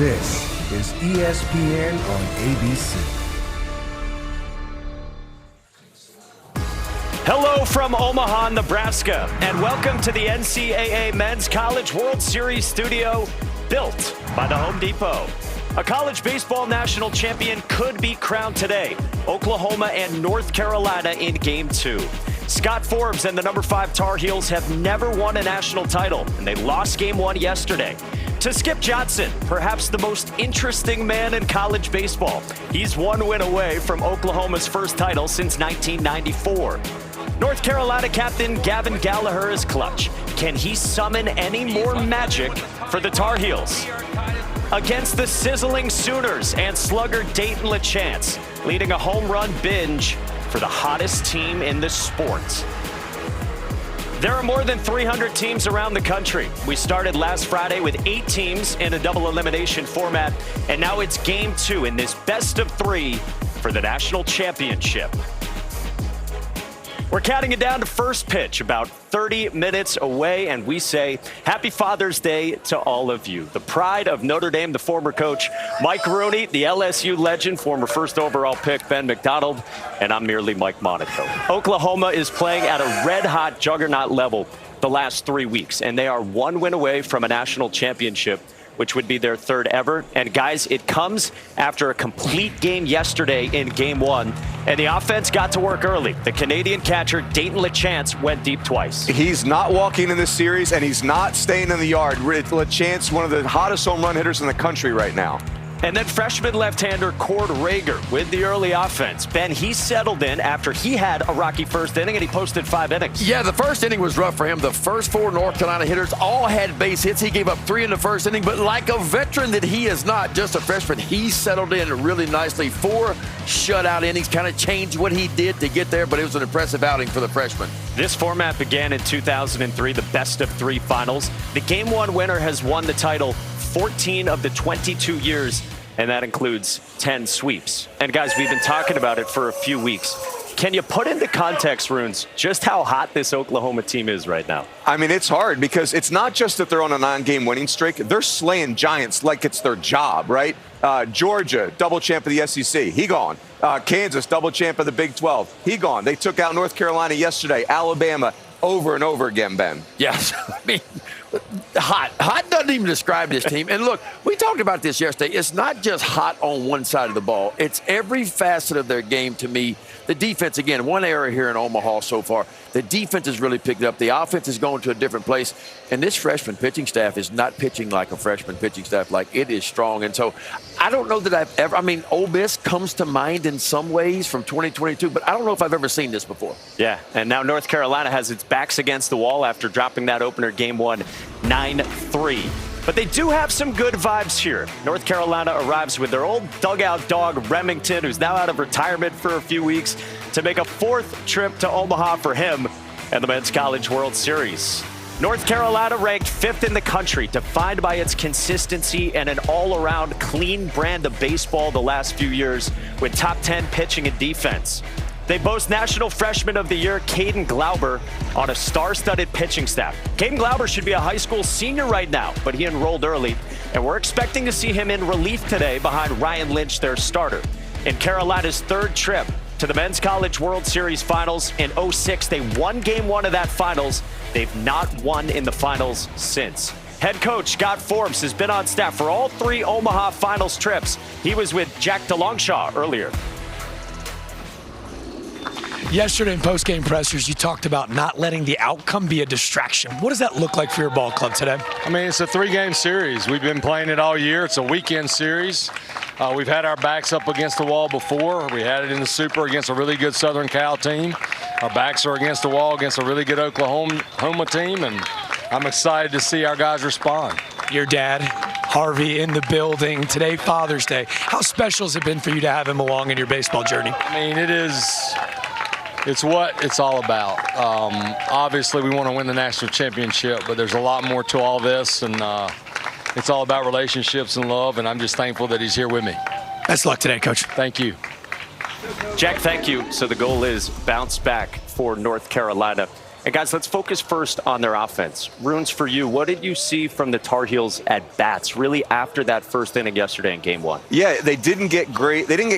This is ESPN on ABC. Hello from Omaha, Nebraska, and welcome to the NCAA Men's College World Series studio, built by the Home Depot. A college baseball national champion could be crowned today. Oklahoma and North Carolina in Game 2. Scott Forbes and the number 5 Tar Heels have never won a national title, and they lost Game 1 yesterday. To Skip Johnson, perhaps the most interesting man in college baseball. He's one win away from Oklahoma's first title since 1994. North Carolina captain Gavin Gallagher is clutch. Can he summon any more magic for the Tar Heels? Against the sizzling Sooners and slugger Dayton LaChance, leading a home run binge for the hottest team in the sport. There are more than 300 teams around the country. We started last Friday with 8 teams in a double elimination format, and now it's Game 2 in this best of 3 for the national championship. We're counting it down to first pitch, about 30 minutes away, and we say happy Father's Day to all of you. The pride of Notre Dame, the former coach, Mike Rooney, the LSU legend, former first overall pick, Ben McDonald, and I'm merely Mike Monaco. Oklahoma is playing at a red-hot juggernaut level the last 3 weeks, and they are one win away from a national championship, which would be their 3rd ever. And guys, it comes after a complete game yesterday in Game 1, and the offense got to work early. The Canadian catcher, Dayton LaChance, went deep twice. He's not walking in this series, and he's not staying in the yard. LaChance, one of the hottest home run hitters in the country right now. And then freshman left-hander Cord Rager with the early offense. Ben, he settled in after he had a rocky first inning, and he posted 5 innings. Yeah, the first inning was rough for him. The first 4 North Carolina hitters all had base hits. He gave up 3 in the first inning, but like a veteran that he is not, just a freshman, he settled in really nicely. 4 shutout innings, kind of changed what he did to get there, but it was an impressive outing for the freshman. This format began in 2003, the best of 3 finals. The Game 1 winner has won the title 14 of the 22 years, and that includes 10 sweeps. And guys, we've been talking about it for a few weeks. Can you put into context, Runes, just how hot this Oklahoma team is right now? I mean, it's hard because it's not just that they're on a 9-game winning streak. They're slaying giants like it's their job, right? Georgia, double champ of the SEC, he gone. Kansas, double champ of the Big 12, he gone. They took out North Carolina yesterday, Alabama, over and over again, Ben. Yes, I mean, hot. Hot doesn't even describe this team. And look, we talked about this yesterday. It's not just hot on one side of the ball. It's every facet of their game to me. The defense, again, one area here in Omaha so far. The defense has really picked up. The offense is going to a different place. And this freshman pitching staff is not pitching like a freshman pitching staff. Like, it is strong. And so I don't know that I've ever, I mean, Ole Miss comes to mind in some ways from 2022, but I don't know if I've ever seen this before. Yeah, and now North Carolina has its backs against the wall after dropping that opener Game 1 9-3. But they do have some good vibes here. North Carolina arrives with their old dugout dog, Remington, who's now out of retirement for a few weeks, to make a 4th trip to Omaha for him and the Men's College World Series. North Carolina ranked 5th in the country, defined by its consistency and an all-around clean brand of baseball the last few years with top 10 pitching and defense. They boast National Freshman of the Year Caden Glauber on a star-studded pitching staff. Caden Glauber should be a high school senior right now, but he enrolled early, and we're expecting to see him in relief today behind Ryan Lynch, their starter. In Carolina's 3rd trip to the Men's College World Series Finals in 2006, they won Game 1 of that finals. They've not won in the finals since. Head coach Scott Forbes has been on staff for all 3 Omaha finals trips. He was with Jack DeLongchamp earlier. Yesterday in post-game pressers, you talked about not letting the outcome be a distraction. What does that look like for your ball club today? I mean, it's a 3-game series. We've been playing it all year. It's a weekend series. We've had our backs up against the wall before. We had it in the Super against a really good Southern Cal team. Our backs are against the wall against a really good Oklahoma team, and I'm excited to see our guys respond. Your dad, Harvey, in the building. Today, Father's Day. How special has it been for you to have him along in your baseball journey? I mean, it's what it's all about. Obviously, we want to win the national championship, but there's a lot more to all this, and it's all about relationships and love, and I'm just thankful that he's here with me. Best luck today, Coach. Thank you. Jack, thank you. So the goal is bounce back for North Carolina And guys, let's focus first on their offense. Runes, for you, what did you see from the Tar Heels at bats really after that first inning yesterday in Game 1? Yeah, they didn't get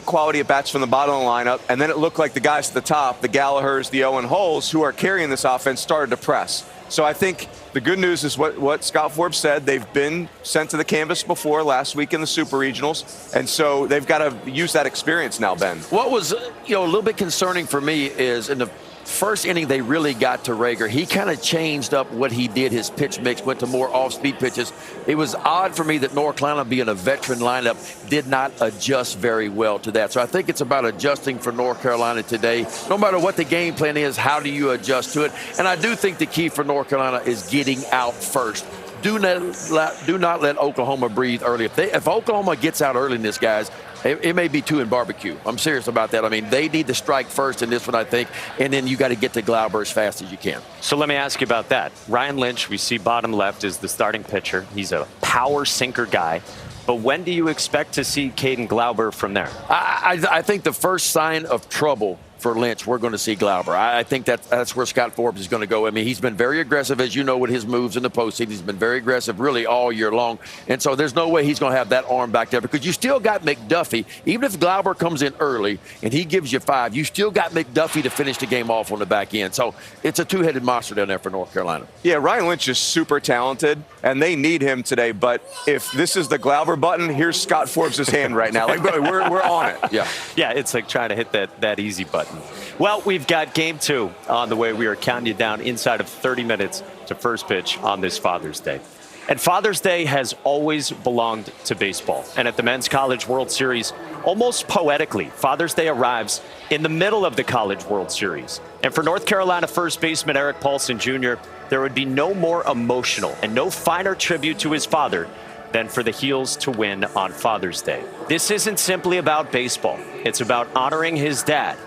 quality at bats from the bottom of the lineup, and then it looked like the guys at the top, the Gallaghers, the Owen Hulls, who are carrying this offense, started to press. So I think the good news is what Scott Forbes said. They've been sent to the canvas before last week in the Super Regionals, and so they've got to use that experience now, Ben. What was a little bit concerning for me is in the first inning they really got to Rager. He kind of changed up what he did. His pitch mix went to more off-speed pitches. It was odd for me that North Carolina, being a veteran lineup, did not adjust very well to that. So I think it's about adjusting for North Carolina today. No matter what the game plan is, how do you adjust to it? And I do think the key for North Carolina is getting out first. Do not let Oklahoma breathe early. If Oklahoma gets out early in this, guys, it may be 2 in barbecue. I'm serious about that. I mean, they need to strike first in this one, I think, and then you got to get to Glauber as fast as you can. So let me ask you about that. Ryan Lynch, we see bottom left, is the starting pitcher. He's a power sinker guy. But when do you expect to see Caden Glauber from there? I think the first sign of trouble for Lynch, we're going to see Glauber. I think that's where Scott Forbes is going to go. I mean, he's been very aggressive, as you know, with his moves in the postseason. He's been very aggressive really all year long. And so there's no way he's going to have that arm back there because you still got McDuffie. Even if Glauber comes in early and he gives you 5, you still got McDuffie to finish the game off on the back end. So it's a two-headed monster down there for North Carolina. Yeah, Ryan Lynch is super talented, and they need him today. But if this is the Glauber button, here's Scott Forbes' hand right now. Like, we're on it. Yeah, it's like trying to hit that easy button. Well, we've got Game 2 on the way. We are counting you down inside of 30 minutes to first pitch on this Father's Day. And Father's Day has always belonged to baseball. And at the Men's College World Series, almost poetically, Father's Day arrives in the middle of the College World Series. And for North Carolina first baseman Eric Paulson Jr., there would be no more emotional and no finer tribute to his father than for the Heels to win on Father's Day. This isn't simply about baseball. It's about honoring his dad,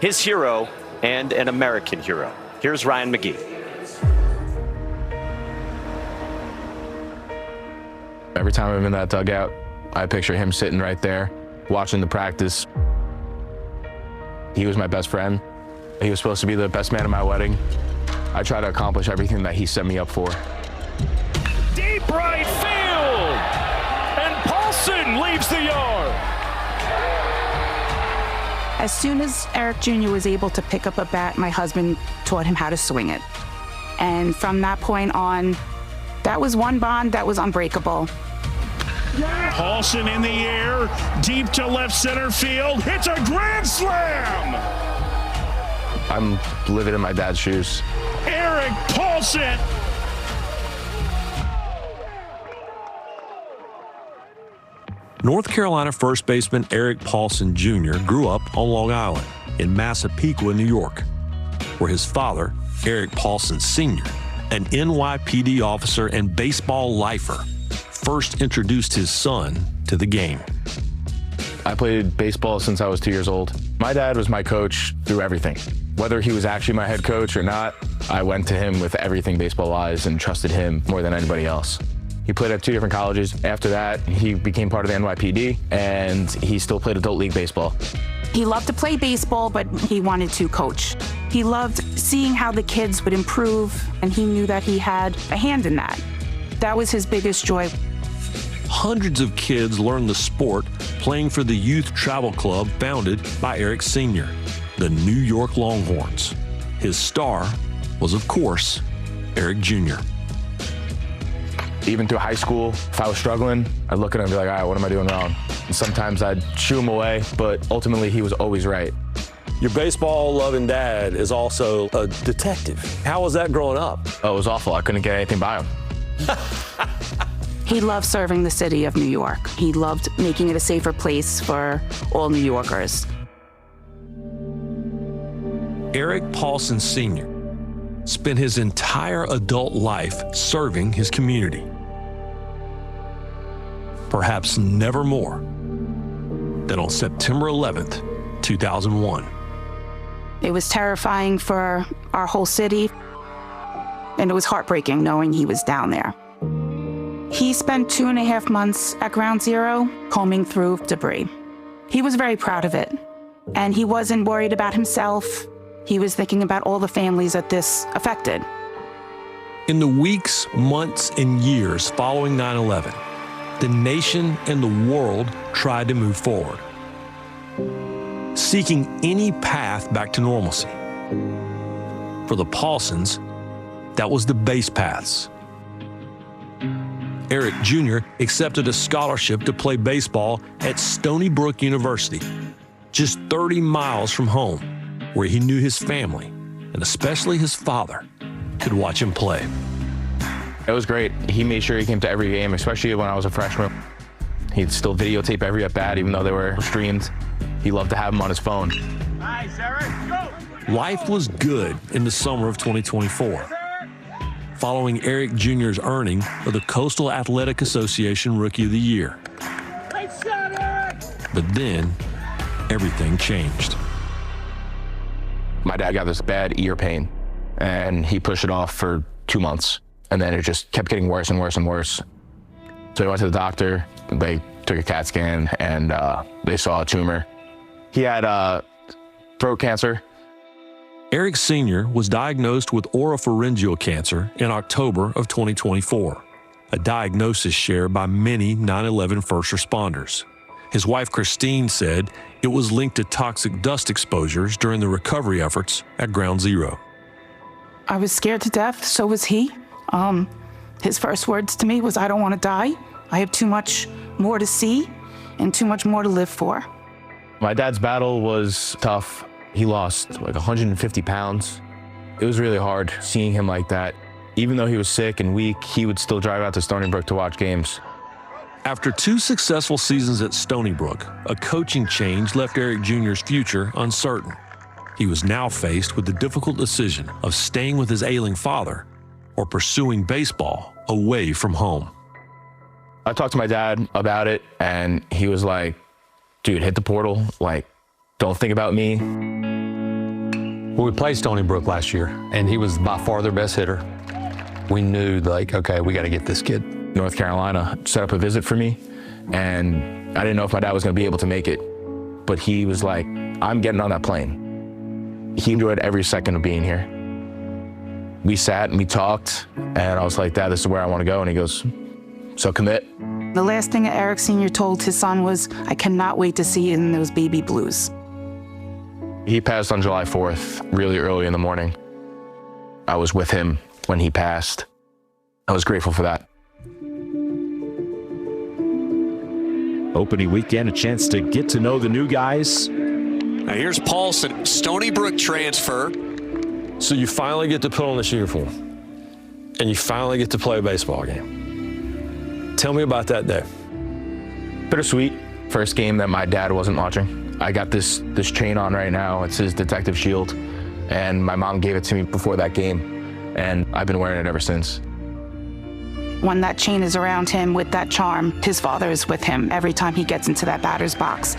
his hero, and an American hero. Here's Ryan McGee. Every time I'm in that dugout, I picture him sitting right there, watching the practice. He was my best friend. He was supposed to be the best man at my wedding. I try to accomplish everything that he set me up for. Deep right field! And Paulson leaves the yard. As soon as Eric Jr. was able to pick up a bat, my husband taught him how to swing it. And from that point on, that was one bond that was unbreakable. Paulson in the air, deep to left center field, hits a grand slam! I'm living in my dad's shoes. Eric Paulson! North Carolina first baseman Eric Paulson Jr. grew up on Long Island in Massapequa, New York, where his father, Eric Paulson Sr., an NYPD officer and baseball lifer, first introduced his son to the game. I played baseball since I was 2 years old. My dad was my coach through everything. Whether he was actually my head coach or not, I went to him with everything baseball-wise and trusted him more than anybody else. He played at 2 different colleges. After that, he became part of the NYPD, and he still played adult league baseball. He loved to play baseball, but he wanted to coach. He loved seeing how the kids would improve, and he knew that he had a hand in that. That was his biggest joy. Hundreds of kids learned the sport playing for the youth travel club founded by Eric Sr., the New York Longhorns. His star was, of course, Eric Jr. Even through high school, if I was struggling, I'd look at him and be like, all right, what am I doing wrong? And sometimes I'd shoo him away, but ultimately he was always right. Your baseball-loving dad is also a detective. How was that growing up? Oh, it was awful. I couldn't get anything by him. He loved serving the city of New York. He loved making it a safer place for all New Yorkers. Eric Paulson Sr. spent his entire adult life serving his community. Perhaps never more than on September 11th, 2001. It was terrifying for our whole city, and it was heartbreaking knowing he was down there. He spent 2.5 months at Ground Zero combing through debris. He was very proud of it, and he wasn't worried about himself. He was thinking about all the families that this affected. In the weeks, months, and years following 9/11, the nation and the world tried to move forward, seeking any path back to normalcy. For the Paulsons, that was the base paths. Eric Jr. accepted a scholarship to play baseball at Stony Brook University, just 30 miles from home, where he knew his family, and especially his father, could watch him play. It was great. He made sure he came to every game, especially when I was a freshman. He'd still videotape every at-bat, even though they were streamed. He loved to have them on his phone. Nice, Eric, go! Life was good in the summer of 2024, following Eric Jr.'s earning of the Coastal Athletic Association Rookie of the Year. Nice shot, Eric! But then, everything changed. My dad got this bad ear pain, and he pushed it off for 2 months. And then it just kept getting worse and worse and worse. So he went to the doctor. They took a CAT scan, and they saw a tumor. He had throat cancer. Eric Sr. was diagnosed with oropharyngeal cancer in October of 2024, a diagnosis shared by many 9/11 first responders. His wife, Christine, said it was linked to toxic dust exposures during the recovery efforts at Ground Zero. I was scared to death, so was he. His first words to me was, "I don't want to die. I have too much more to see and too much more to live for." My dad's battle was tough. He lost like 150 pounds. It was really hard seeing him like that. Even though he was sick and weak, he would still drive out to Stony Brook to watch games. After 2 successful seasons at Stony Brook, a coaching change left Eric Jr.'s future uncertain. He was now faced with the difficult decision of staying with his ailing father or pursuing baseball away from home. I talked to my dad about it, and he was like, dude, hit the portal. Like, don't think about me. Well, we played Stony Brook last year, and he was by far their best hitter. We knew, like, okay, we got to get this kid. North Carolina set up a visit for me, and I didn't know if my dad was going to be able to make it. But he was like, I'm getting on that plane. He enjoyed every second of being here. We sat and we talked, and I was like, Dad, this is where I want to go. And he goes, so commit. The last thing Eric Sr. told his son was, "I cannot wait to see you in those baby blues." He passed on July 4th, really early in the morning. I was with him when he passed. I was grateful for that. Opening weekend, a chance to get to know the new guys. Now here's Paulson, Stony Brook transfer. So you finally get to put on this uniform, and you finally get to play a baseball game. Tell me about that day. Bittersweet. First game that my dad wasn't watching. I got this chain on right now. It's his detective shield, and my mom gave it to me before that game, and I've been wearing it ever since. When that chain is around him with that charm, his father is with him every time he gets into that batter's box.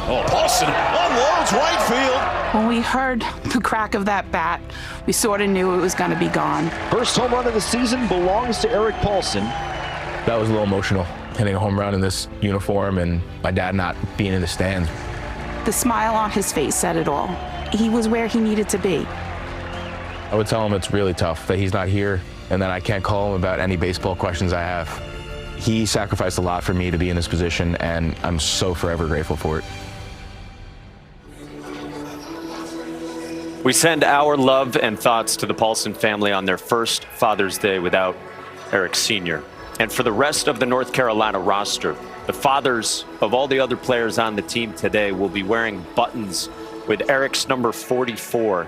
Oh, Paulson unloads right field. When we heard the crack of that bat, we sort of knew it was going to be gone. First home run of the season belongs to Eric Paulson. That was a little emotional, hitting a home run in this uniform and my dad not being in the stands. The smile on his face said it all. He was where he needed to be. I would tell him it's really tough that he's not here and that I can't call him about any baseball questions I have. He sacrificed a lot for me to be in this position, and I'm so forever grateful for it. We send our love and thoughts to the Paulson family on their first Father's Day without Eric Sr. And for the rest of the North Carolina roster, the fathers of all the other players on the team today will be wearing buttons with Eric's number 44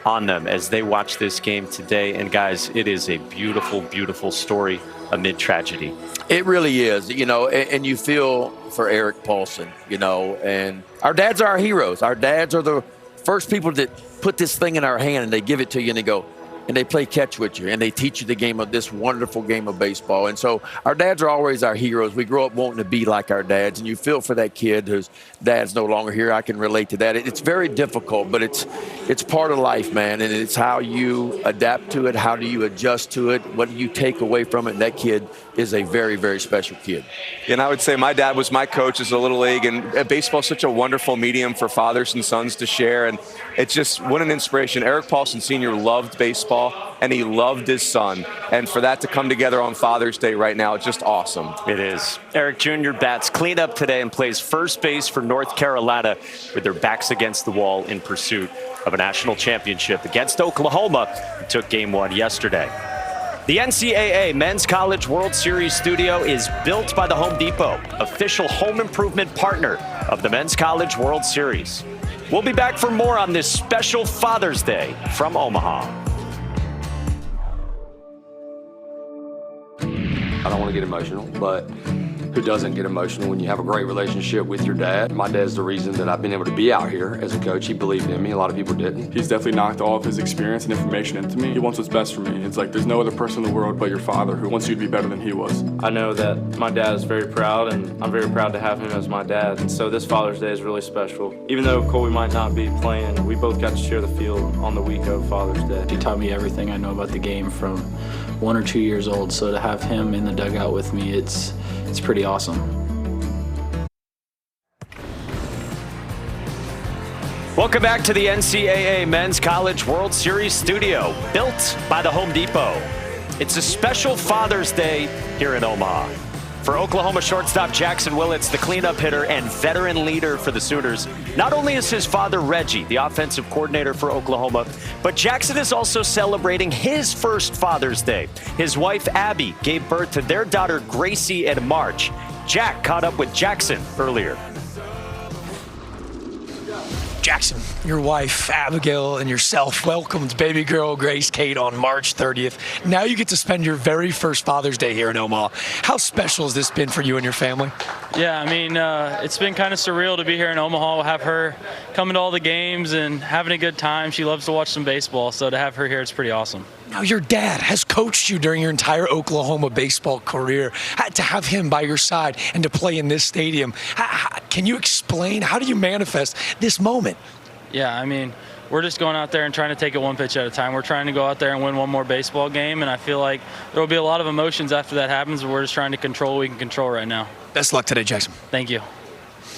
on them as they watch this game today. And guys, it is a beautiful, beautiful story amid tragedy. It really is, you know, and you feel for Eric Paulson, you know, and our dads are our heroes. Our dads are the first people that put this thing in our hand and they give it to you and they go, and they play catch with you, and they teach you the game of this wonderful game of baseball. And so our dads are always our heroes. We grow up wanting to be like our dads, and you feel for that kid whose dad's no longer here. I can relate to that. It's very difficult, but it's part of life, man, and it's how you adapt to it. How do you adjust to it? What do you take away from it? And that kid is a very, very special kid. And I would say my dad was my coach as a little league, and baseball is such a wonderful medium for fathers and sons to share, and it's just what an inspiration. Erik Paulson Sr. loved baseball, and he loved his son, and for that to come together on Father's Day right now, it's just awesome. It is. Erik Jr. bats cleanup today and plays first base for North Carolina with their backs against the wall in pursuit of a national championship against Oklahoma, who took Game 1 yesterday. The NCAA Men's College World Series studio is built by the Home Depot, official home improvement partner of the Men's College World Series. We'll be back for more on this special Father's Day from Omaha. I don't want to get emotional, but who doesn't get emotional when you have a great relationship with your dad? My dad's the reason that I've been able to be out here as a coach. He believed in me. A lot of people didn't. He's definitely knocked all of his experience and information into me. He wants what's best for me. It's like there's no other person in the world but your father who wants you to be better than he was. I know that my dad is very proud, and I'm very proud to have him as my dad. And so this Father's Day is really special. Even though Colby might not be playing, we both got to share the field on the week of Father's Day. He taught me everything I know about the game from 1 or 2 years old. So to have him in the dugout with me, it's pretty awesome. Welcome back to the NCAA Men's College World Series studio, built by the Home Depot. It's a special Father's Day here in Omaha. For Oklahoma shortstop Jackson Willits, the cleanup hitter and veteran leader for the Sooners, not only is his father Reggie the offensive coordinator for Oklahoma, but Jackson is also celebrating his first Father's Day. His wife Abby gave birth to their daughter Gracie in March. Jack caught up with Jackson earlier. Jackson, your wife, Abigail, and yourself welcomed baby girl Grace Kate on March 30th. Now you get to spend your very first Father's Day here in Omaha. How special has this been for you and your family? Yeah, I mean, it's been kind of surreal to be here in Omaha, have her coming to all the games and having a good time. She loves to watch some baseball, so to have her here, it's pretty awesome. Now, your dad has coached you during your entire Oklahoma baseball career. To have him by your side and to play in this stadium, can you explain, how do you manifest this moment? Yeah, I mean, we're just going out there and trying to take it one pitch at a time. We're trying to go out there and win one more baseball game, and I feel like there will be a lot of emotions after that happens, but we're just trying to control what we can control right now. Best luck today, Jackson. Thank you.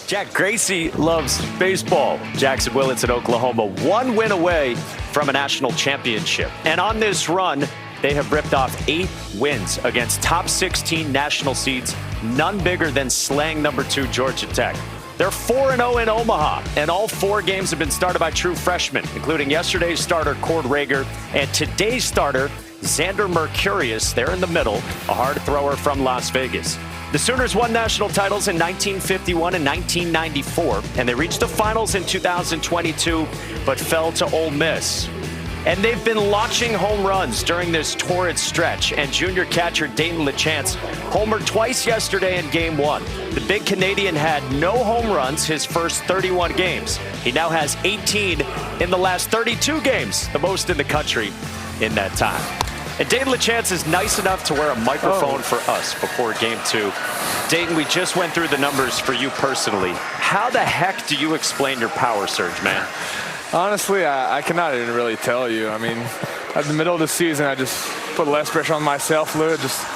Jack Gracie loves baseball. Jackson Willits in Oklahoma, one win away from a national championship. And on this run, they have ripped off 8 wins against top 16 national seeds, none bigger than slaying number 2 Georgia Tech. They're 4-0 in Omaha, and all 4 games have been started by true freshmen, including yesterday's starter, Cord Rager, and today's starter, Xander Mercurius. They're in the middle, a hard thrower from Las Vegas. The Sooners won national titles in 1951 and 1994, and they reached the finals in 2022, but fell to Ole Miss. And they've been launching home runs during this torrid stretch, and junior catcher Dayton LeChance homered twice yesterday in Game 1. The big Canadian had no home runs his first 31 games. He now has 18 in the last 32 games, the most in the country in that time. And Dayton LeChance is nice enough to wear a microphone for us before Game 2. Dayton, we just went through the numbers for you personally. How the heck do you explain your power surge, man? Honestly, I cannot even really tell you. I mean, at the middle of the season, I just put less pressure on myself, Lou. Just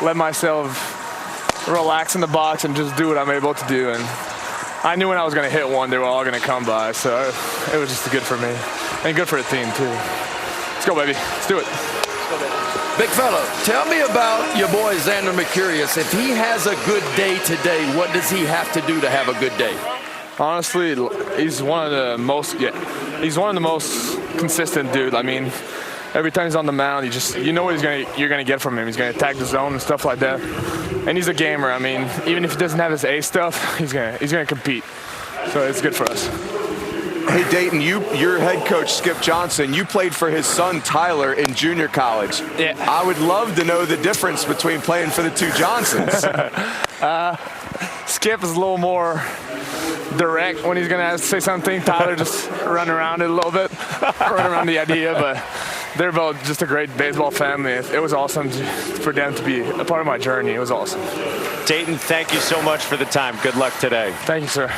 let myself relax in the box and just do what I'm able to do. And I knew when I was going to hit one, they were all going to come by. So it was just good for me and good for the team, too. Let's go, baby. Let's do it. Big fella, tell me about your boy Xander Mercurius. If he has a good day today, what does he have to do to have a good day? Honestly, he's one of the most consistent dude. I mean, every time he's on the mound, you know what you're gonna get from him. He's gonna attack the zone and stuff like that. And he's a gamer. I mean, even if he doesn't have his A stuff, he's gonna compete. So it's good for us. Hey, Dayton, your head coach, Skip Johnson, you played for his son, Tyler, in junior college. Yeah. I would love to know the difference between playing for the 2 Johnsons. Skip is a little more direct when he's going to say something. Tyler just run around it a little bit, run around the idea. But, they're both just a great baseball family. It was awesome for them to be a part of my journey. It was awesome. Dayton, thank you so much for the time. Good luck today. Thank you, sir.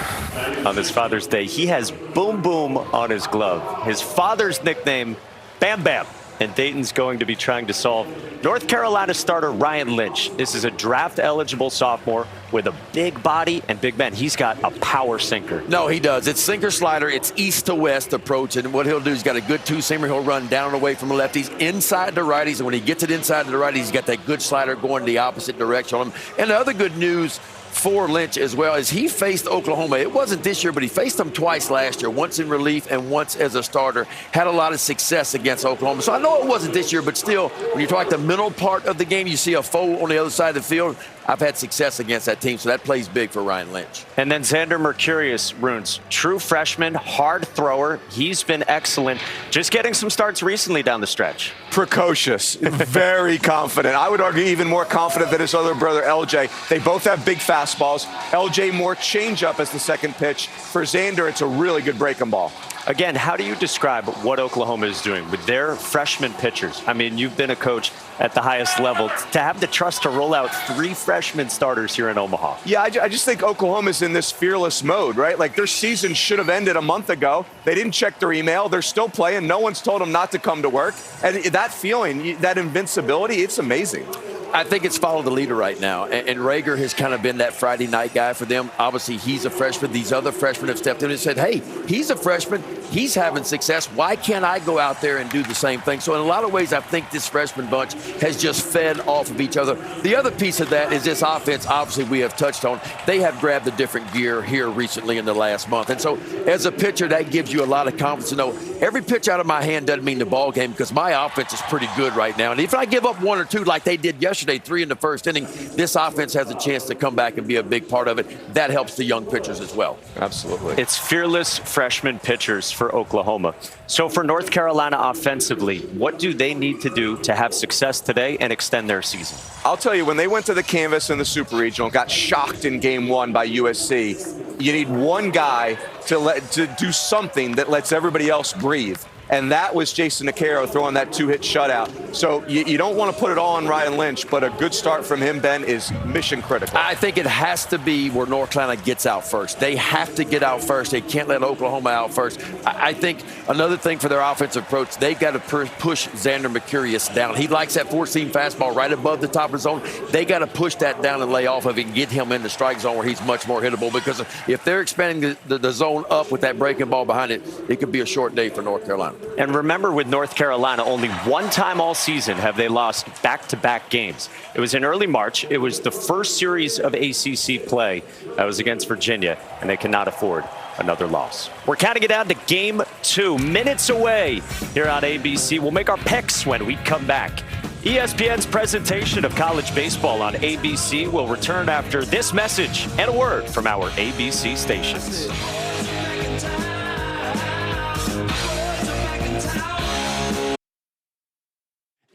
On this Father's Day, he has Boom Boom on his glove. His father's nickname, Bam Bam. And Dayton's going to be trying to solve North Carolina starter Ryan Lynch. This is a draft-eligible sophomore with a big body and big man. He's got a power sinker. No, he does. It's sinker slider. It's east to west approach. And what he'll do, he's got a good two-seamer. He'll run down and away from the lefties, inside the righties. And when he gets it inside the righties, he's got that good slider going the opposite direction on him. And the other good news for Lynch as well as he faced Oklahoma. It wasn't this year, but he faced them twice last year, once in relief and once as a starter. Had a lot of success against Oklahoma. So I know it wasn't this year, but still, when you talk the middle part of the game, you see a foe on the other side of the field. I've had success against that team, so that plays big for Ryan Lynch. And then Xander Mercurius, Runes, true freshman, hard thrower. He's been excellent. Just getting some starts recently down the stretch. Precocious, very confident. I would argue even more confident than his other brother, LJ. They both have big fastballs. LJ more changeup as the second pitch. For Xander, it's a really good breaking ball. Again, how do you describe what Oklahoma is doing with their freshman pitchers? I mean, you've been a coach at the highest level. To have the trust to roll out 3 freshman starters here in Omaha. Yeah, I just think Oklahoma's in this fearless mode, right? Like their season should have ended a month ago. They didn't check their email. They're still playing. No one's told them not to come to work. And that feeling, that invincibility, it's amazing. I think it's follow the leader right now. And Rager has kind of been that Friday night guy for them. Obviously, he's a freshman. These other freshmen have stepped in and said, hey, he's a freshman. He's having success. Why can't I go out there and do the same thing? So in a lot of ways, I think this freshman bunch has just fed off of each other. The other piece of that is this offense, obviously, we have touched on. They have grabbed a different gear here recently in the last month. And so as a pitcher, that gives you a lot of confidence to know every pitch out of my hand doesn't mean the ball game because my offense is pretty good right now. And if I give up 1 or 2 like they did yesterday, 3 in the first inning, this offense has a chance to come back and be a big part of it. That helps the young pitchers as well. Absolutely. It's fearless freshman pitchers for Oklahoma. So for North Carolina offensively, what do they need to do to have success today and extend their season? I'll tell you, when they went to the canvas in the Super Regional, got shocked in Game 1 by USC, you need one guy to do something that lets everybody else breathe. And that was Jason Nicaro throwing that 2-hit shutout. So you don't want to put it all on Ryan Lynch, but a good start from him, Ben, is mission critical. I think it has to be where North Carolina gets out first. They have to get out first. They can't let Oklahoma out first. I think another thing for their offensive approach, they've got to push Xander Mercurius down. He likes that 4-seam fastball right above the top of the zone. They got to push that down and lay off of it and get him in the strike zone where he's much more hittable, because if they're expanding the zone up with that breaking ball behind it, it could be a short day for North Carolina. And remember, with North Carolina, only one time all season have they lost back-to-back games. It was in early March. It was the first series of ACC play. That was against Virginia, and they cannot afford another loss. We're counting it down to Game 2, minutes away here on ABC. We'll make our picks when we come back. ESPN's presentation of college baseball on ABC will return after this message and a word from our ABC stations.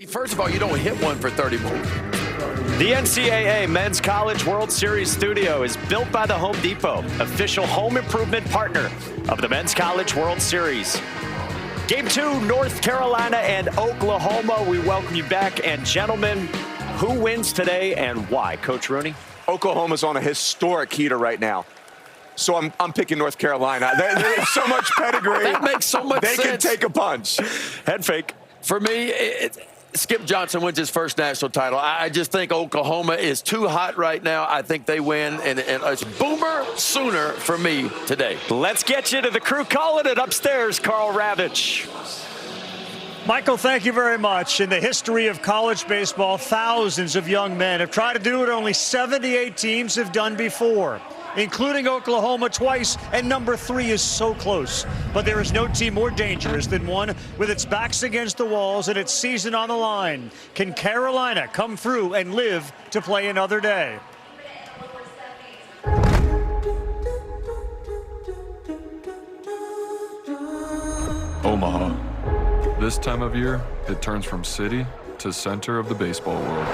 First of all, you don't hit one for 30 more. The NCAA Men's College World Series studio is built by the Home Depot, official home improvement partner of the Men's College World Series. Game 2, North Carolina and Oklahoma. We welcome you back. And gentlemen, who wins today and why? Coach Rooney? Oklahoma's on a historic heater right now. So I'm picking North Carolina. There's so much pedigree. That makes so much sense. They can take a punch. Head fake. For me, Skip Johnson wins his first national title. I just think Oklahoma is too hot right now. I think they win, and it's Boomer Sooner for me today. Let's get you to the crew calling it upstairs, Carl Ravitch. Michael, thank you very much. In the history of college baseball, thousands of young men have tried to do what only 78 teams have done before, including Oklahoma twice, and number 3 is so close. But there is no team more dangerous than one with its backs against the walls and its season on the line. Can Carolina come through and live to play another day? Omaha. This time of year, it turns from city to center of the baseball world.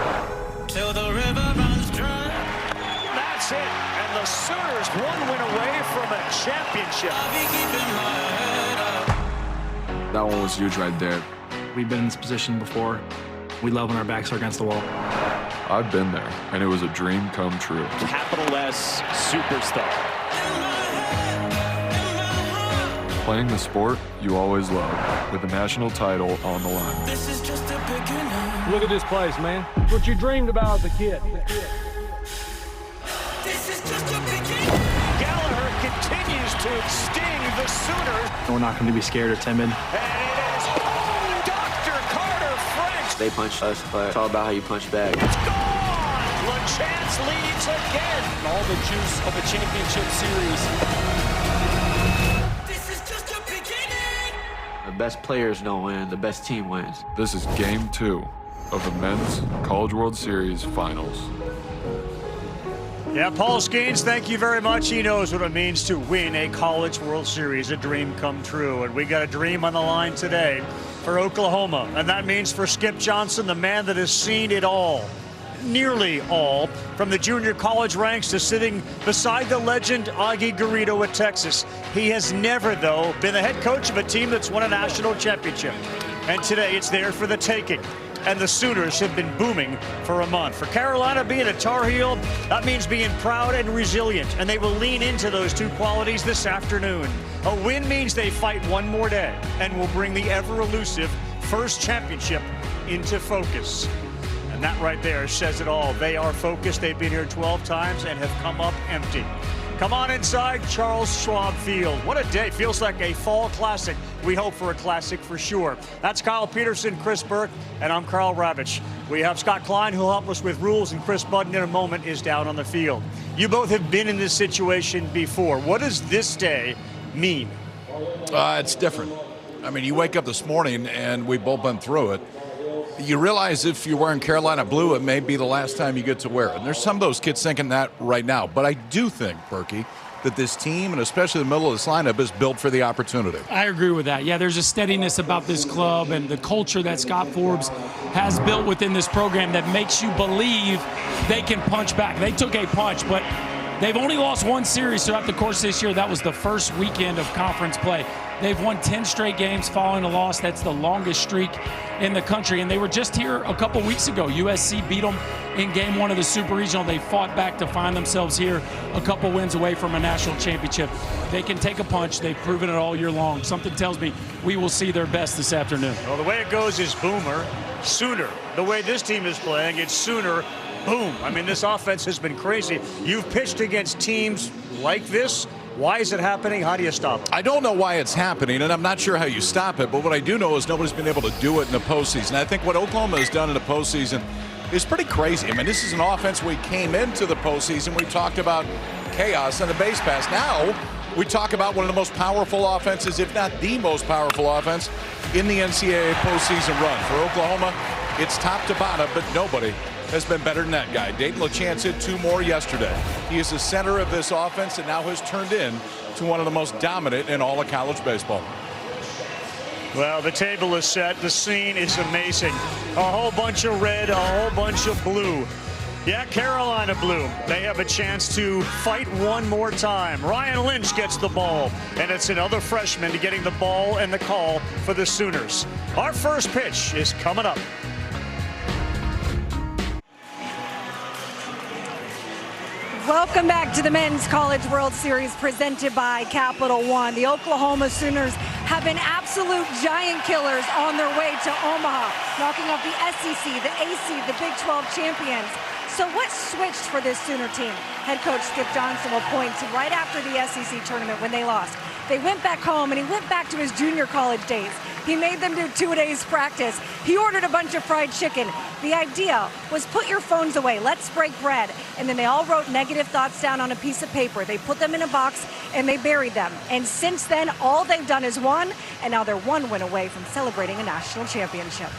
Till the river runs dry. That's it. And the Sooners one win away from a championship. That one was huge right there. We've been in this position before. We love when our backs are against the wall. I've been there, and it was a dream come true. Capital S superstar. Playing the sport you always loved, with a national title on the line. Look at this place, man. What you dreamed about as a kid. Gallagher continues to sting the Sooners. We're not going to be scared or timid. Dr. Carter Franks. They punched us, but it's all about how you punch back. LaChance leads again. All the juice of a championship series. The best players don't win, the best team wins. This is Game 2 of the Men's College World Series Finals. Yeah, Paul Skeens, thank you very much. He knows what it means to win a College World Series, a dream come true. And we got a dream on the line today for Oklahoma. And that means for Skip Johnson, the man that has seen it all. Nearly all, from the junior college ranks to sitting beside the legend Augie Garrido at Texas. He has never, though, been the head coach of a team that's won a national championship. And today it's there for the taking. And the Sooners have been booming for a month. For Carolina, being a Tar Heel, that means being proud and resilient. And they will lean into those two qualities this afternoon. A win means they fight one more day and will bring the ever-elusive first championship into focus. And that right there says it all. They are focused. They've been here 12 times and have come up empty. Come on inside Charles Schwab Field. What a day. Feels like a fall classic. We hope for a classic for sure. That's Kyle Peterson, Chris Burke, and I'm Carl Ravitch. We have Scott Klein, who'll help us with rules, and Chris Budden in a moment is down on the field. You both have been in this situation before. What does this day mean? It's different. I mean, you wake up this morning, and we've both been through it. You realize if you're wearing Carolina blue, it may be the last time you get to wear it. And there's some of those kids thinking that right now. But I do think, Perky, that this team, and especially the middle of this lineup, is built for the opportunity. I agree with that. Yeah, there's a steadiness about this club and the culture that Scott Forbes has built within this program that makes you believe they can punch back. They took a punch, but they've only lost one series throughout the course of this year. That was the first weekend of conference play. They've won 10 straight games following a loss. That's the longest streak in the country. And they were just here a couple weeks ago. USC beat them in game 1 of the Super Regional. They fought back to find themselves here a couple wins away from a national championship. They can take a punch. They've proven it all year long. Something tells me we will see their best this afternoon. Well, the way it goes is Boomer, Sooner. The way this team is playing, it's Sooner, boom. I mean, this offense has been crazy. You've pitched against teams like this. Why is it happening? How do you stop it? I don't know why it's happening, and I'm not sure how you stop it, but what I do know is nobody's been able to do it in the postseason. I think what Oklahoma has done in the postseason is pretty crazy. I mean, this is an offense we came into the postseason. We talked about chaos and the base pass. Now we talk about one of the most powerful offenses, if not the most powerful offense, in the NCAA postseason run. For Oklahoma, it's top to bottom, but nobody has been better than that guy. Dayton LaChance hit 2 more yesterday. He is the center of this offense and now has turned in to one of the most dominant in all of college baseball. Well, the table is set. The scene is amazing. A whole bunch of red, a whole bunch of blue. Yeah, Carolina blue. They have a chance to fight one more time. Ryan Lynch gets the ball, and it's another freshman to getting the ball and the call for the Sooners. Our first pitch is coming up. Welcome back to the Men's College World Series presented by Capital One. The Oklahoma Sooners have been absolute giant killers on their way to Omaha, knocking off the SEC, the AC, the Big 12 champions. So what switched for this Sooner team? Head coach Skip Johnson will point to right after the SEC tournament when they lost. They went back home and he went back to his junior college days. He made them do 2 days practice. He ordered a bunch of fried chicken. The idea was put your phones away, let's break bread. And then they all wrote negative thoughts down on a piece of paper. They put them in a box and they buried them. And since then, all they've done is won, and now they're 1 win away from celebrating a national championship.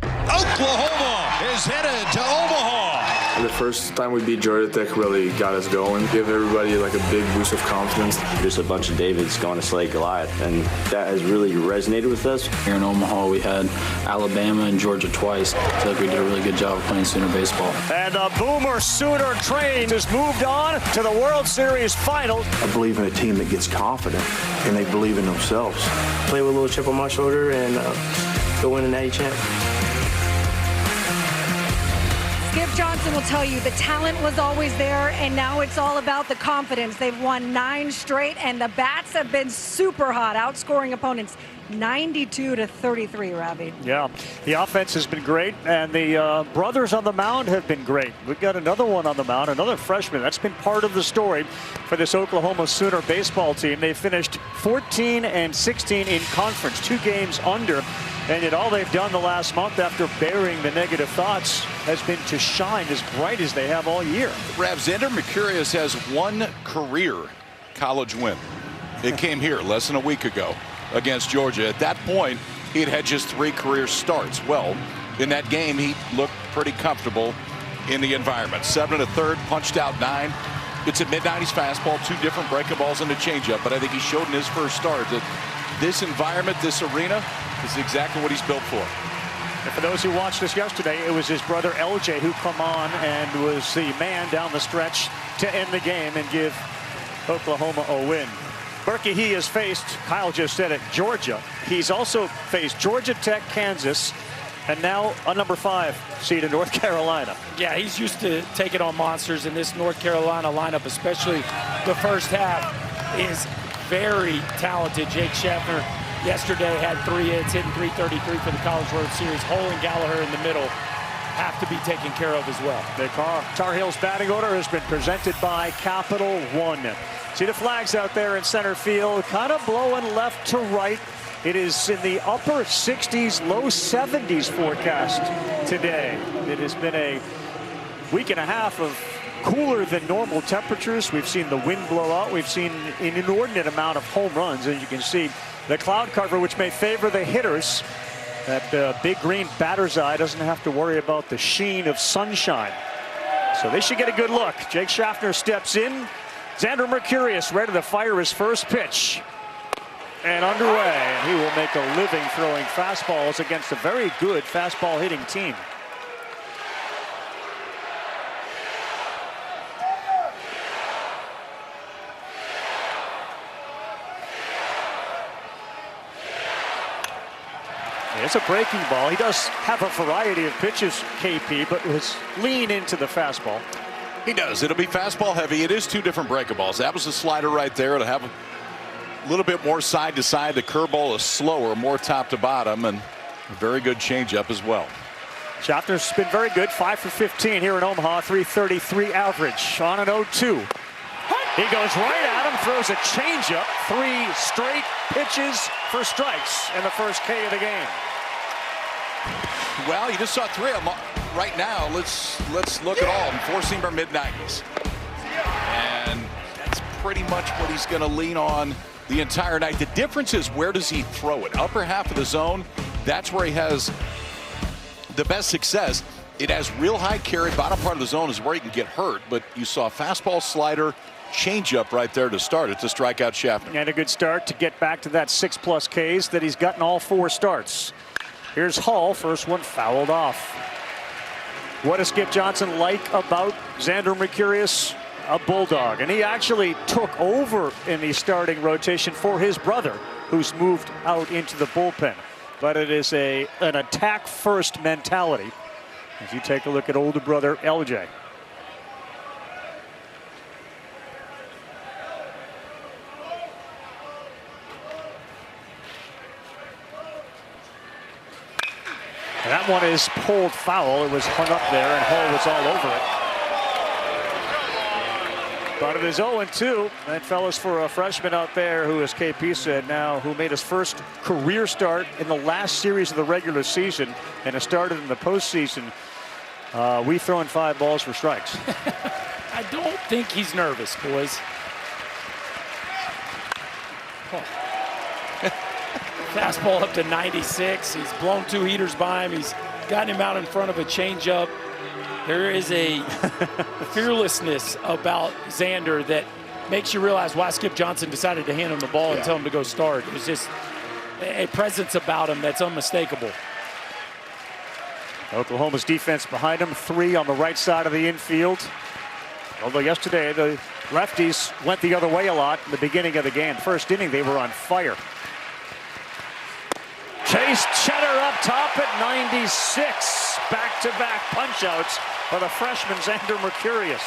Oklahoma is headed to Omaha. The The first time we beat Georgia Tech really got us going. Give everybody like a big boost of confidence. Just a bunch of Davids going to slay Goliath, and that has really resonated with us. Here in Omaha, we had Alabama and Georgia twice. I feel like we did a really good job of playing Sooner baseball. And the Boomer Sooner train has moved on to the World Series final. I believe in a team that gets confident and they believe in themselves. Play with a little chip on my shoulder and go win a Natty champ. Skip Johnson will tell you the talent was always there, and now it's all about the confidence. They've won 9 straight, and the bats have been super hot, outscoring opponents 92-33, Ravi. Yeah, the offense has been great, and the brothers on the mound have been great. We've got another one on the mound, another freshman. That's been part of the story for this Oklahoma Sooner baseball team. They finished 14-16 in conference, 2 games under. And yet all they've done the last month after burying the negative thoughts has been to shine as bright as they have all year. Rav, Xander Mercurius has 1 career college win. It came here less than a week ago against Georgia. At that point, he'd had just 3 career starts. Well, in that game, he looked pretty comfortable in the environment. 7 1/3, punched out 9. It's a mid-90s fastball, 2 different breaking balls and a changeup. But I think he showed in his first start that this environment, this arena, is exactly what he's built for. And for those who watched this yesterday, it was his brother LJ who come on and was the man down the stretch to end the game and give Oklahoma a win. Berkey, he has faced, Kyle just said it, Georgia. He's also faced Georgia Tech, Kansas, and now a number 5 seed in North Carolina. Yeah, he's used to taking on monsters, in this North Carolina lineup, especially the first half, is very talented. Jake Schaffner yesterday had 3 hits, hitting .333 for the College World Series. Hole and Gallagher in the middle have to be taken care of as well. The Tar Heels batting order has been presented by Capital One. See the flags out there in center field, kind of blowing left to right. It is in the upper 60s, low 70s forecast today. It has been a week and a half of cooler than normal temperatures. We've seen the wind blow out. We've seen an inordinate amount of home runs. As you can see, the cloud cover, which may favor the hitters. That big green batter's eye doesn't have to worry about the sheen of sunshine. So they should get a good look. Jake Schaffner steps in. Xander Mercurius ready to fire his first pitch. And underway. And he will make a living throwing fastballs against a very good fastball hitting team. It's a breaking ball. He does have a variety of pitches, KP, but was lean into the fastball. He does. It'll be fastball heavy. It is 2 different breakables. That was a slider right there. It'll have a little bit more side to side. The curveball is slower, more top to bottom, and a very good changeup as well. Schaffner's been very good, 5 for 15 here in Omaha, .333 average on an 0-2. He goes right at him, throws a changeup, 3 straight pitches for strikes in the first K of the game. Well, you just saw 3 of them right now. Let's look at all of them. 4-seamer mid-90s. And that's pretty much what he's going to lean on the entire night. The difference is, where does he throw it? Upper half of the zone, that's where he has the best success. It has real high carry. Bottom part of the zone is where he can get hurt. But you saw fastball, slider, changeup right there to start it to strike out Schaffner. And a good start to get back to that 6+ Ks that he's gotten all 4 starts. Here's Hall, first one fouled off. What does Skip Johnson like about Xander Mercurius? A bulldog, and he actually took over in the starting rotation for his brother, who's moved out into the bullpen. But it is an attack-first mentality as you take a look at older brother LJ. And that one is pulled foul. It was hung up there, and Hall was all over it. But it is 0-2. That fellas for a freshman out there who, as KP said now, who made his first career start in the last series of the regular season and has started in the postseason. We throwing 5 balls for strikes. I don't think he's nervous, boys. Oh. Fastball up to 96. He's blown 2 heaters by him. He's gotten him out in front of a changeup. There is a fearlessness about Xander that makes you realize why Skip Johnson decided to hand him the ball and tell him to go start. It was just a presence about him that's unmistakable. Oklahoma's defense behind him, 3 on the right side of the infield. Although yesterday the lefties went the other way a lot in the beginning of the game. First inning they were on fire. Chase Cheddar up top at 96. Back-to-back punch-outs for the freshman Xander Mercurius.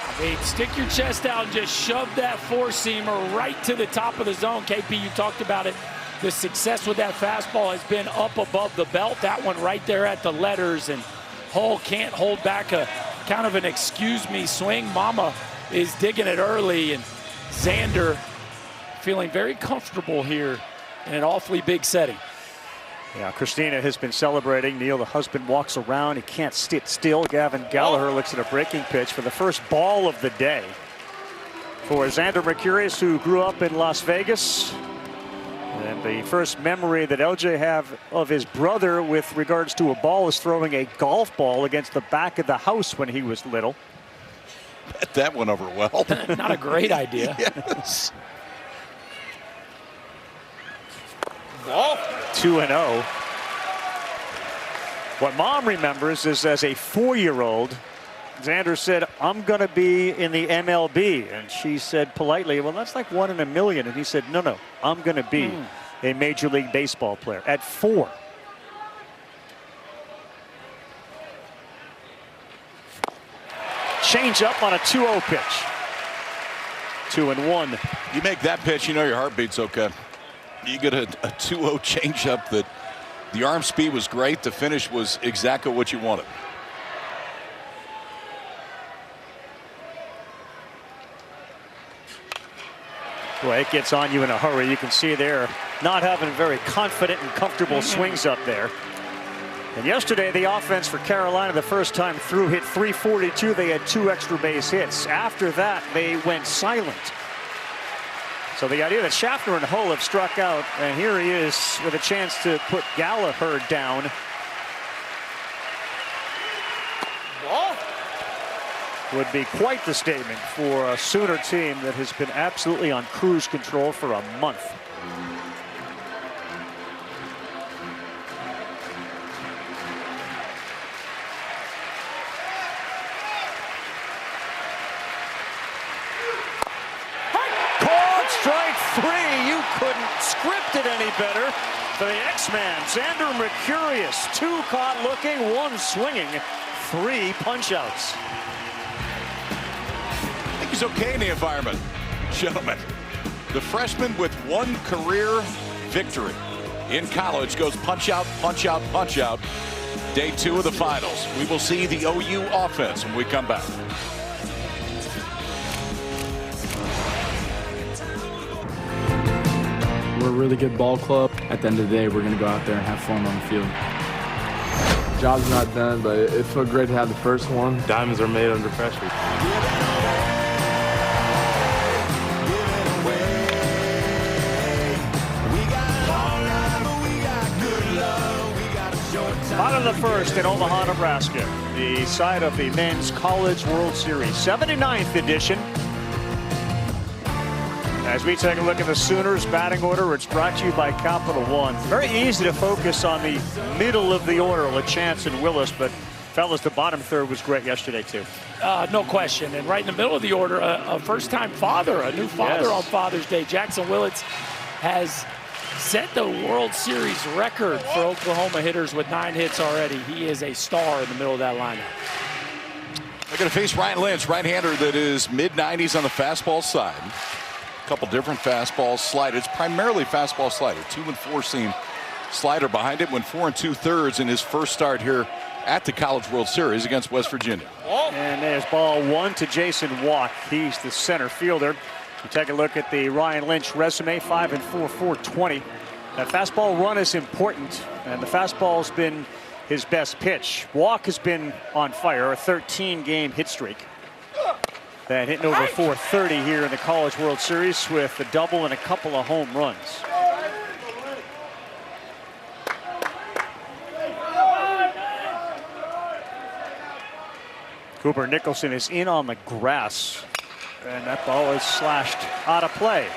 I mean, stick your chest out and just shove that four-seamer right to the top of the zone. KP, you talked about it. The success with that fastball has been up above the belt. That one right there at the letters, and Hull can't hold back a kind of an excuse me swing. Mama is digging it early, and Xander feeling very comfortable here in an awfully big setting. Yeah, Christina has been celebrating. Neil, the husband, walks around. He can't sit still. Gavin Gallagher looks at a breaking pitch for the first ball of the day for Xander Mercurius, who grew up in Las Vegas. And the first memory that LJ have of his brother with regards to a ball is throwing a golf ball against the back of the house when he was little. Bet that went over well. Not a great idea. Yes. 2-0. What Mom remembers is as a 4-year-old, Xander said, "I'm going to be in the MLB." And she said politely, "Well, that's like 1 in a million." And he said, "No, I'm going to be a Major League Baseball player." At 4. Change up on a 2-0 pitch. 2-1. You make that pitch, you know your heartbeat's okay. You get a 2-0 changeup that the arm speed was great. The finish was exactly what you wanted. Boy, it gets on you in a hurry. You can see they're not having very confident and comfortable swings up there. And yesterday, the offense for Carolina, the first time through, hit .342. They had 2 extra base hits. After that, they went silent. So the idea that Schaffner and Hull have struck out, and here he is with a chance to put Gallagher down. Would be quite the statement for a Sooner team that has been absolutely on cruise control for a month. Called strike 3. You couldn't script it any better for the X-Man. Xander Mercurius, 2 caught looking, 1 swinging, 3 punch-outs. He's okay in the environment. Gentlemen, the freshman with 1 career victory in college goes punch out, punch out, punch out. Day 2 of the finals. We will see the OU offense when we come back. We're a really good ball club. At the end of the day, we're going to go out there and have fun on the field. Job's not done, but it felt great to have the first one. Diamonds are made under pressure. Bottom of the first in Omaha, Nebraska. The site of the Men's College World Series, 79th edition. As we take a look at the Sooners batting order, it's brought to you by Capital One. Very easy to focus on the middle of the order, LaChance and Willis, but fellas, the bottom third was great yesterday too. No question. And right in the middle of the order, a first-time father, a new father on Father's Day. Jackson Willits has set the World Series record for Oklahoma hitters with 9 hits already. He is a star in the middle of that lineup. They're going to face Ryan Lynch, right-hander that is mid-90s on the fastball side. A couple different fastballs, sliders, primarily fastball slider. 2 and 4 seam slider behind it. Went 4 2/3 in his first start here at the College World Series against West Virginia. And there's ball 1 to Jason Watt. He's the center fielder. You take a look at the Ryan Lynch resume, 5 and 4, 420. That fastball run is important, and the fastball's been his best pitch. Walk has been on fire, a 13-game hit streak. That hitting over 430 here in the College World Series with a double and a couple of home runs. Cooper Nicholson is in on the grass, and that ball is slashed out of play.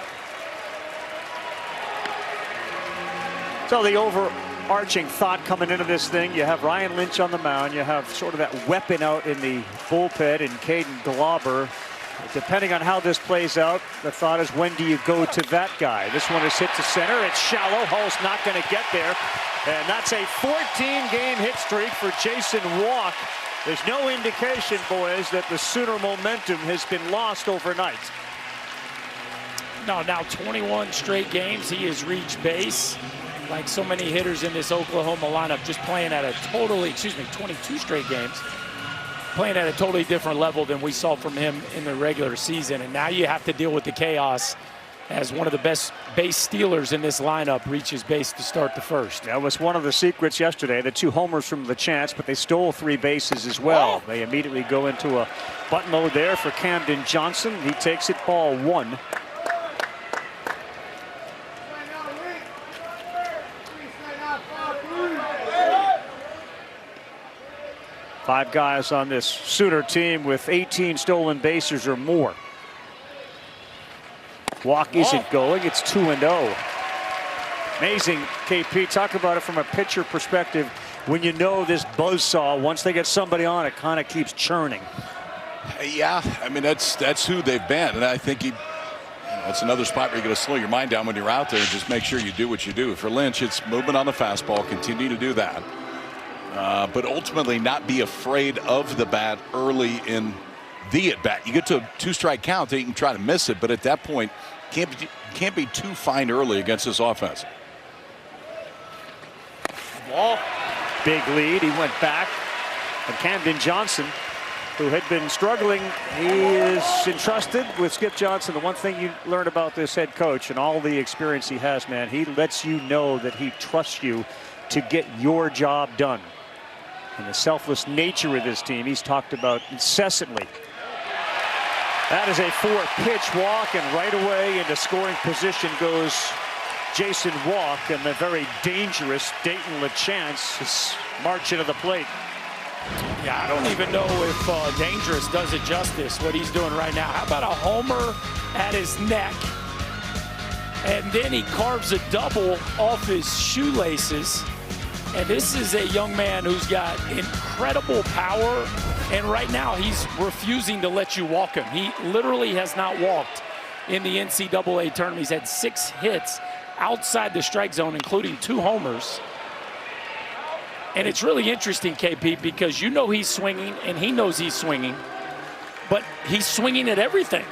So the overarching thought coming into this thing, you have Ryan Lynch on the mound, you have sort of that weapon out in the bullpen in Caden Glauber. Depending on how this plays out, the thought is, when do you go to that guy? This one is hit to center. It's shallow. Hull's not going to get there. And that's a 14-game hit streak for Jason Walk. There's no indication, boys, that the Sooner momentum has been lost overnight. No, now 21 straight games he has reached base. Like so many hitters in this Oklahoma lineup, just playing at a totally, 22 straight games, playing at a totally different level than we saw from him in the regular season. And now you have to deal with the chaos as one of the best base stealers in this lineup reaches base to start the first. That was one of the secrets yesterday, the 2 homers from LaChance, but they stole 3 bases as well. They immediately go into a bunt mode there for Camden Johnson. He takes it, ball 1. Five guys on this Sooner team with 18 stolen bases or more. Walk isn't going. It's 2-0. Amazing, KP. Talk about it from a pitcher perspective. When you know this buzzsaw, once they get somebody on, it kind of keeps churning. Yeah, I mean, that's who they've been. And I think that's another spot where you're going to slow your mind down when you're out there and just make sure you do what you do. For Lynch, it's movement on the fastball. Continue to do that. But ultimately not be afraid of the bat early in the at-bat. You get to a 2-strike count, then you can try to miss it, but at that point, can't be too fine early against this offense. Ball. Big lead. He went back. And Camden Johnson, who had been struggling, he is entrusted with Skip Johnson. The one thing you learn about this head coach and all the experience he has, man, he lets you know that he trusts you to get your job done. And the selfless nature of this team he's talked about incessantly. That is a 4-pitch walk, and right away into scoring position goes Jason Walk, and the very dangerous Dayton LaChance is marching to the plate. Yeah, I don't even know if dangerous does it justice, what he's doing right now. How about a homer at his neck? And then he carves a double off his shoelaces. And this is a young man who's got incredible power, and right now he's refusing to let you walk him. He literally has not walked in the NCAA tournament. He's had 6 hits outside the strike zone, including 2 homers. And it's really interesting, KP, because you know he's swinging, and he knows he's swinging, but he's swinging at everything.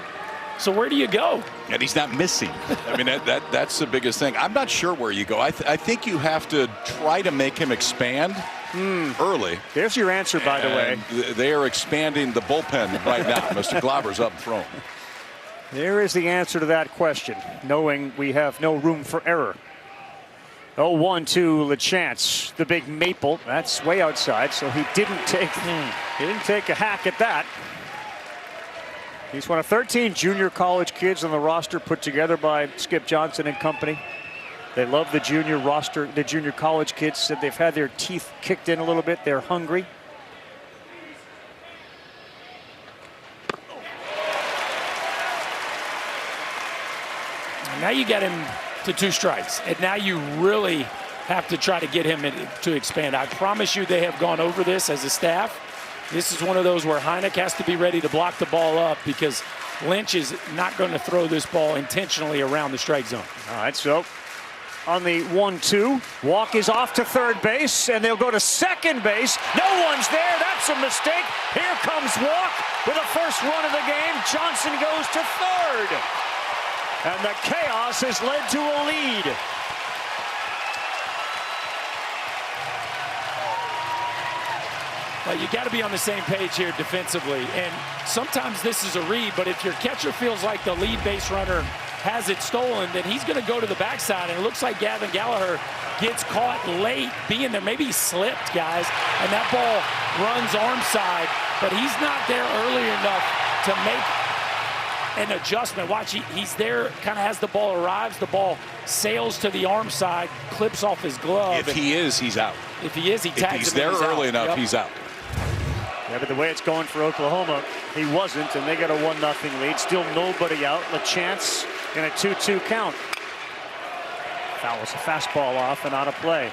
So where do you go? And he's not missing. I mean, that's the biggest thing. I'm not sure where you go. I think you have to try to make him expand early. There's your answer, by the way. They are expanding the bullpen right now. Mr. Glauber's up front. There is the answer to that question, knowing we have no room for error. 0-1 to LaChance, the big maple. That's way outside, so he didn't take a hack at that. He's one of 13 junior college kids on the roster put together by Skip Johnson and company. They love the junior roster. The junior college kids said they've had their teeth kicked in a little bit. They're hungry. Now you get him to 2 strikes, and now you really have to try to get him to expand. I promise you they have gone over this as a staff. This is one of those where Heineck has to be ready to block the ball up, because Lynch is not going to throw this ball intentionally around the strike zone. All right, so on the 1-2, Walk is off to third base, and they'll go to second base. No one's there. That's a mistake. Here comes Walk with the first run of the game. Johnson goes to third. And the chaos has led to a lead. Well, you got to be on the same page here defensively, and sometimes this is a read, but if your catcher feels like the lead base runner has it stolen, then he's going to go to the backside, and it looks like Gavin Gallagher gets caught late being there. Maybe he slipped, guys, and that ball runs arm side, but he's not there early enough to make an adjustment. Watch, he's there, kind of has the ball, arrives, the ball sails to the arm side, clips off his glove. If he is, he's out. If he is, he tags him. If he's there early enough, he's out. Yeah, but the way it's going for Oklahoma, he wasn't, and they got a 1-0 lead. Still nobody out. LaChance in a 2-2 count. Fouls a fastball off and out of play.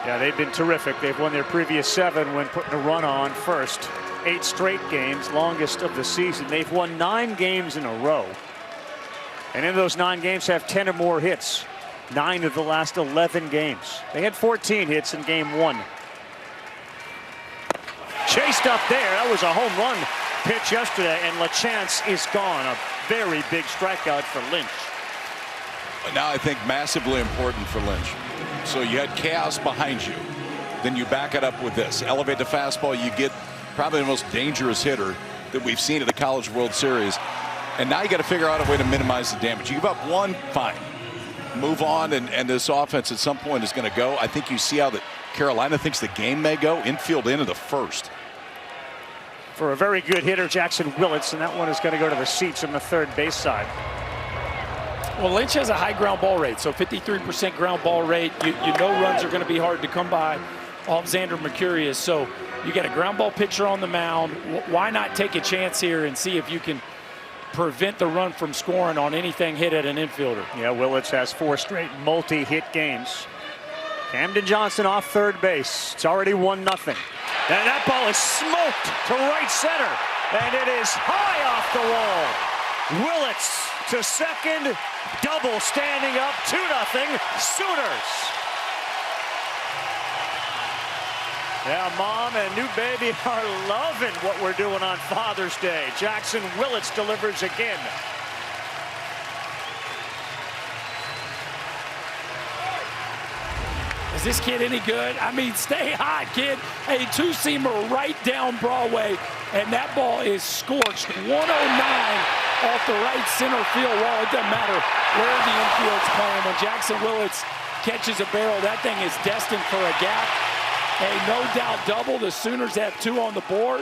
Yeah, they've been terrific. They've won their previous 7 when putting a run on first. 8 straight games, longest of the season. They've won 9 games in a row. And in those 9 games have 10 or more hits. 9 of the last 11 games. They had 14 hits in game 1. Chased up there. That was a home run pitch yesterday, and LaChance is gone. A very big strikeout for Lynch. Now I think massively important for Lynch. So you had chaos behind you. Then you back it up with this. Elevate the fastball. You get probably the most dangerous hitter that we've seen at the College World Series. And now you got to figure out a way to minimize the damage. You give up 1, fine. Move on, and this offense at some point is going to go. I think you see how the Carolina thinks the game may go. Infield into the first. For a very good hitter, Jackson Willits, and that one is going to go to the seats on the third base side. Well, Lynch has a high ground ball rate, so 53% ground ball rate. You know runs are going to be hard to come by off Xander Mercurius. So you get a ground ball pitcher on the mound. Why not take a chance here and see if you can prevent the run from scoring on anything hit at an infielder? Yeah, Willits has 4 straight multi-hit games. Camden Johnson off third base. It's already 1-0. And that ball is smoked to right center. And it is high off the wall. Willits to second. Double standing up. 2-0 Sooners. Yeah, Mom and new baby are loving what we're doing on Father's Day. Jackson Willits delivers again. Is this kid any good? I mean, stay hot, kid. A 2-seamer right down Broadway, and that ball is scorched. 109 off the right center field wall. It doesn't matter where the infield's playing. When Jackson Willits catches a barrel, that thing is destined for a gap. A no-doubt double. The Sooners have 2 on the board.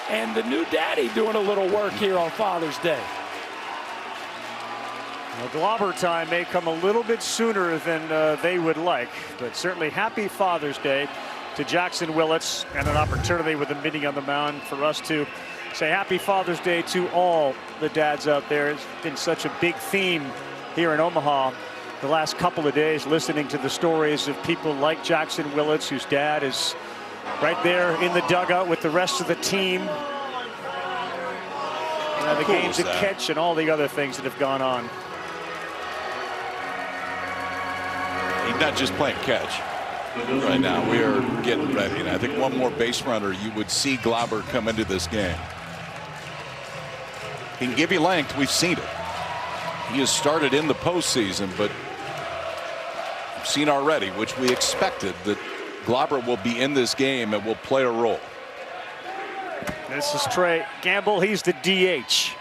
And the new daddy doing a little work here on Father's Day. Well, Glauber time may come a little bit sooner than they would like, but certainly happy Father's Day to Jackson Willits, and an opportunity with the meeting on the mound for us to say happy Father's Day to all the dads out there. It's been such a big theme here in Omaha the last couple of days, listening to the stories of people like Jackson Willits, whose dad is right there in the dugout with the rest of the team. The games at catch and all the other things that have gone on. He's not just playing catch right now. We are getting ready. And I think one more base runner, you would see Glauber come into this game. He can give you length. We've seen it. He has started in the postseason, but we've seen already, which we expected, that Glauber will be in this game and will play a role. This is Trey Gamble. He's the DH.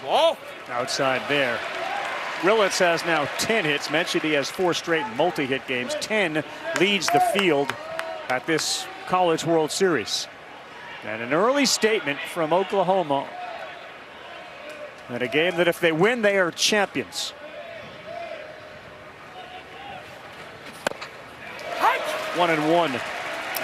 Ball outside there. Willits has now 10 hits. Mentioned he has 4 straight multi-hit games. 10 leads the field at this College World Series. And an early statement from Oklahoma. And a game that if they win, they are champions. One and one.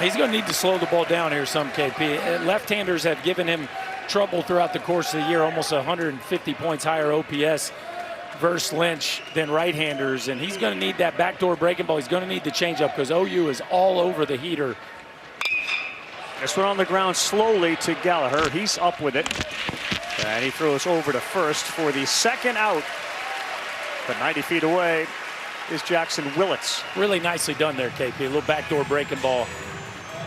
He's going to need to slow the ball down here some, KP. Left-handers have given him trouble throughout the course of the year, almost 150 points higher OPS versus Lynch than right-handers, and he's going to need that backdoor breaking ball. He's going to need the changeup because OU is all over the heater. This one on the ground slowly to Gallagher. He's up with it, and he throws over to first for the second out. But 90 feet away is Jackson Willits. Really nicely done there, KP. A little backdoor breaking ball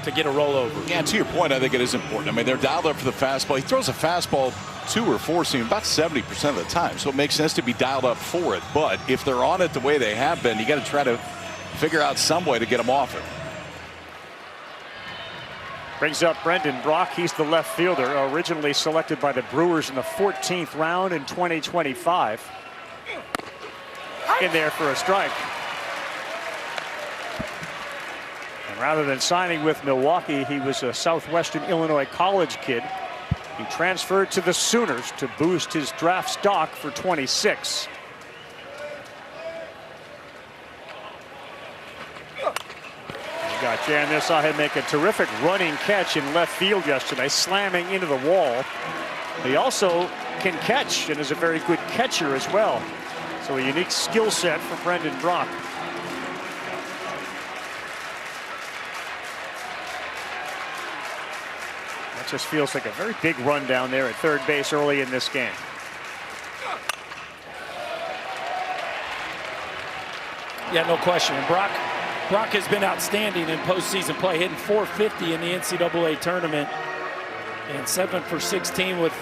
to get a rollover. Yeah, to your point, I think it is important. I mean, they're dialed up for the fastball. He throws a fastball 2 or 4 seam about 70% of the time, so it makes sense to be dialed up for it. But if they're on it the way they have been, you got to try to figure out some way to get them off it. Brings up Brendan Brock. He's the left fielder, originally selected by the Brewers in the 14th round in 2025. In there for a strike. And rather than signing with Milwaukee, he was a Southwestern Illinois college kid. He transferred to the Sooners to boost his draft stock for 26. Gotcha. And saw him make a terrific running catch in left field yesterday, slamming into the wall. He also can catch and is a very good catcher as well. So a unique skill set for Brendan Brock. That just feels like a very big run down there at third base early in this game. Yeah, no question. And Brock has been outstanding in postseason play, hitting .450 in the NCAA tournament and 7 for 16 with,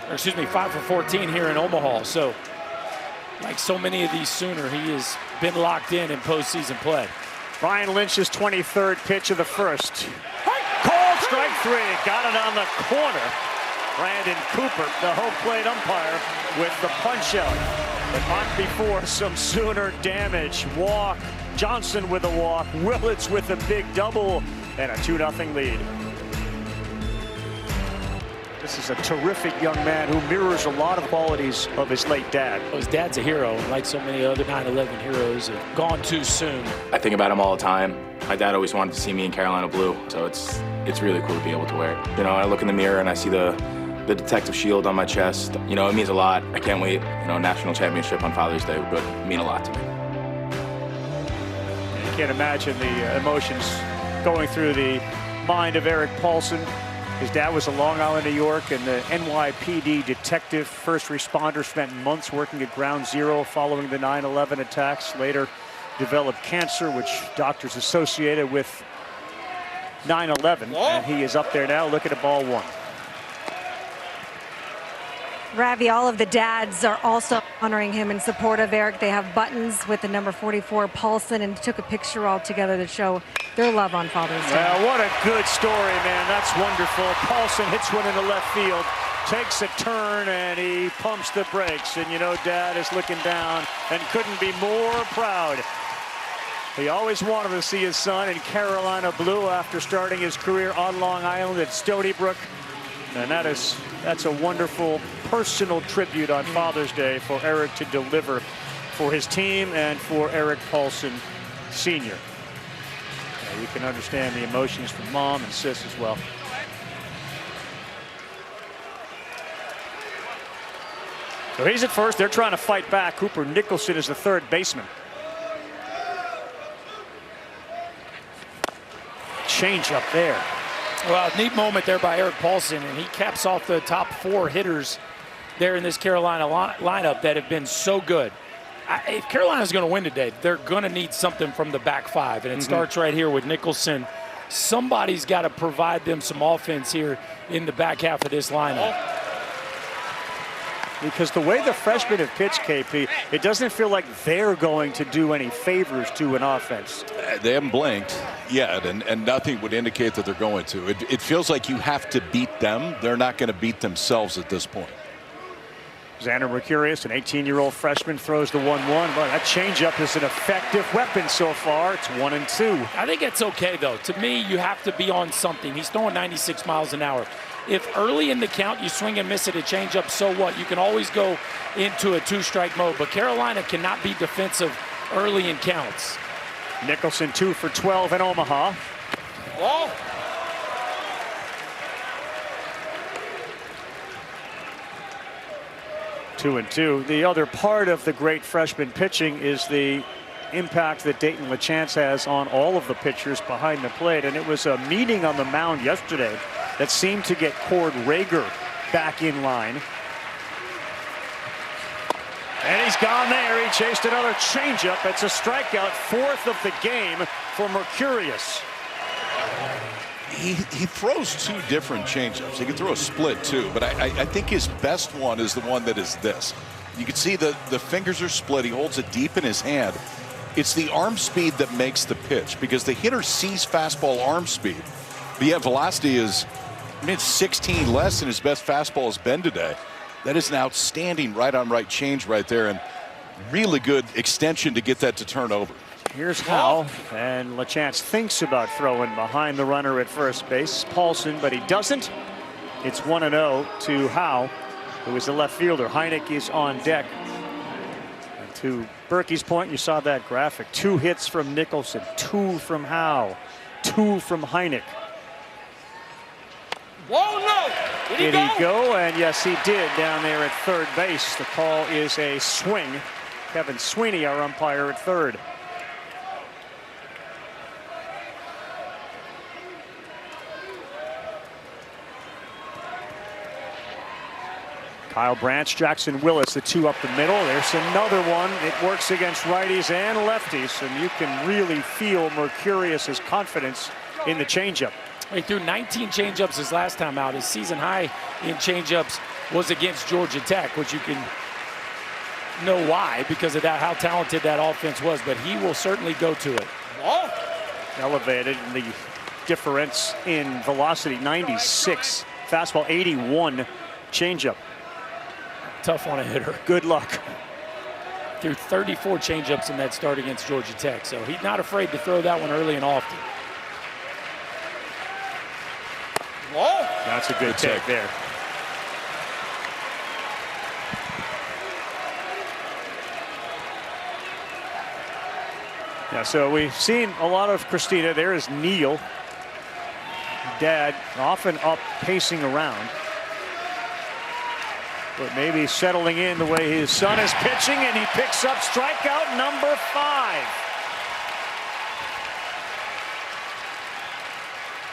or excuse me, 5 for 14 here in Omaha. So, like so many of these Sooner, he has been locked in postseason play. Brian Lynch's 23rd pitch of the first. Called strike 3, got it on the corner. Brandon Cooper, the home plate umpire, with the punch out. But not before some Sooner damage. Walk, Johnson with a walk, Willits with a big double, and a 2-0 lead. This is a terrific young man who mirrors a lot of qualities of his late dad. Well, his dad's a hero, and like so many other 9/11 heroes, have gone too soon. I think about him all the time. My dad always wanted to see me in Carolina blue, so it's really cool to be able to wear it. You know, I look in the mirror and I see the detective shield on my chest. You know, it means a lot. I can't wait. You know, national championship on Father's Day would mean a lot to me. You can't imagine the emotions going through the mind of Erik Paulson. His dad was a Long Island, New York, and the NYPD detective, first responder, spent months working at Ground Zero following the 9/11 attacks. Later developed cancer, which doctors associated with 9/11. And he is up there now. Look at a ball one. Ravi, all of the dads are also honoring him in support of Erik. They have buttons with the number 44 Paulson and took a picture all together to show their love on Father's Day. Well, what a good story, man. That's wonderful. Paulson hits one into left field, takes a turn, and he pumps the brakes. And you know, Dad is looking down and couldn't be more proud. He always wanted to see his son in Carolina blue after starting his career on Long Island at Stony Brook. And that's a wonderful personal tribute on Father's Day for Erik to deliver for his team and for Erik Paulson Sr. You can understand the emotions from Mom and Sis as well. So he's at first. They're trying to fight back. Cooper Nicholson is the third baseman. Change up there. Well, neat moment there by Erik Paulson, and he caps off the top 4 hitters there in this Carolina lineup that have been so good. If Carolina's going to win today, they're going to need something from the back 5, and it starts right here with Nicholson. Somebody's got to provide them some offense here in the back half of this lineup. Because the way the freshmen have pitched, KP, it doesn't feel like they're going to do any favors to an offense. They haven't blinked yet, and nothing would indicate that they're going to. It feels like you have to beat them. They're not going to beat themselves at this point. Xander Mercurius, an 18-year-old freshman, throws the 1-1. But that changeup is an effective weapon so far. It's 1-2. I think it's okay, though. To me, you have to be on something. He's throwing 96 miles an hour. If early in the count you swing and miss at a changeup, so what? You can always go into a 2-strike mode. But Carolina cannot be defensive early in counts. Nicholson 2 for 12 in Omaha. Whoa. Two and two. The other part of the great freshman pitching is the impact that Dayton LaChance has on all of the pitchers behind the plate. And it was a meeting on the mound yesterday that seemed to get Cord Rager back in line. And he's gone there. He chased another changeup. It's a strikeout, 4th of the game for Mercurius. He throws 2 different changeups. He can throw a split too, but I think his best one is the one that is this. You can see the fingers are split. He holds it deep in his hand. It's the arm speed that makes the pitch, because the hitter sees fastball arm speed. But yet velocity is, it's 16 less than his best fastball has been today. That is an outstanding right-on-right change right there, and really good extension to get that to turn over. Here's Howe, and LaChance thinks about throwing behind the runner at first base, Paulson, but he doesn't. It's 1-0 to Howe, who is the left fielder. Heineck is on deck. To Berkey's point, you saw that graphic. 2 hits from Nicholson, 2 from Howe, 2 from Heineck. Whoa, no! Did he go? And yes, he did down there at third base. The call is a swing. Kevin Sweeney, our umpire, at third. Kyle Branch, Jackson Willis, the 2 up the middle. There's another one. It works against righties and lefties, and you can really feel Mercurious's confidence in the changeup. He threw 19 changeups his last time out. His season high in changeups was against Georgia Tech, which you can know why because of that, how talented that offense was. But he will certainly go to it. Elevated in the difference in velocity, 96. Fastball, 81. Changeup. Tough on a hitter. Good luck. Threw 34 changeups in that start against Georgia Tech, so he's not afraid to throw that one early and often. Whoa. That's a good take there. Yeah, so we've seen a lot of Christina. There is Neil. Dad often up pacing around. But maybe settling in the way his son is pitching, and he picks up strikeout number 5.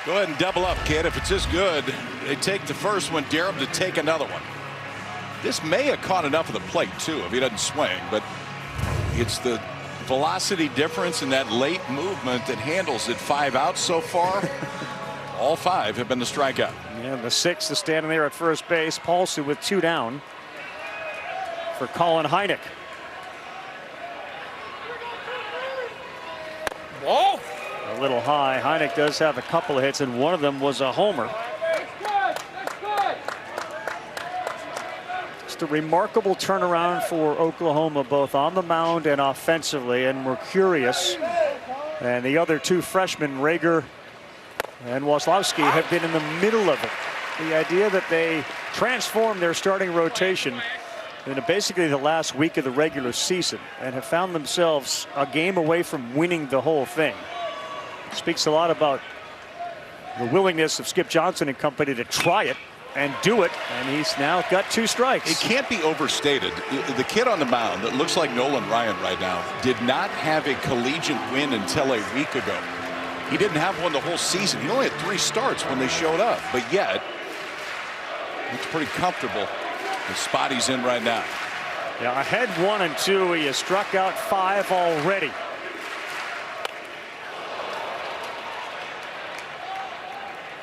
Go ahead and double up, kid. If it's this good, they take the first one, dare him to take another one. This may have caught enough of the plate, too, if he doesn't swing, but it's the velocity difference in that late movement that handles it. 5 outs so far. All 5 have been the strikeout. Yeah, the 6th is standing there at first base. Paulson with 2 down for Colin Heineck. Whoa! A little high. Heineck does have a couple of hits, and one of them was a homer. Just a remarkable turnaround for Oklahoma, both on the mound and offensively, and Mercurius and the other 2 freshmen, Rager and Waslowski, have been in the middle of it. The idea that they transformed their starting rotation in basically the last week of the regular season and have found themselves a game away from winning the whole thing speaks a lot about the willingness of Skip Johnson and company to try it and do it, and he's now got 2 strikes. It can't be overstated. The kid on the mound that looks like Nolan Ryan right now did not have a collegiate win until a week ago. He didn't have one the whole season. He only had 3 starts when they showed up, but yet looks pretty comfortable the spot he's in right now. Yeah, ahead 1 and 2. He has struck out 5 already.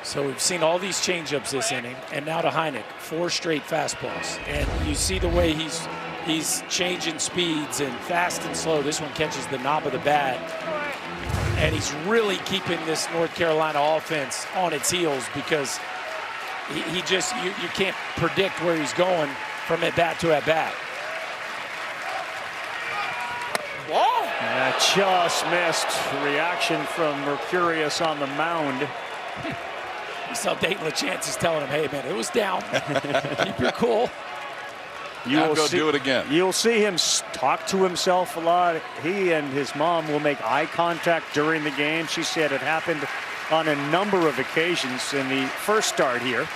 So we've seen all these changeups this inning, and now to Heineck, 4 straight fastballs. And you see the way he's changing speeds and fast and slow. This one catches the knob of the bat. And he's really keeping this North Carolina offense on its heels because he just, you can't predict where he's going from at bat to at bat. Whoa! Yeah, just missed. Reaction from Mercurius on the mound. You saw Dayton LaChance is telling him, hey, man, it was down. Keep your cool. You will go do it again. You'll see him talk to himself a lot. He and his mom will make eye contact during the game. She said it happened on a number of occasions in the first start here.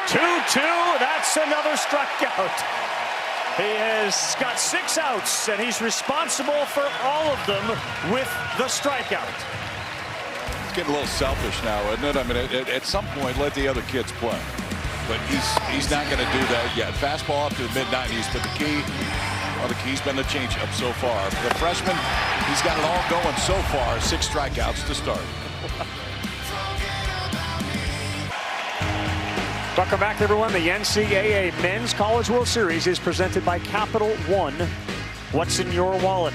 2-2, that's another strikeout. He has got 6 outs, and he's responsible for all of them with the strikeout. It's getting a little selfish now, isn't it? I mean, at some point, let the other kids play. But he's not going to do that yet. Fastball up to the mid-90s, but the key's been the changeup so far. The freshman, he's got it all going so far. 6 strikeouts to start. Welcome back, everyone. The NCAA Men's College World Series is presented by Capital One. What's in your wallet?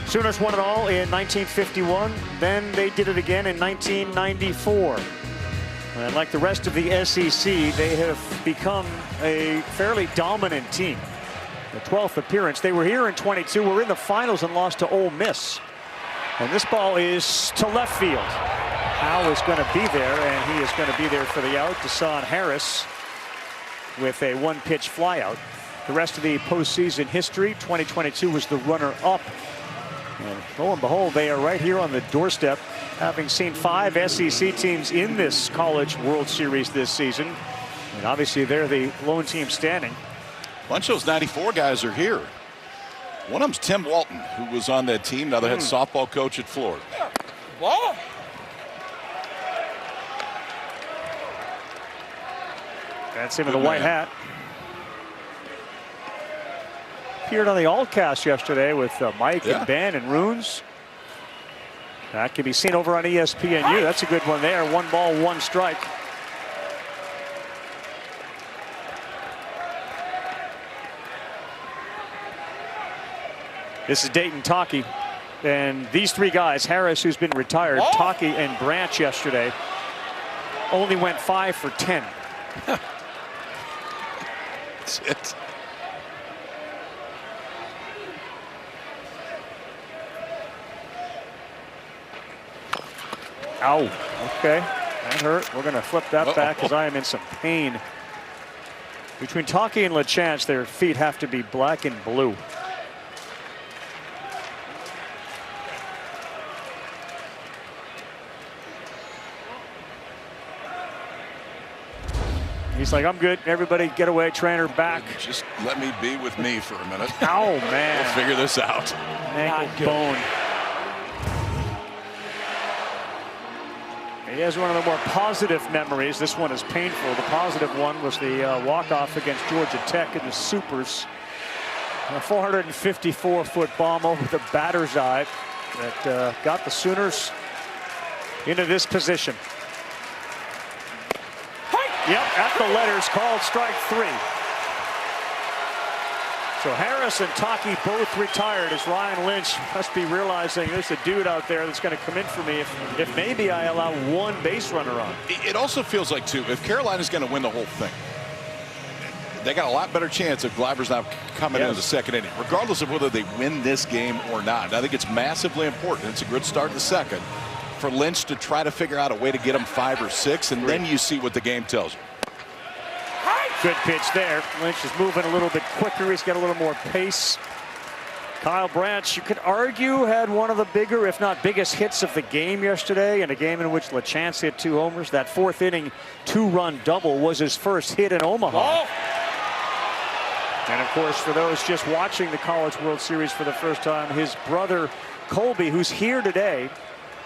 Sooners won it all in 1951. Then they did it again in 1994. And like the rest of the SEC, they have become a fairly dominant team. The 12th appearance. They were here in 22. We're in the finals and lost to Ole Miss. And this ball is to left field. Howe is going to be there, and he is going to be there for the out. Deshaun Harris with a 1-pitch flyout. the rest of the postseason history. 2022 was the runner-up. And lo and behold, they are right here on the doorstep, having seen 5 SEC teams in this College World Series this season. And obviously, they're the lone team standing. A bunch of those 94 guys are here. One of them's Tim Walton, who was on that team, now the head softball coach at Florida. Ball. That's him in the white hat. Appeared on the Allcast yesterday with Mike and Ben and Runes. That can be seen over on ESPNU. That's a good one there. 1 ball, 1 strike. This is Dayton Taki. And these 3 guys, Harris, who's been retired, Taki and Branch yesterday, only went 5 for 10. That's it. Ow. Okay. That hurt. We're going to flip that back because I am in some pain. Between Taki and LaChance, their feet have to be black and blue. He's like, I'm good. Everybody get away. Trainer back. Just let me be with me for a minute. Oh, man. We'll figure this out. Ankle bone. He has one of the more positive memories. This one is painful. The positive one was the walk-off against Georgia Tech in the Supers. A 454-foot bomb over the batter's eye that got the Sooners into this position. Yep, at the letters, called strike 3. So Harris and Taki both retired, as Ryan Lynch must be realizing there's a dude out there that's going to come in for me if maybe I allow 1 base runner on. It also feels like, too, if Carolina's going to win the whole thing, they got a lot better chance if Gleiber's not coming into the second inning, regardless of whether they win this game or not. And I think it's massively important. It's a good start in the second for Lynch to try to figure out a way to get him 5 or 6, and then you see what the game tells you. Good pitch there. Lynch is moving a little bit quicker. He's got a little more pace. Kyle Branch, you could argue, had one of the bigger, if not biggest, hits of the game yesterday, in a game in which LaChance hit 2 homers. That 4th inning 2-run double was his first hit in Omaha. And of course, for those just watching the College World Series for the first time, his brother Colby, who's here today,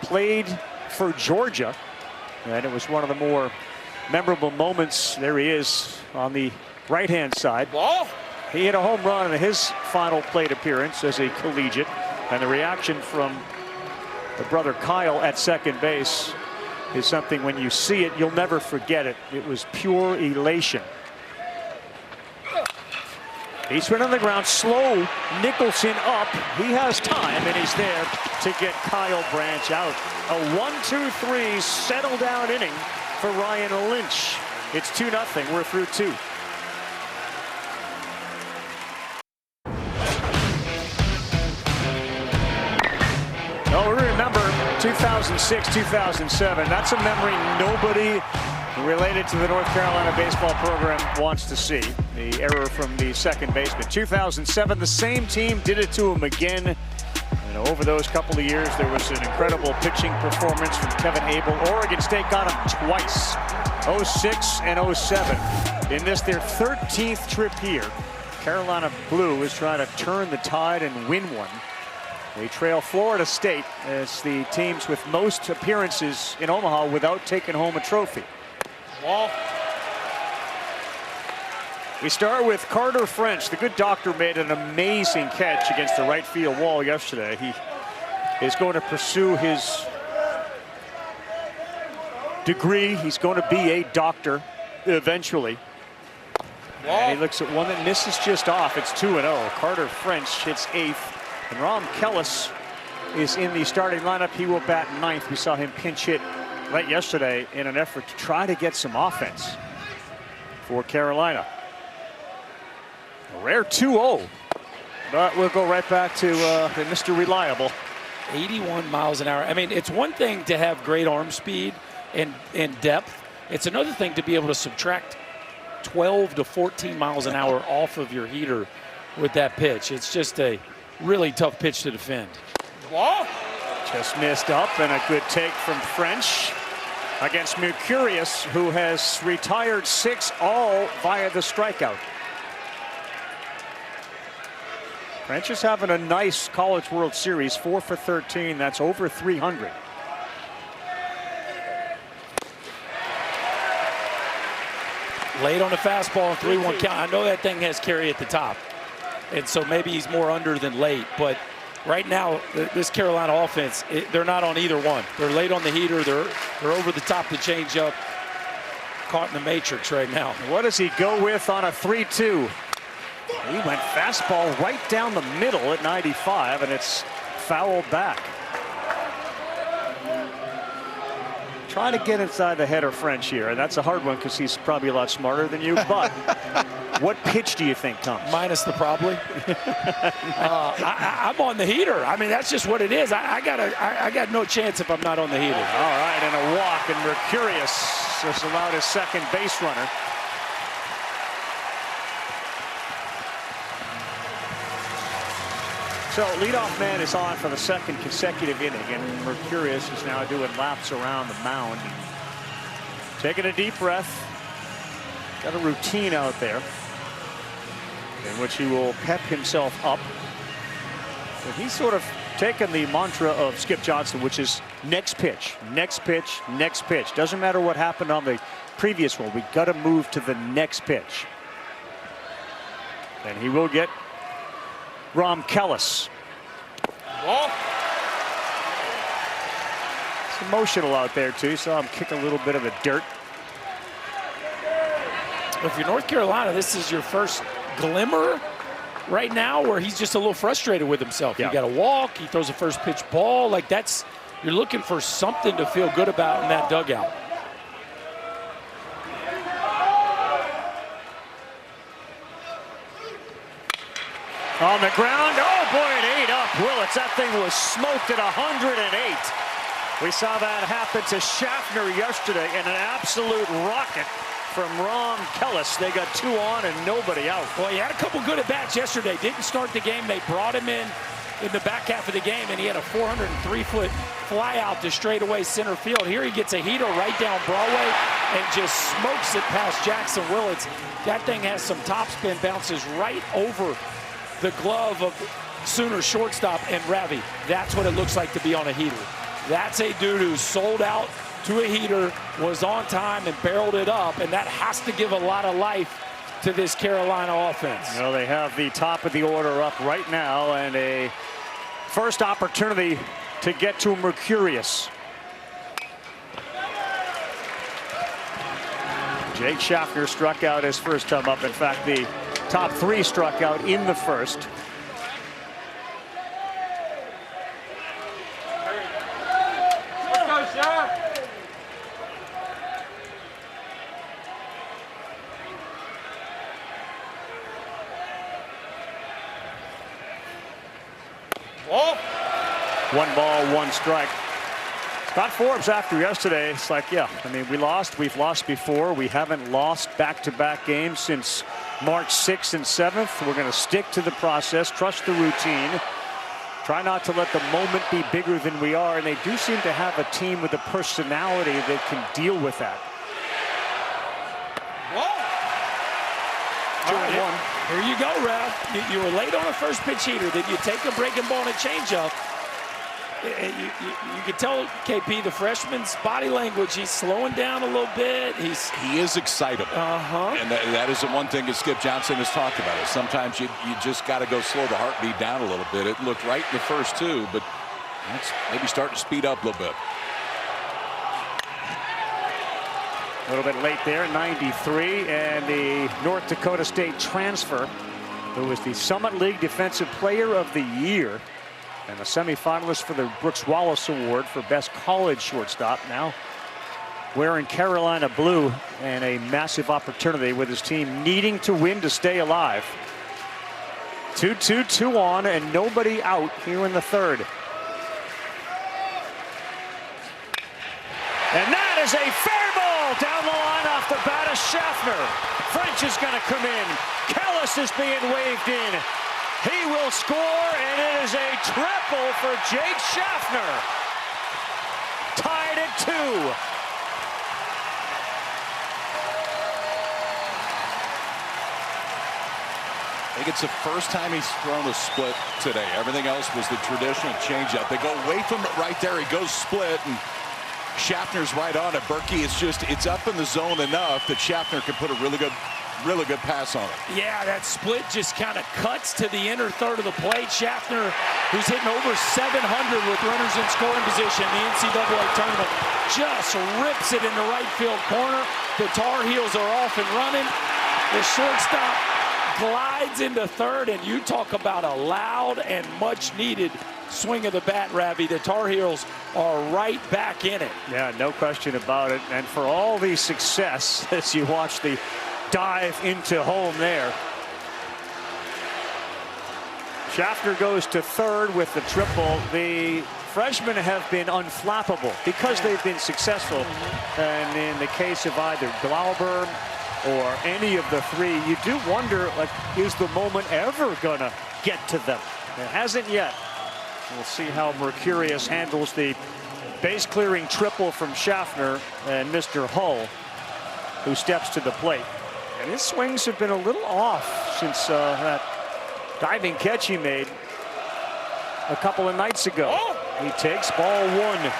played for Georgia. And it was one of the more memorable moments. There he is on the right-hand side. He hit a home run in his final plate appearance as a collegiate. And the reaction from the brother Kyle at second base is something, when you see it, you'll never forget it. It was pure elation. He's been on the ground, slow. Nicholson up. He has time, and he's there to get Kyle Branch out. A 1-2-3 settle down inning for Ryan Lynch. It's 2-0. We're through 2. Oh, we remember 2006, 2007. That's a memory nobody related to the North Carolina baseball program wants to see. The error from the second baseman. 2007, the same team did it to him again. And over those couple of years, there was an incredible pitching performance from Kevin Abel. Oregon State got him twice, 06 and 07. In this, their 13th trip here, Carolina Blue is trying to turn the tide and win one. They trail Florida State as the teams with most appearances in Omaha without taking home a trophy. We start with Carter French. The good doctor made an amazing catch against the right field wall yesterday. He is going to pursue his degree. He's going to be a doctor eventually. And he looks at one that misses just off. It's 2-0. Carter French hits 8th. And Rom Kellis is in the starting lineup. He will bat 9th. We saw him pinch hit late yesterday in an effort to try to get some offense for Carolina. A rare 2-0. But we'll go right back to Mr. Reliable. 81 miles an hour. I mean, it's one thing to have great arm speed and depth. It's another thing to be able to subtract 12 to 14 miles an hour off of your heater with that pitch. It's just a really tough pitch to defend. Just missed up, and a good take from French against Mercurius, who has retired 6 all via the strikeout. French is having a nice College World Series, 4 for 13. That's over 300. Late on the fastball and 3-1 count. I know that thing has carry at the top, and so maybe he's more under than late. But right now, this Carolina offense, they're not on either one. They're late on the heater. They're over the top to change up. Caught in the matrix right now. What does he go with on a 3-2? He went fastball right down the middle at 95, and it's fouled back. Trying to get inside the head of French here, and that's a hard one because he's probably a lot smarter than you. But what pitch do you think comes? Minus the probably. I'm on the heater. I mean, that's just what it is. I got no chance if I'm not on the heater. All right, and a walk, and Mercurius just allowed his second base runner. So leadoff man is on for the second consecutive inning, and Mercurius is now doing laps around the mound. Taking a deep breath. Got a routine out there in which he will pep himself up. But he's sort of taken the mantra of Skip Johnson, which is next pitch, next pitch, next pitch. Doesn't matter what happened on the previous one. We got to move to the next pitch. And he will get Rom Kellis. It's emotional out there too, so I'm kicking a little bit of the dirt. If you're North Carolina, this is your first glimmer right now where he's just a little frustrated with himself. Yeah. He got a walk, he throws a first pitch ball. Like that's, you're looking for something to feel good about in that dugout. On the ground, oh boy, it ate up Willits. That thing was smoked at 108. We saw that happen to Schaffner yesterday, and an absolute rocket from Rom Kellis. They got 2 on and nobody out. Well, he had a couple good at-bats yesterday. Didn't start the game. They brought him in the back half of the game, and he had a 403-foot fly out to straightaway center field. Here he gets a heater right down Broadway and just smokes it past Jackson Willits. That thing has some topspin, bounces right over the glove of Sooner shortstop and Ravi. That's what it looks like to be on a heater. That's a dude who sold out to a heater, was on time and barreled it up, and that has to give a lot of life to this Carolina offense. Well, they have the top of the order up right now, and a first opportunity to get to Mercurius. Jake Schaffner struck out his first time up. In fact, the top 3 struck out in the first. One ball, 1 strike. Scott Forbes after yesterday, it's like, yeah, I mean, we've lost before. We haven't lost back-to-back games since March 6th and 7th. We're going to stick to the process, trust the routine, try not to let the moment be bigger than we are. And they do seem to have a team with a personality that can deal with that. 2-1. Here you go, Rev. You were late on a first pitch heater. Then you take a breaking ball and a changeup. You could tell KP, the freshman's body language, he's slowing down a little bit. He is excitable. And that is the one thing that Skip Johnson has talked about. Is sometimes you just got to go slow the heartbeat down a little bit. It looked right in the first 2, but it's maybe starting to speed up a little bit. A little bit late there, 93, and the North Dakota State transfer, who was the Summit League Defensive Player of the Year and a semifinalist for the Brooks Wallace Award for Best College Shortstop, now wearing Carolina blue, and a massive opportunity with his team needing to win to stay alive. 2-2, 2 on, and nobody out here in the third. And that is a fair ball. ball down the line off the bat of Schaffner. French is going to come in. Kellis is being waved in. He will score, and it is a triple for Jake Schaffner. Tied at 2. I think it's the first time he's thrown a split today. Everything else was the traditional changeup. They go away from it right there. He goes split, and Schaffner's right on it. Berkey, it's up in the zone enough that Schaffner can put a really good pass on it. Yeah, that split just kind of cuts to the inner third of the plate. Schaffner, who's hitting over 700 with runners in scoring position in the NCAA tournament, just rips it in the right field corner. The Tar Heels are off and running. The shortstop glides into third, and you talk about a loud and much needed swing of the bat, Ravi. The Tar Heels are right back in it. Yeah, no question about it. And for all the success as you watch the dive into home there, Schaffner goes to third with the triple. The freshmen have been unflappable because they've been successful. And in the case of either Glauber or any of the three, you do wonder, like, is the moment ever gonna get to them? It hasn't yet. We'll see how Mercurius handles the base clearing triple from Schaffner and Mr. Hull, who steps to the plate. And his swings have been a little off since that diving catch he made a couple of nights ago. He takes ball 1.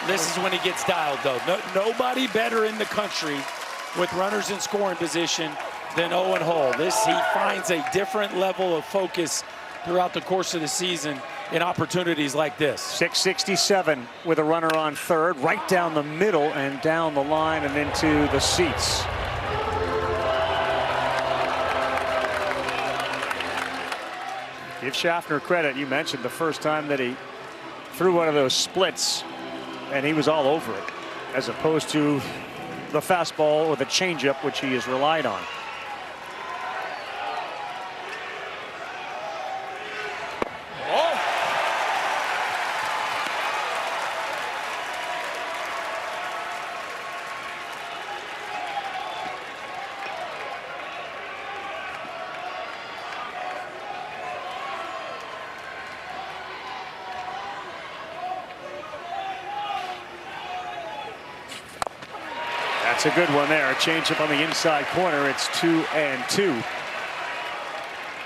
This is when he gets dialed, though. Nobody better in the country with runners in scoring position than Owen Hull. He finds a different level of focus throughout the course of the season in opportunities like this. 667 with a runner on third, right down the middle and down the line and into the seats. Give Schaffner credit. You mentioned the first time that he threw one of those splits and he was all over it, as opposed to the fastball or the changeup, which he has relied on. That's a good one there. A changeup on the inside corner. It's 2-2.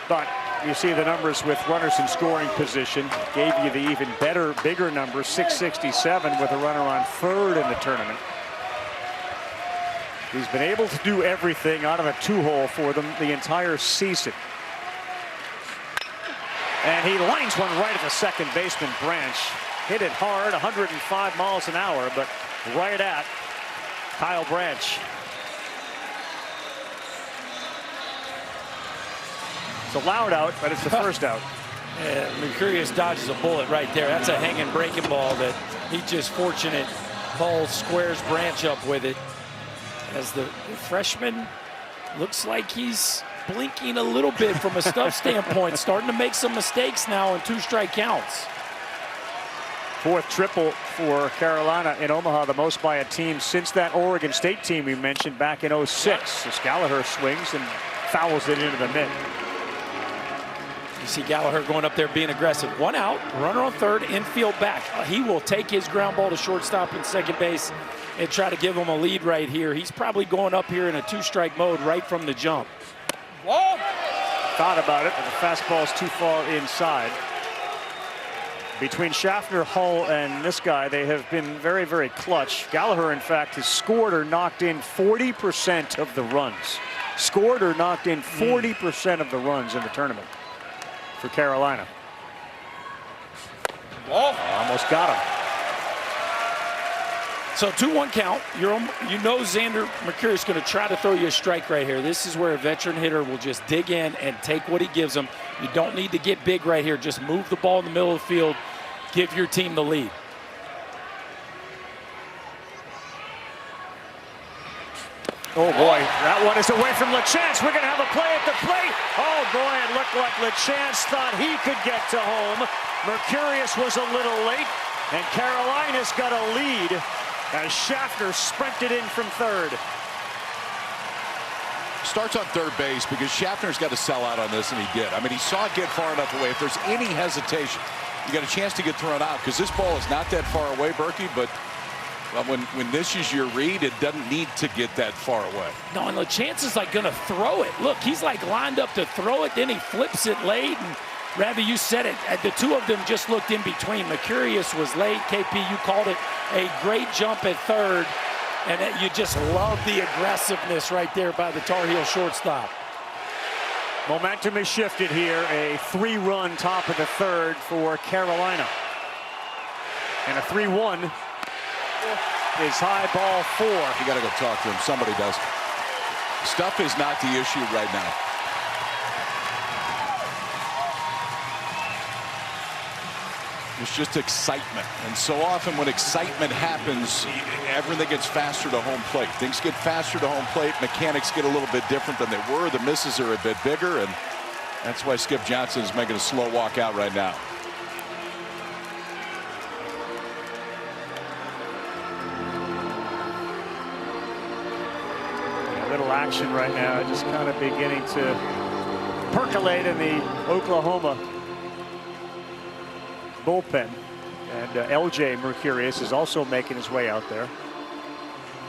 But you see the numbers with runners in scoring position. Gave you the even better, bigger number, 667, with a runner on third in the tournament. He's been able to do everything out of a 2-hole for them the entire season. And he lines one right at the second baseman, Branch. Hit it hard, 105 miles an hour, but right at Kyle Branch. It's a loud out, but it's the first out. Yeah, Mercurius dodges a bullet right there. That's a hanging breaking ball that he just fortunate. Hull squares Branch up with it. As the freshman looks like he's blinking a little bit from a stuff standpoint, starting to make some mistakes now in 2-strike counts. Fourth triple for Carolina in Omaha, the most by a team since that Oregon State team we mentioned back in 06. As Gallagher swings and fouls it into the mitt. You see Gallagher going up there being aggressive. 1 out, runner on third, infield back. He will take his ground ball to shortstop and second base and try to give him a lead right here. He's probably going up here in a 2-strike mode right from the jump. Whoa! Thought about it, but the fastball's too far inside. Between Schaffner, Hull, and this guy, they have been very, very clutch. Gallagher, in fact, has scored or knocked in 40% of the runs. Scored or knocked in 40% of the runs in the tournament for Carolina. Almost got him. So 2-1 count. You know Xander Mercurius is going to try to throw you a strike right here. This is where a veteran hitter will just dig in and take what he gives them. You don't need to get big right here. Just move the ball in the middle of the field. Give your team the lead. Oh boy, that one is away from LaChance. We're going to have a play at the plate. Oh boy, it looked like LaChance thought he could get to home. Mercurius was a little late, and Carolina's got a lead as Schaffner sprinted in from third. Starts on third base because Schaffner's got to sell out on this, and he did. I mean, he saw it get far enough away. If there's any hesitation, you got a chance to get thrown out because this ball is not that far away, Berkey, but when this is your read, it doesn't need to get that far away. No, and LeChance is like going to throw it. Look, he's like lined up to throw it, then he flips it late. And Ravi, you said it. The two of them just looked in between. Mercurius was late. KP, you called it a great jump at third. And you just love the aggressiveness right there by the Tar Heel shortstop. Momentum is shifted here. A 3-run top of the third for Carolina. And a 3-1 is high ball 4. You got to go talk to him. Somebody does. Stuff is not the issue right now. It's just excitement. And so often when excitement happens, everything gets faster to home plate. Things get faster to home plate. Mechanics get a little bit different than they were. The misses are a bit bigger, and that's why Skip Johnson is making a slow walk out right now. A little action right now, just kind of beginning to percolate in the Oklahoma bullpen. And LJ Mercurius is also making his way out there.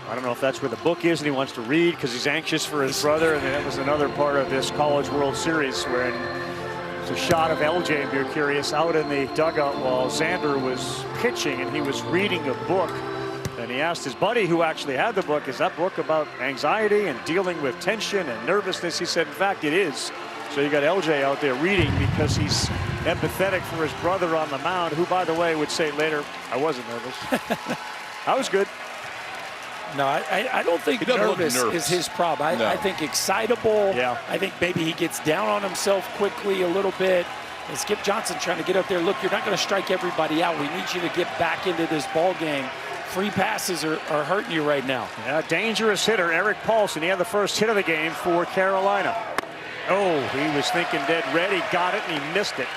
I don't know if that's where the book is and he wants to read because he's anxious for his brother. And that was another part of this College World Series where it's a shot of LJ Mercurius out in the dugout while Xander was pitching and he was reading a book. And he asked his buddy who actually had the book, is that book about anxiety and dealing with tension and nervousness? He said, in fact, it is. So you got LJ out there reading because he's empathetic for his brother on the mound, who, by the way, would say later, I wasn't nervous. I was good. No, I don't think nervous is his problem. I think excitable. Yeah. I think maybe he gets down on himself quickly a little bit. And Skip Johnson trying to get up there. Look, you're not going to strike everybody out. We need you to get back into this ball game. Free passes are hurting you right now. Yeah, dangerous hitter, Eric Paulson. He had the first hit of the game for Carolina. Oh, he was thinking dead red. He got it and he missed it.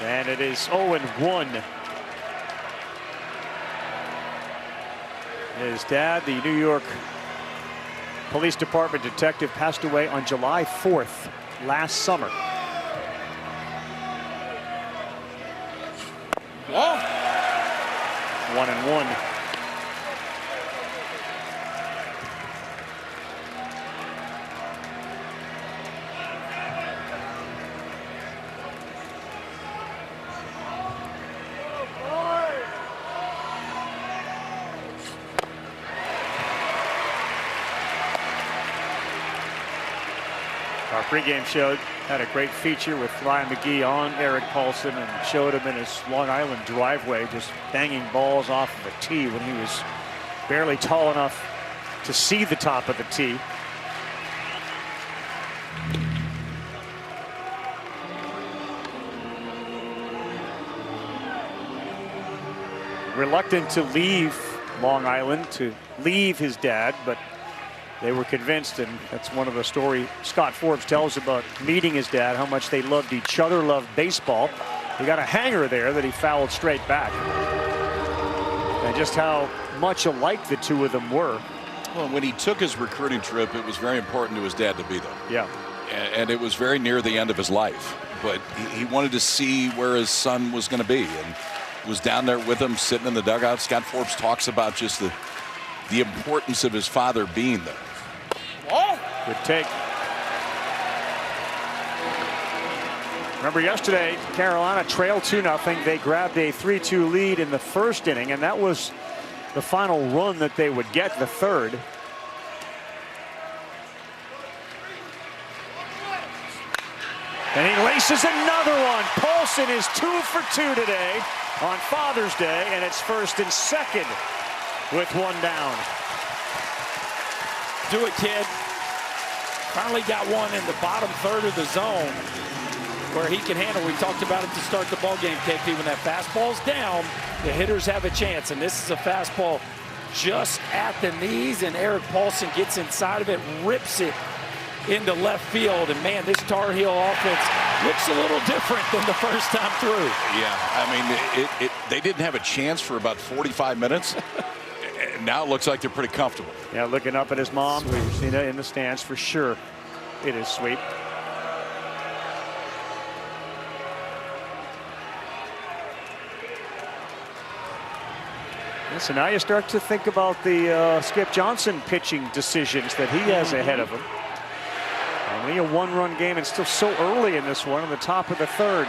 And it is 0-1. His dad, the New York Police Department detective, passed away on July 4th last summer. Oh. 1-1. Our pregame show had a great feature with Ryan McGee on Eric Paulson and showed him in his Long Island driveway just banging balls off of a tee when he was barely tall enough to see the top of the tee. Reluctant to leave Long Island, to leave his dad, but they were convinced, and that's one of the story Scott Forbes tells about meeting his dad, how much they loved each other, loved baseball. He got a hanger there that he fouled straight back. And just how much alike the two of them were. Well, when he took his recruiting trip, it was very important to his dad to be there. Yeah. And it was very near the end of his life. But he wanted to see where his son was going to be. And was down there with him, sitting in the dugout. Scott Forbes talks about just the importance of his father being there. Oh, good take. Remember yesterday, Carolina trailed 2-0. They grabbed a 3-2 lead in the first inning, and that was the final run that they would get, the third. And he laces another one. Paulson is 2 for 2 today on Father's Day, and it's first and second with one down. Do it, kid. Finally got one in the bottom third of the zone where he can handle. We talked about it to start the ball game, KP. When that fastball's down, the hitters have a chance. And this is a fastball just at the knees, and Eric Paulson gets inside of it, rips it into left field. And man, this Tar Heel offense looks a little different than the first time through. Yeah, I mean, they didn't have a chance for about 45 minutes. now it looks like they're pretty comfortable. Yeah, looking up at his mom. We've seen it in the stands for sure. It is sweet. So now you start to think about the Skip Johnson pitching decisions that he has ahead of him. Only a one-run game and still so early in this one on the top of the third.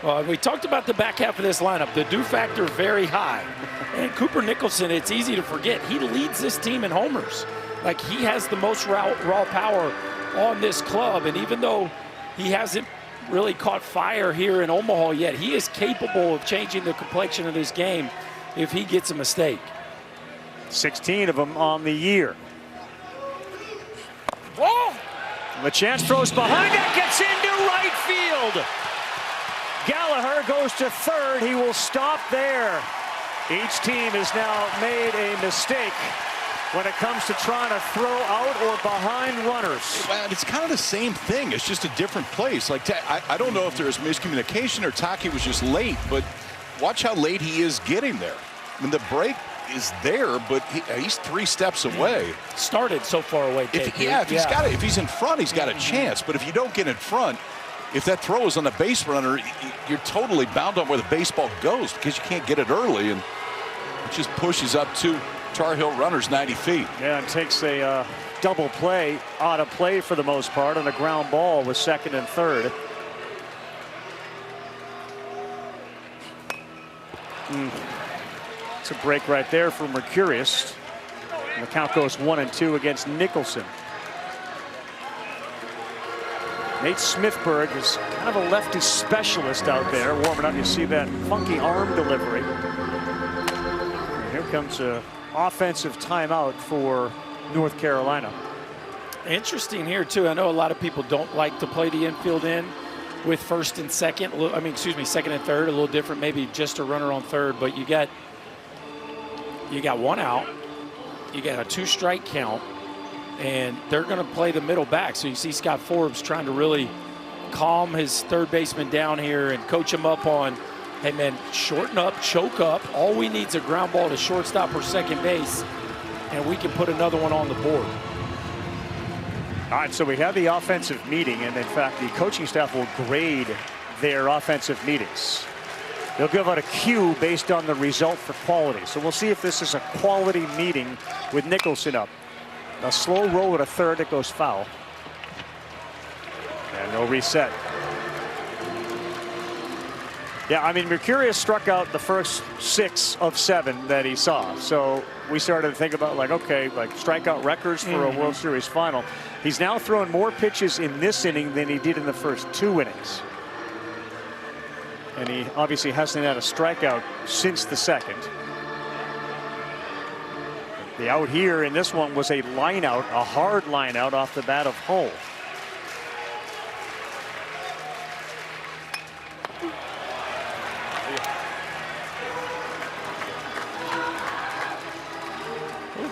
Well, we talked about the back half of this lineup. The do factor very high. And Cooper Nicholson, it's easy to forget, he leads this team in homers. Like, he has the most raw power on this club. And even though he hasn't really caught fire here in Omaha yet, he is capable of changing the complexion of this game if he gets a mistake. 16 of them on the year. Whoa! LeChance throws behind it, gets into right field. Gallagher goes to third. He will stop there. Each team has now made a mistake when it comes to trying to throw out or behind runners. Well, it's kind of the same thing. It's just a different place. Like, I don't know if there was miscommunication or Taki was just late, but watch how late he is getting there. I mean, the break is there, but he's 3 steps away. Started so far away, if he's in front, he's got a chance. But if you don't get in front, if that throw is on the base runner, you're totally bound on where the baseball goes because you can't get it early, and it just pushes up to Tar Heel runners 90 feet. Yeah, and takes a double play out of play for the most part on a ground ball with second and third. It's a break right there for Mercurius. And the count goes 1-2 against Nicholson. Nate Smithberg is kind of a lefty specialist out there warming up. You see that funky arm delivery. And here comes a offensive timeout for North Carolina. Interesting here too. I know a lot of people don't like to play the infield in with first and second. Second and third, a little different. Maybe just a runner on third, but you got one out. You got a 2-strike count, and they're going to play the middle back. So you see Scott Forbes trying to really calm his third baseman down here and coach him up on, hey man, shorten up, choke up. All we need is a ground ball to shortstop or second base, and we can put another one on the board. All right, so we have the offensive meeting, and in fact, the coaching staff will grade their offensive meetings. They'll give out a Q based on the result for quality. So we'll see if this is a quality meeting with Nicholson up. A slow roll at a third that goes foul. And no reset. Yeah, I mean, Mercurius struck out the first 6 of 7 that he saw. So we started to think about, like, okay, like strikeout records for a World Series final. He's now throwing more pitches in this inning than he did in the first 2 innings. And he obviously hasn't had a strikeout since the second. The out here in this one was a line out, a hard line out off the bat of Hull.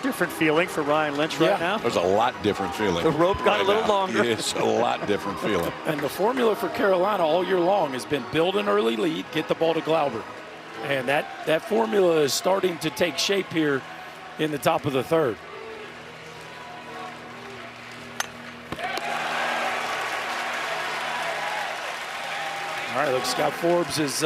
Different feeling for Ryan Lynch right now. There's a lot different feeling. The rope got a little longer. It's a lot different feeling. And the formula for Carolina all year long has been build an early lead, get the ball to Glauber. And that formula is starting to take shape here in the top of the third. All right, look, Scott Forbes is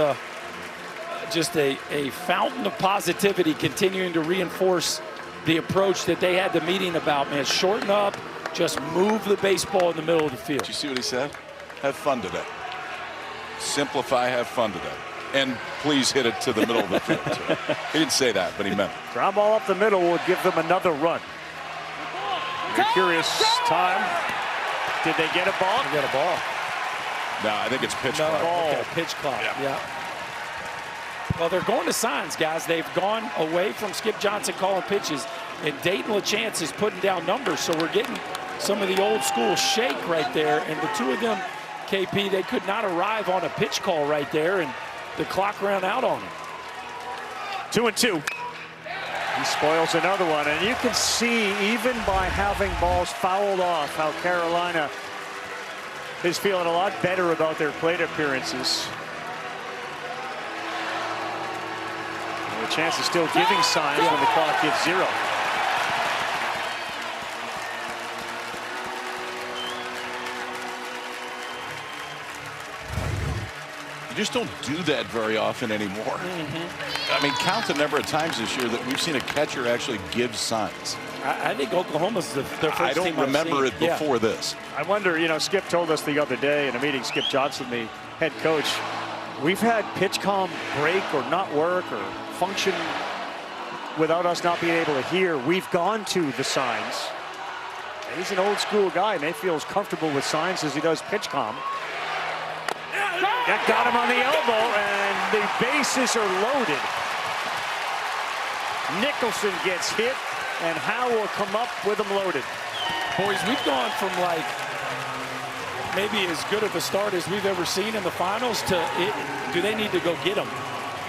just a fountain of positivity, continuing to reinforce the approach that they had the meeting about, man. Shorten up, just move the baseball in the middle of the field. Did you see what he said? Have fun today. Simplify, have fun today. And please hit it to the middle of the field, too. He didn't say that, but he meant it. Ground ball up the middle will give them another run. Curious time. Did they get a ball? They got a ball. No, I think it's pitch clock. clock. Okay, pitch clock, yeah. Well, they're going to signs, guys. They've gone away from Skip Johnson calling pitches, and Dayton LaChance is putting down numbers, so we're getting some of the old school shake right there. And the two of them, KP, they could not arrive on a pitch call right there, and the clock ran out on them. 2-2. He spoils another one, and you can see, even by having balls fouled off, how Carolina is feeling a lot better about their plate appearances. The chance is still giving signs when the clock gives 0. You just don't do that very often anymore. I mean, count the number of times this year that we've seen a catcher actually give signs. I think Oklahoma's their first I don't team I've remember seen. it before this. I wonder, you know, Skip told us the other day in a meeting, Skip Johnson, the head coach, we've had PitchCom break or not work or function without us not being able to hear. We've gone to the signs. And he's an old school guy, and he feels comfortable with signs as he does PitchCom. That got him on the elbow, and the bases are loaded. Nicholson gets hit, and Howe will come up with him loaded. Boys, we've gone from like maybe as good of a start as we've ever seen in the finals to do they need to go get him?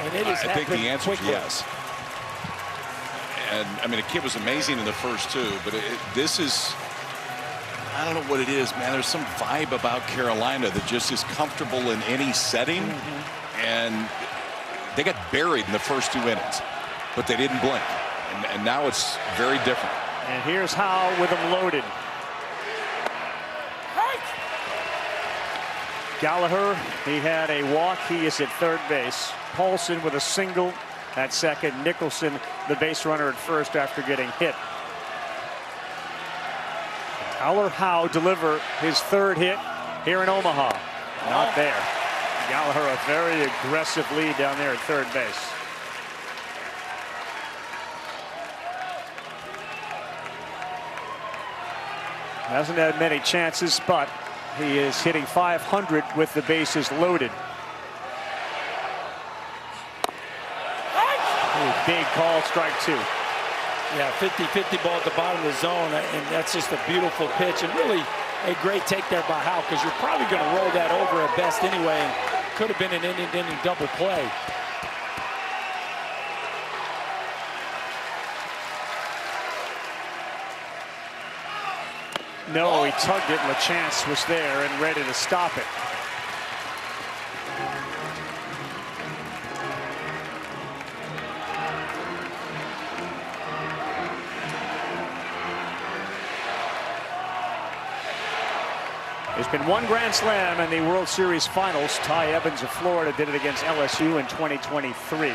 And it is I think the answer is quickly. yes. And I mean, the kid was amazing in the first 2, but this is, I don't know what it is, man. There's some vibe about Carolina that just is comfortable in any setting. And they got buried in the first 2 innings, but they didn't blink. And now it's very different. And here's Howe with him loaded. Gallagher, he had a walk. He is at third base. Paulson with a single at second. Nicholson, the base runner at first after getting hit. Tyler Howe deliver his 3rd hit here in Omaha. Not there. Gallagher a very aggressive lead down there at third base. Hasn't had many chances, but he is hitting .500 with the bases loaded. Big call, strike 2. Yeah, 50-50 ball at the bottom of the zone, and that's just a beautiful pitch, and really a great take there by Howe, because you're probably going to roll that over at best anyway, and could have been an inning double play. No, he tugged it. LaChance was there and ready to stop it. There's been 1 Grand Slam in the World Series Finals. Ty Evans of Florida did it against LSU in 2023.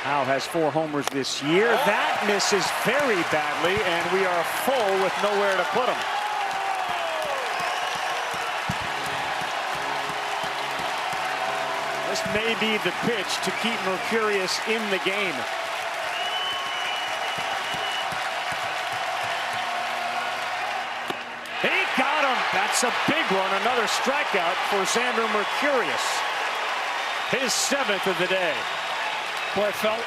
Howe has 4 homers this year. That misses very badly, and we are full with nowhere to put him. This may be the pitch to keep Mercurius in the game. He got him. That's a big one. Another strikeout for Xander Mercurius. His 7th of the day. Boy, it felt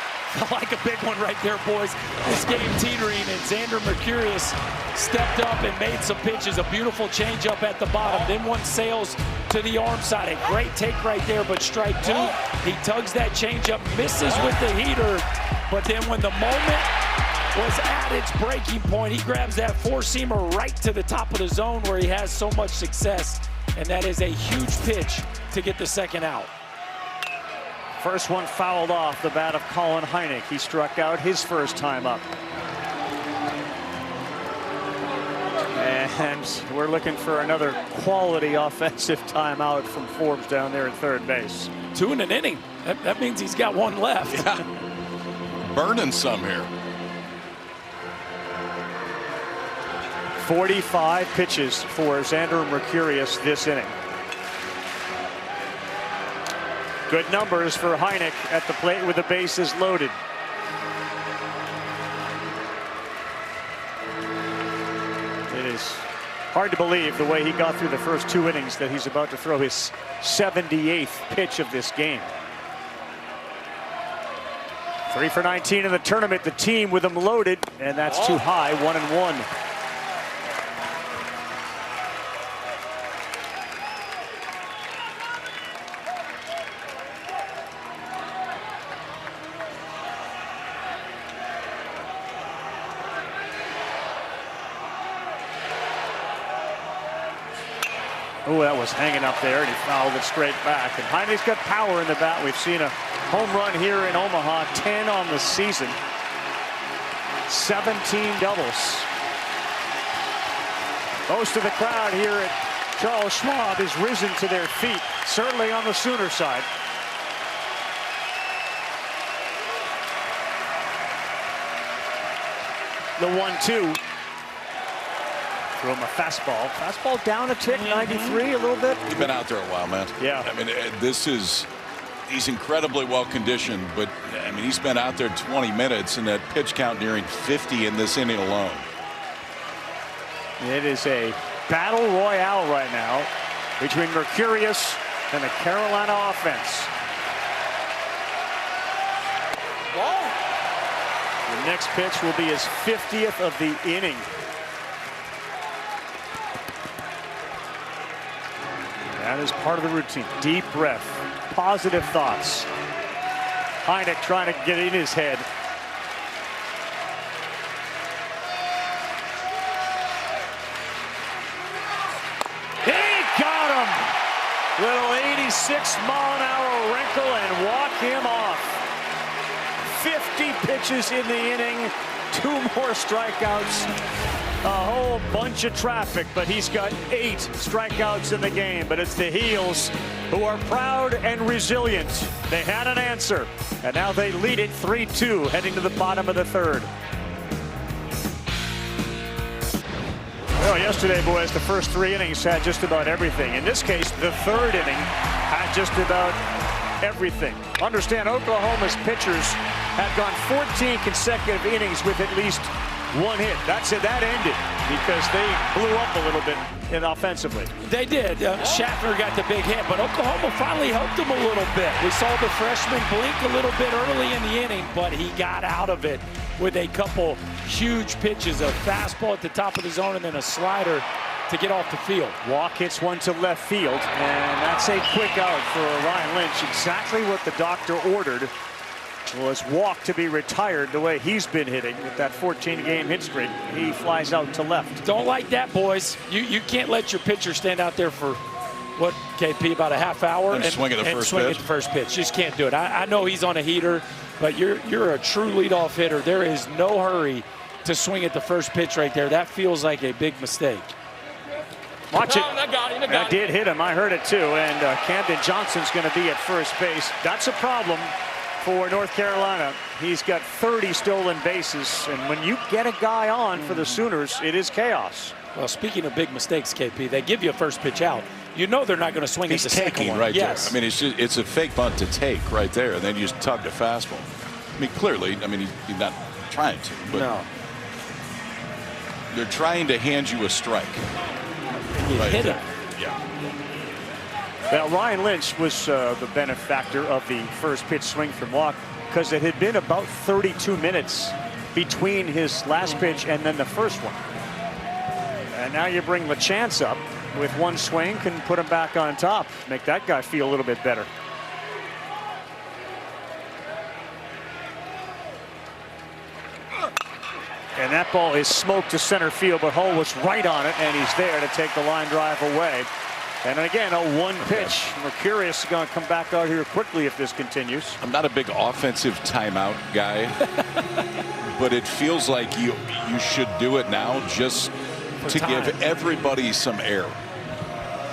like a big one right there, boys. This game teetering, and Xander Mercurius stepped up and made some pitches. A beautiful changeup at the bottom. Then one sails to the arm side. A great take right there, but strike 2. He tugs that changeup, misses with the heater. But then when the moment was at its breaking point, he grabs that 4-seamer right to the top of the zone where he has so much success. And that is a huge pitch to get the 2nd out. First one fouled off the bat of Colin Heineck. He struck out his first time up. And we're looking for another quality offensive timeout from Forbes down there at third base. 2 in an inning. That means he's got 1 left. Yeah. Burning some here. 45 pitches for Xander Mercurius this inning. Good numbers for Heineck at the plate with the bases loaded. It is hard to believe the way he got through the first 2 innings that he's about to throw his 78th pitch of this game. 3 for 19 in the tournament. The team with them loaded, and that's too high. 1-1. Oh, that was hanging up there, and he fouled it straight back. And Heine's got power in the bat. We've seen a home run here in Omaha, 10 on the season, 17 doubles. Most of the crowd here at Charles Schwab has risen to their feet, certainly on the Sooner side. The 1-2. Throw him a fastball. Fastball down a tick, 93 a little bit. He's been out there a while, man. Yeah. I mean, he's incredibly well conditioned, but I mean, he's been out there 20 minutes and that pitch count nearing 50 in this inning alone. It is a battle royale right now between Mercurius and the Carolina offense. The next pitch will be his 50th of the inning. That is part of the routine. Deep breath, positive thoughts. Heine trying to get in his head. He got him! Little 86-mile-an-hour wrinkle and walk him off. 50 pitches in the inning, 2 more strikeouts. A whole bunch of traffic, but he's got 8 strikeouts in the game. But it's the Heels who are proud and resilient. They had an answer, and now they lead it 3-2 heading to the bottom of the 3rd. Well, yesterday, boys, the first 3 innings had just about everything. In this case, the 3rd inning had just about everything. Understand, Oklahoma's pitchers have gone 14 consecutive innings with at least 1 hit. That's it. That ended because they blew up a little bit offensively. They did. Schaffner got the big hit, but Oklahoma finally helped him a little bit. We saw the freshman blink a little bit early in the inning, but he got out of it with a couple huge pitches, a fastball at the top of the zone and then a slider to get off the field. Walk hits one to left field, and that's a quick out for Ryan Lynch. Exactly what the doctor ordered was Walk to be retired the way he's been hitting with that 14-game hit streak. He flies out to left. Don't like that, boys. You can't let your pitcher stand out there for, what, KP, about a half hour? And swing at the first pitch. Just can't do it. I know he's on a heater, but you're a true leadoff hitter. There is no hurry to swing at the first pitch right there. That feels like a big mistake. Watch it. That did hit him. I heard it too. And Camden Johnson's going to be at first base. That's a problem for North Carolina. He's got 30 stolen bases. And when you get a guy on for the Sooners, it is chaos. Well, speaking of big mistakes, KP, they give you a first pitch out. You know they're not going to swing at the second one. Right yes. there. I mean, it's a fake bunt to take right there, and then you just tug the fastball. I mean, clearly, he's not trying to, but no. They're trying to hand you a strike. You hit him. Yeah. Well, Ryan Lynch was the benefactor of the first pitch swing from Walk because it had been about 32 minutes between his last pitch and then the first one. And now you bring LeChance up with one swing, can put him back on top, make that guy feel a little bit better. And that ball is smoked to center field, but Hull was right on it, and he's there to take the line drive away. And again, a one pitch. Mercurius is going to come back out here quickly if this continues. I'm not a big offensive timeout guy, but it feels like you should do it now just to give everybody some air.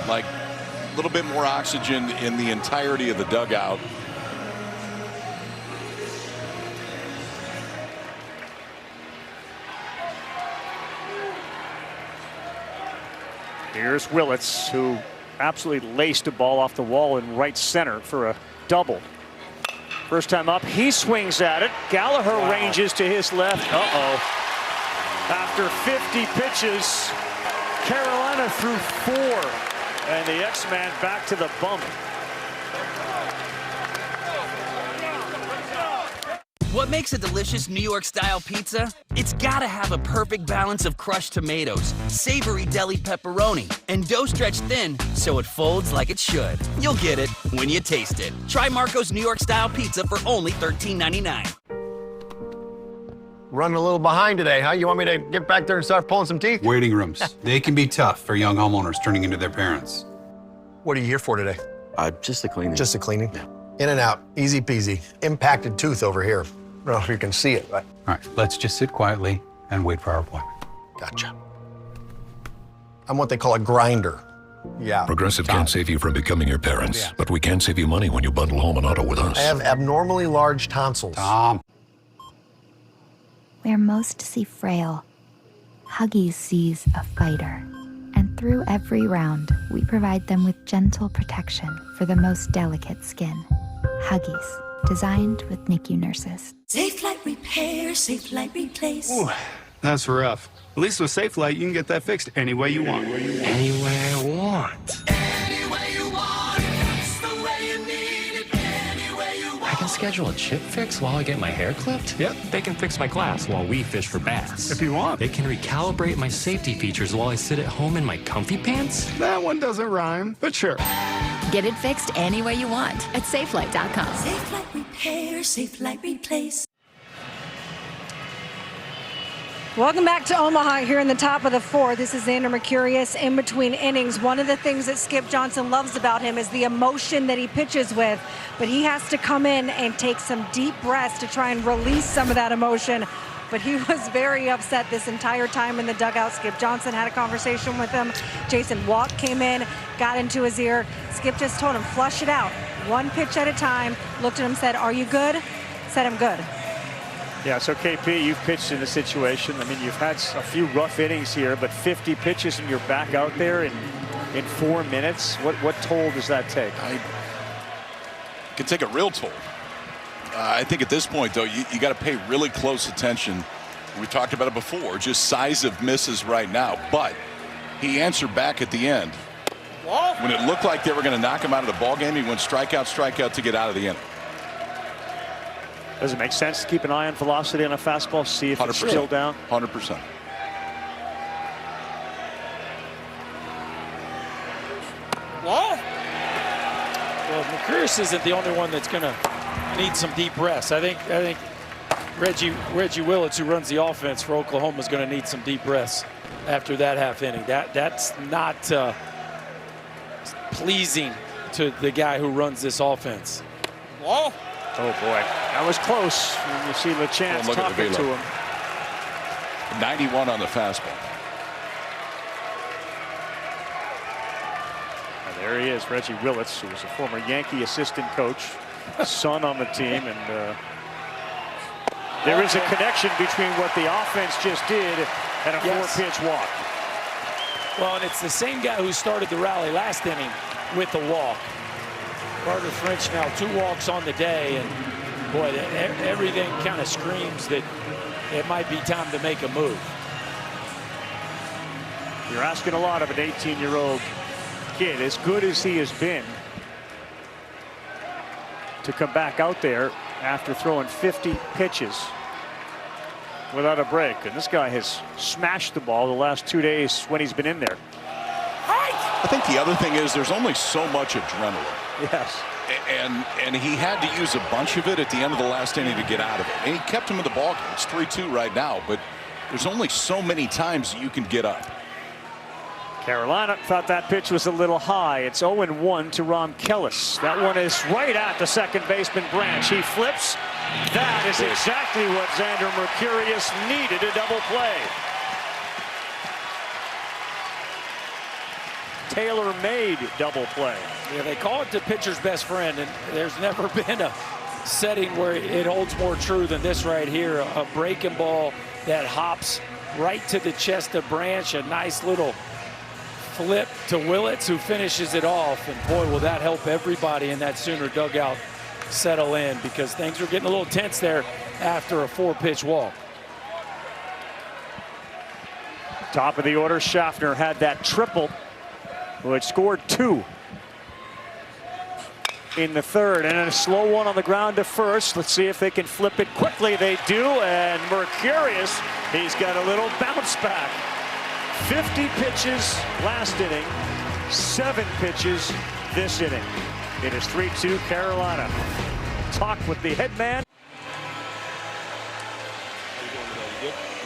Like a little bit more oxygen in the entirety of the dugout. Here's Willits, who absolutely laced a ball off the wall in right center for a double. First time up, he swings at it. Gallagher ranges to his left. After 50 pitches, Carolina threw 4, and the X-Man back to the bump. What makes a delicious New York-style pizza? It's gotta have a perfect balance of crushed tomatoes, savory deli pepperoni, and dough stretched thin so it folds like it should. You'll get it when you taste it. Try Marco's New York-style pizza for only $13.99. Running a little behind today, huh? You want me to get back there and start pulling some teeth? Waiting rooms. They can be tough for young homeowners turning into their parents. What are you here for today? Just the cleaning. Just the cleaning? Yeah. In and out, easy peasy. Impacted tooth over here. I don't know if you can see it, but. All right, let's just sit quietly and wait for our appointment. Gotcha. I'm what they call a grinder. Yeah. Progressive can't save you from becoming your parents, but we can save you money when you bundle home and auto with us. I have abnormally large tonsils. Tom. Where most see frail, Huggies sees a fighter. And through every round, we provide them with gentle protection for the most delicate skin. Huggies, designed with NICU nurses. Safe Light Repair, Safe Light Replace. Ooh, that's rough. At least with Safe Light, you can get that fixed any way you want. Any way I want. Any way you want it. That's the way you need it. Any way you want it. I can schedule a chip fix while I get my hair clipped? Yep. They can fix my glass while we fish for bass. If you want. They can recalibrate my safety features while I sit at home in my comfy pants? That one doesn't rhyme, but sure. Get it fixed any way you want at SafeLight.com. Safe Light Repair, Safe Light Replace. Welcome back to Omaha here in the top of the fourth. This is Xander Mercurius in between innings. One of the things that Skip Johnson loves about him is the emotion that he pitches with, but he has to come in and take some deep breaths to try and release some of that emotion. But he was very upset this entire time in the dugout. Skip Johnson had a conversation with him. Jason Walk came in, got into his ear. Skip just told him, flush it out. One pitch at a time. Looked at him, said, are you good? Said, I'm good. Yeah, so KP, you've pitched in a situation. I mean, you've had a few rough innings here, but 50 pitches and you're back out there in 4 minutes. What toll does that take? It can take a real toll. I think at this point, though, you got to pay really close attention. We talked about it before, just size of misses right now. But he answered back at the end. When it looked like they were going to knock him out of the ballgame, he went strikeout to get out of the inning. Does it make sense to keep an eye on velocity on a fastball, see if 100%. It's still down? 100%. Well, Mercurius isn't the only one that's going to need some deep rest. I think Reggie Willits, who runs the offense for Oklahoma, is going to need some deep rest after that half inning. That's not pleasing to the guy who runs this offense. Oh boy, that was close. When you see LeChance talking to him. 91 on the fastball. And there he is, Reggie Willits, who was a former Yankee assistant coach, son on the team, and there is a connection between what the offense just did and a four-pitch walk. Well, and it's the same guy who started the rally last inning with the walk. Carter French now 2 walks on the day, and boy, everything kind of screams that it might be time to make a move. You're asking a lot of an 18-year-old kid, as good as he has been, to come back out there after throwing 50 pitches without a break. And this guy has smashed the ball the last 2 days when he's been in there. I think the other thing is there's only so much adrenaline. Yes. And he had to use a bunch of it at the end of the last inning to get out of it. And he kept him in the ballgame. It's 3-2 right now, but there's only so many times you can get up. Carolina thought that pitch was a little high. It's 0-1 to Rom Kellis. That one is right at the second baseman Branch. He flips. That is exactly what Xander Mercurius needed, a double play. Tailor-made double play. Yeah, they call it the pitcher's best friend, and there's never been a setting where it holds more true than this right here. A breaking ball that hops right to the chest of Branch. A nice little flip to Willits, who finishes it off. And boy, will that help everybody in that Sooner dugout settle in, because things were getting a little tense there after a 4-pitch walk. Top of the order, Schaffner had that triple, which scored 2 in the third, and then a slow one on the ground to first. Let's see if they can flip it quickly. They do, and Mercurius, he's got a little bounce back. 50 pitches last inning, 7 pitches this inning. It is 3-2 Carolina. Talk with the head man.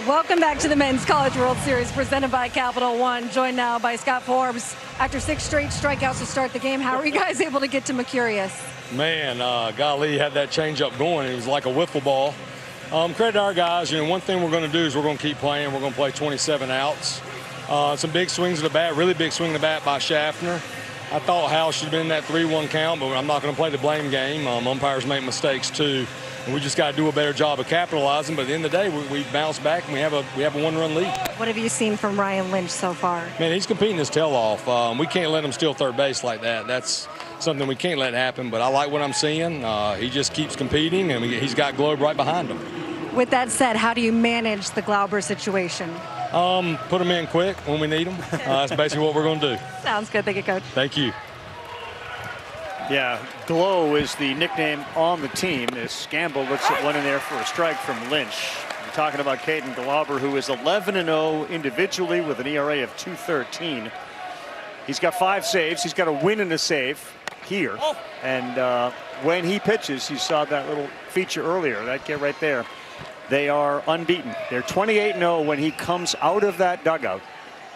Welcome back to the Men's College World Series presented by Capital One. Joined now by Scott Forbes. After 6 straight strikeouts to start the game, how were you guys able to get to Mercurius? Man, golly, had that changeup going. It was like a wiffle ball. Credit to our guys. One thing we're going to do is we're going to keep playing. We're going to play 27 outs. Some big swings of the bat, really big swing of the bat by Schaffner. I thought Hal should have been in that 3-1 count, but I'm not going to play the blame game. Umpires make mistakes too. And we just got to do a better job of capitalizing. But at the end of the day, we bounce back and we have a 1-run lead. What have you seen from Ryan Lynch so far? Man, he's competing his tail off. We can't let him steal third base like that. That's something we can't let happen. But I like what I'm seeing. He just keeps competing, and he's got Globe right behind him. With that said, how do you manage the Glauber situation? Put them in quick when we need them. That's basically what we're going to do. Sounds good. Thank you, Coach. Thank you. Yeah, Glow is the nickname on the team as Gamble looks at one in there for a strike from Lynch. We're talking about Caden Glauber, who is 11-0 individually with an ERA of 2.13. He's got 5 saves. He's got a win and a save here. And when he pitches, you saw that little feature earlier, that kid right there. They are unbeaten. They're 28-0 when he comes out of that dugout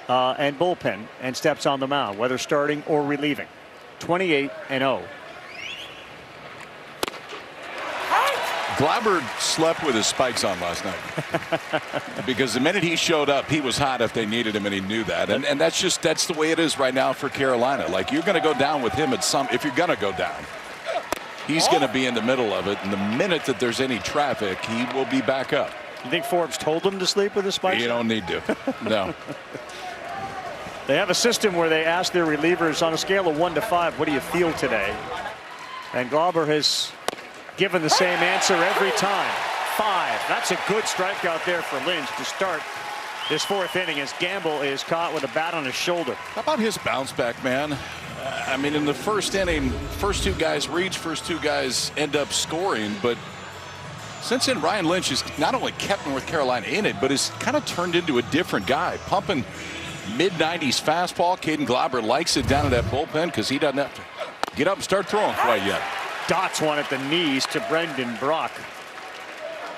and bullpen and steps on the mound, whether starting or relieving. 28-0. Glauber slept with his spikes on last night because the minute he showed up, he was hot if they needed him, and he knew that. And that's the way it is right now for Carolina. Like, you're going to go down with him if you're going to go down. He's going to be in the middle of it, and the minute that there's any traffic, he will be back up. You think Forbes told him to sleep with his spikes? You don't need to. No. They have a system where they ask their relievers on a scale of 1 to 5, what do you feel today? And Glauber has given the same answer every time. 5. That's a good strikeout there for Lynch to start this 4th inning as Gamble is caught with a bat on his shoulder. How about his bounce back, man? I mean, in the first inning, first 2 guys reach, first 2 guys end up scoring. But since then, Ryan Lynch has not only kept North Carolina in it, but has kind of turned into a different guy, pumping mid-90s fastball. Caden Glauber likes it down at that bullpen because he doesn't have to get up and start throwing quite yet. Dots one at the knees to Brendan Brock.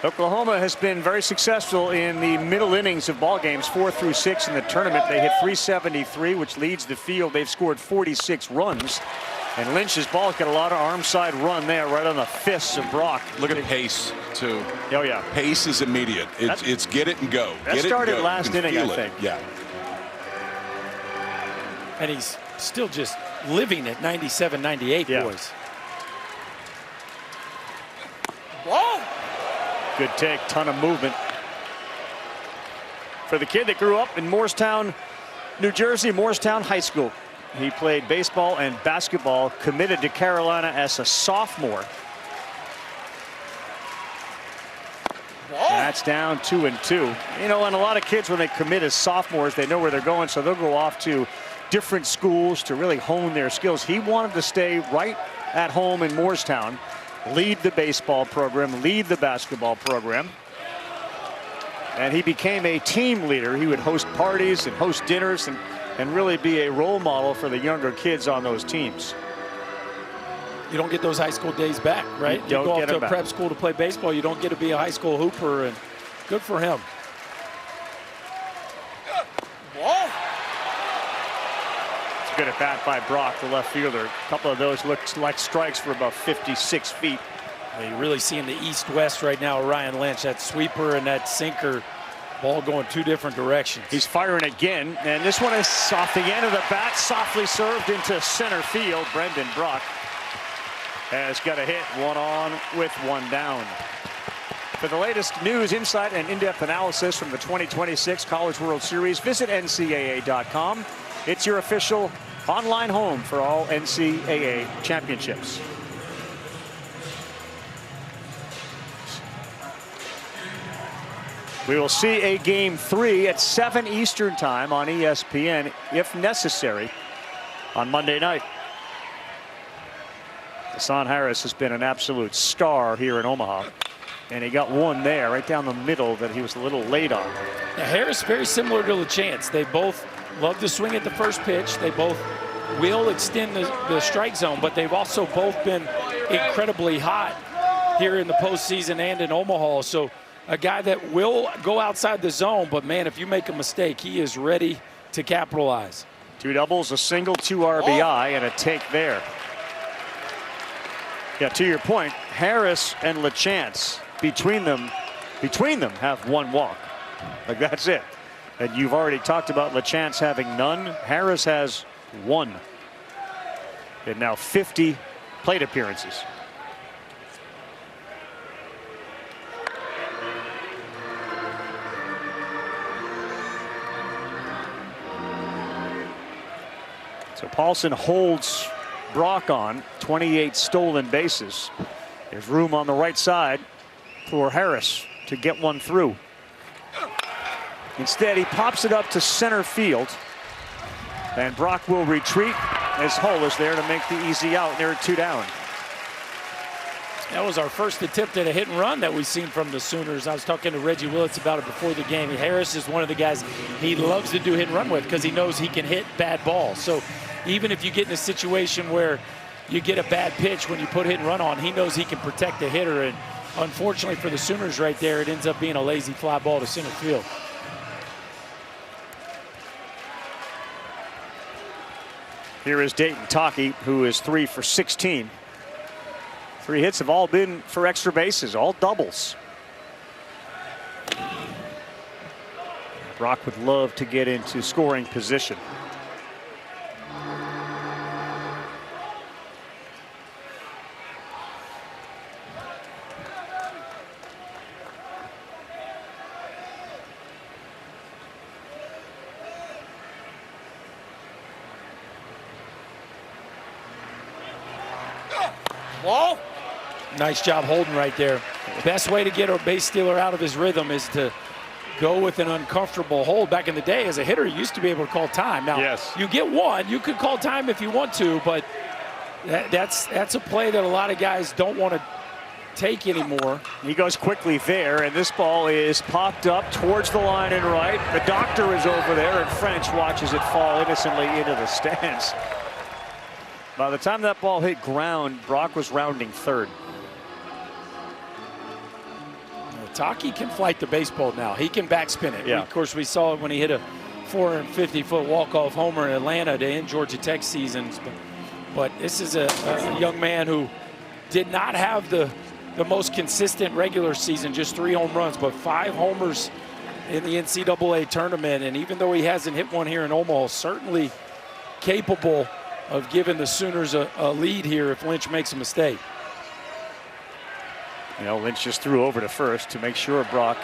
Oklahoma has been very successful in the middle innings of ball games, 4 through 6 in the tournament. They hit .373, which leads the field. They've scored 46 runs. And Lynch's ball's got a lot of arm side run there, right on the fists of Brock. Look at pace, too. Oh, yeah. Pace is immediate. It's get it and go. That started last inning, I think. Yeah. And he's still just living at 97, 98, boys. Whoa! Good take, ton of movement. For the kid that grew up in Morristown, New Jersey, Morristown High School. He played baseball and basketball, committed to Carolina as a sophomore. That's down 2-2. You know, and a lot of kids, when they commit as sophomores, they know where they're going, so they'll go off to different schools to really hone their skills. He wanted to stay right at home in Morristown, lead the baseball program, lead the basketball program. And he became a team leader. He would host parties and host dinners and really be a role model for the younger kids on those teams. You don't get those high school days back, right? You go off to a prep school to play baseball. You don't get to be a high school hooper, and good for him. It's a good at bat by Brock, the left fielder. A couple of those looked like strikes for about 56 feet. Well, you're really seeing the east-west right now, Ryan Lynch. That sweeper and that sinker, ball going 2 different directions. He's firing again, and this one is off the end of the bat, softly served into center field. Brendan Brock has got a hit, 1 on with 1 down. For the latest news, insight, and in-depth analysis from the 2026 College World Series, visit NCAA.com. It's your official online home for all NCAA championships. We will see a Game 3 at 7 Eastern Time on ESPN, if necessary, on Monday night. Hassan Harris has been an absolute star here in Omaha. And he got one there, right down the middle, that he was a little late on. Now, Harris, very similar to LaChance. They both love to swing at the first pitch. They both will extend the strike zone, but they've also both been incredibly hot here in the postseason and in Omaha. So a guy that will go outside the zone, but man, if you make a mistake, he is ready to capitalize. 2 doubles, a single, 2 RBI, and a take there. Yeah, to your point, Harris and LaChance, between them have 1 walk. Like, that's it. And you've already talked about LaChance having none. Harris has 1. And now 50 plate appearances. So Paulson holds Brock on 28 stolen bases. There's room on the right side for Harris to get one through. Instead, he pops it up to center field. And Brock will retreat as Hull is there to make the easy out. They're 2 down. That was our first attempt at a hit and run that we've seen from the Sooners. I was talking to Reggie Willits about it before the game. Harris is one of the guys he loves to do hit and run with because he knows he can hit bad balls. So even if you get in a situation where you get a bad pitch when you put hit and run on, he knows he can protect the hitter. And unfortunately for the Sooners right there, it ends up being a lazy fly ball to center field. Here is Dayton Taki, who is 3 for 16. 3 hits have all been for extra bases, all doubles. Brock would love to get into scoring position. Ball. Nice job holding right there. Best way to get a base stealer out of his rhythm is to go with an uncomfortable hold. Back in the day, as a hitter, you used to be able to call time. Now, yes, you get one, you could call time if you want to, but that's a play that a lot of guys don't want to take anymore. He goes quickly there, and this ball is popped up towards the line and right. The doctor is over there, and French watches it fall innocently into the stands. By the time that ball hit ground, Brock was rounding third. Taki can flight the baseball now. He can backspin it. Yeah. Of course, we saw it when he hit a 450-foot walk-off homer in Atlanta to end Georgia Tech seasons. But this is a young man who did not have the most consistent regular season, just 3 home runs, but 5 homers in the NCAA tournament. And even though he hasn't hit one here in Omaha, certainly capable of giving the Sooners a lead here if Lynch makes a mistake. You know, Lynch just threw over to first to make sure Brock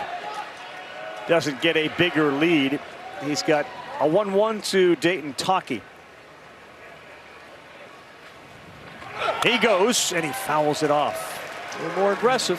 doesn't get a bigger lead. He's got a 1-1 to Dayton Taki. He goes and he fouls it off. A little more aggressive.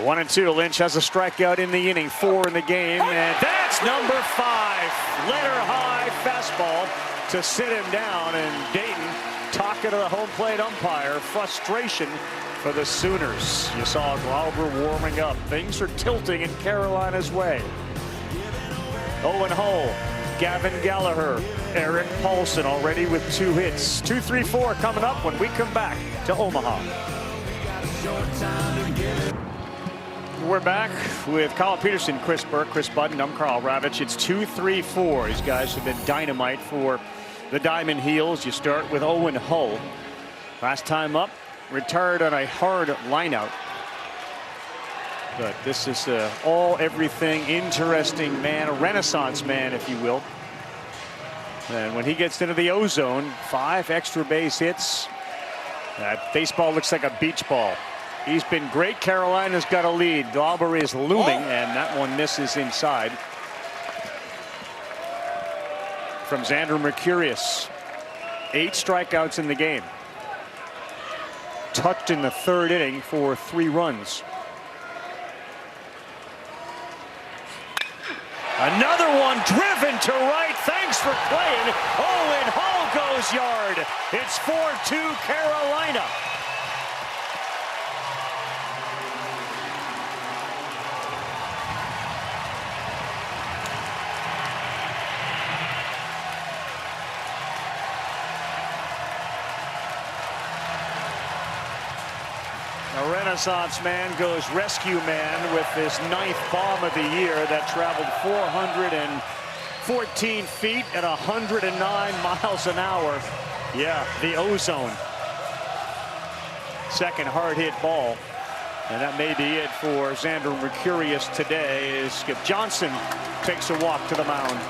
One and two. Lynch has a strikeout in the inning, 4 in the game, and that's number 5. Letter high fastball to sit him down, and Dayton talking to the home plate umpire. Frustration for the Sooners. You saw Glauber warming up. Things are tilting in Carolina's way. Owen Hull, Gavin Gallagher, Eric Paulson already with 2 hits. 2, 3, 4 coming up when we come back to Omaha. We're back with Kyle Peterson, Chris Burke, Chris Budden. I'm Carl Ravitch. It's 2, 3, 4. These guys have been dynamite for the Diamond Heels. You start with Owen Hull. Last time up, retired on a hard lineout. But this is all everything interesting man, a renaissance man, if you will. And when he gets into the ozone, 5 extra base hits. That baseball looks like a beach ball. He's been great. Carolina's got a lead. Glauber is looming, and that one misses inside. From Xander Mercurius, 8 strikeouts in the game. Touched in the 3rd inning for 3 runs. Another one driven to right. Thanks for playing. Owen Hull goes yard. It's 4-2 Carolina. Renaissance man goes rescue man with his 9th bomb of the year that traveled 414 feet at 109 miles an hour. Yeah, the ozone. Second hard hit ball. And that may be it for Xander Mercurius today as Skip Johnson takes a walk to the mound.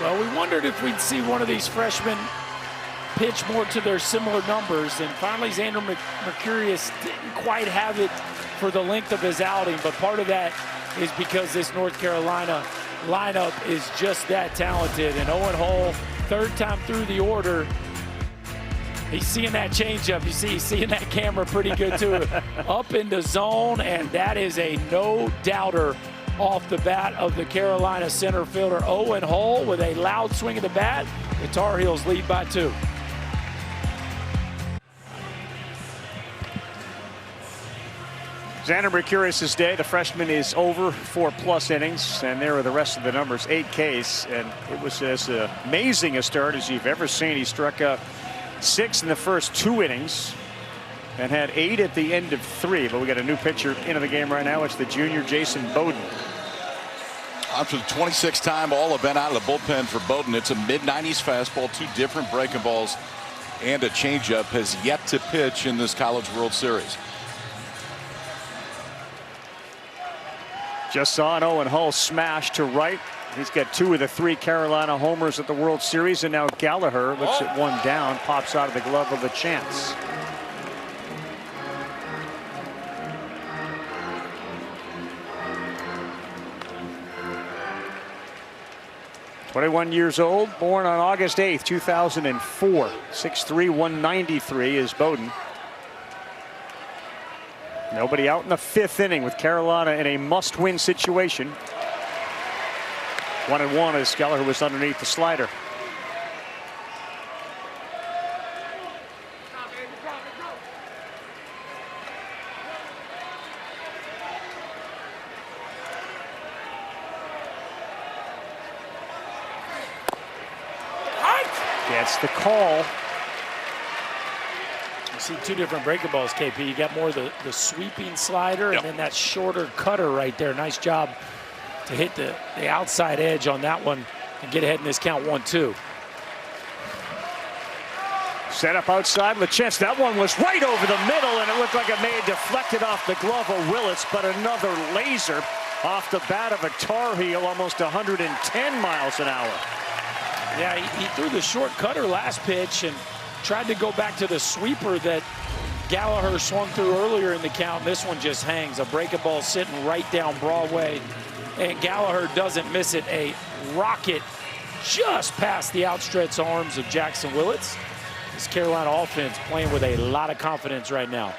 Well, we wondered if we'd see one of these freshmen pitch more to their similar numbers, and finally Xander Mercurius didn't quite have it for the length of his outing, but part of that is because this North Carolina lineup is just that talented. And Owen Hull, 3rd time through the order, he's seeing that changeup. You see, he's seeing that camera pretty good too. Up in the zone, and that is a no-doubter off the bat of the Carolina center fielder Owen Hull with a loud swing of the bat. The Tar Heels lead by 2. Xander Mercurius' day, the freshman is over 4+ innings, and there are the rest of the numbers, 8 Ks, and it was as amazing a start as you've ever seen. He struck out 6 in the first 2 innings and had 8 at the end of 3. But we got a new pitcher into the game right now. It's the junior Jason Bowden. After the 26th time all have been out of the bullpen for Bowden. It's a mid-90s fastball, 2 different breaking balls, and a changeup. Has yet to pitch in this College World Series. Just saw an Owen Hull smash to right. He's got 2 of the 3 Carolina homers at the World Series, and now Gallagher looks at one down, pops out of the glove of a chance. "21 years old, born on August 8th, 2004. 6'3", 193 is Bowden. Nobody out in the 5th inning with Carolina in a must-win situation. 1-1 as Gallagher was underneath the slider. Gets the call. You see 2 different breaking balls, KP. You got more of the sweeping slider, and then that shorter cutter right there. Nice job to hit the outside edge on that one and get ahead in this count 1-2. Set up outside with a chance. That one was right over the middle, and it looked like it may have deflected off the glove of Willits, but another laser off the bat of a Tar Heel, almost 110 miles an hour. Yeah, he threw the short cutter last pitch and tried to go back to the sweeper that Gallagher swung through earlier in the count. This one just hangs. A breaking ball sitting right down Broadway, and Gallagher doesn't miss it. A rocket just past the outstretched arms of Jackson Willits. This Carolina offense playing with a lot of confidence right now.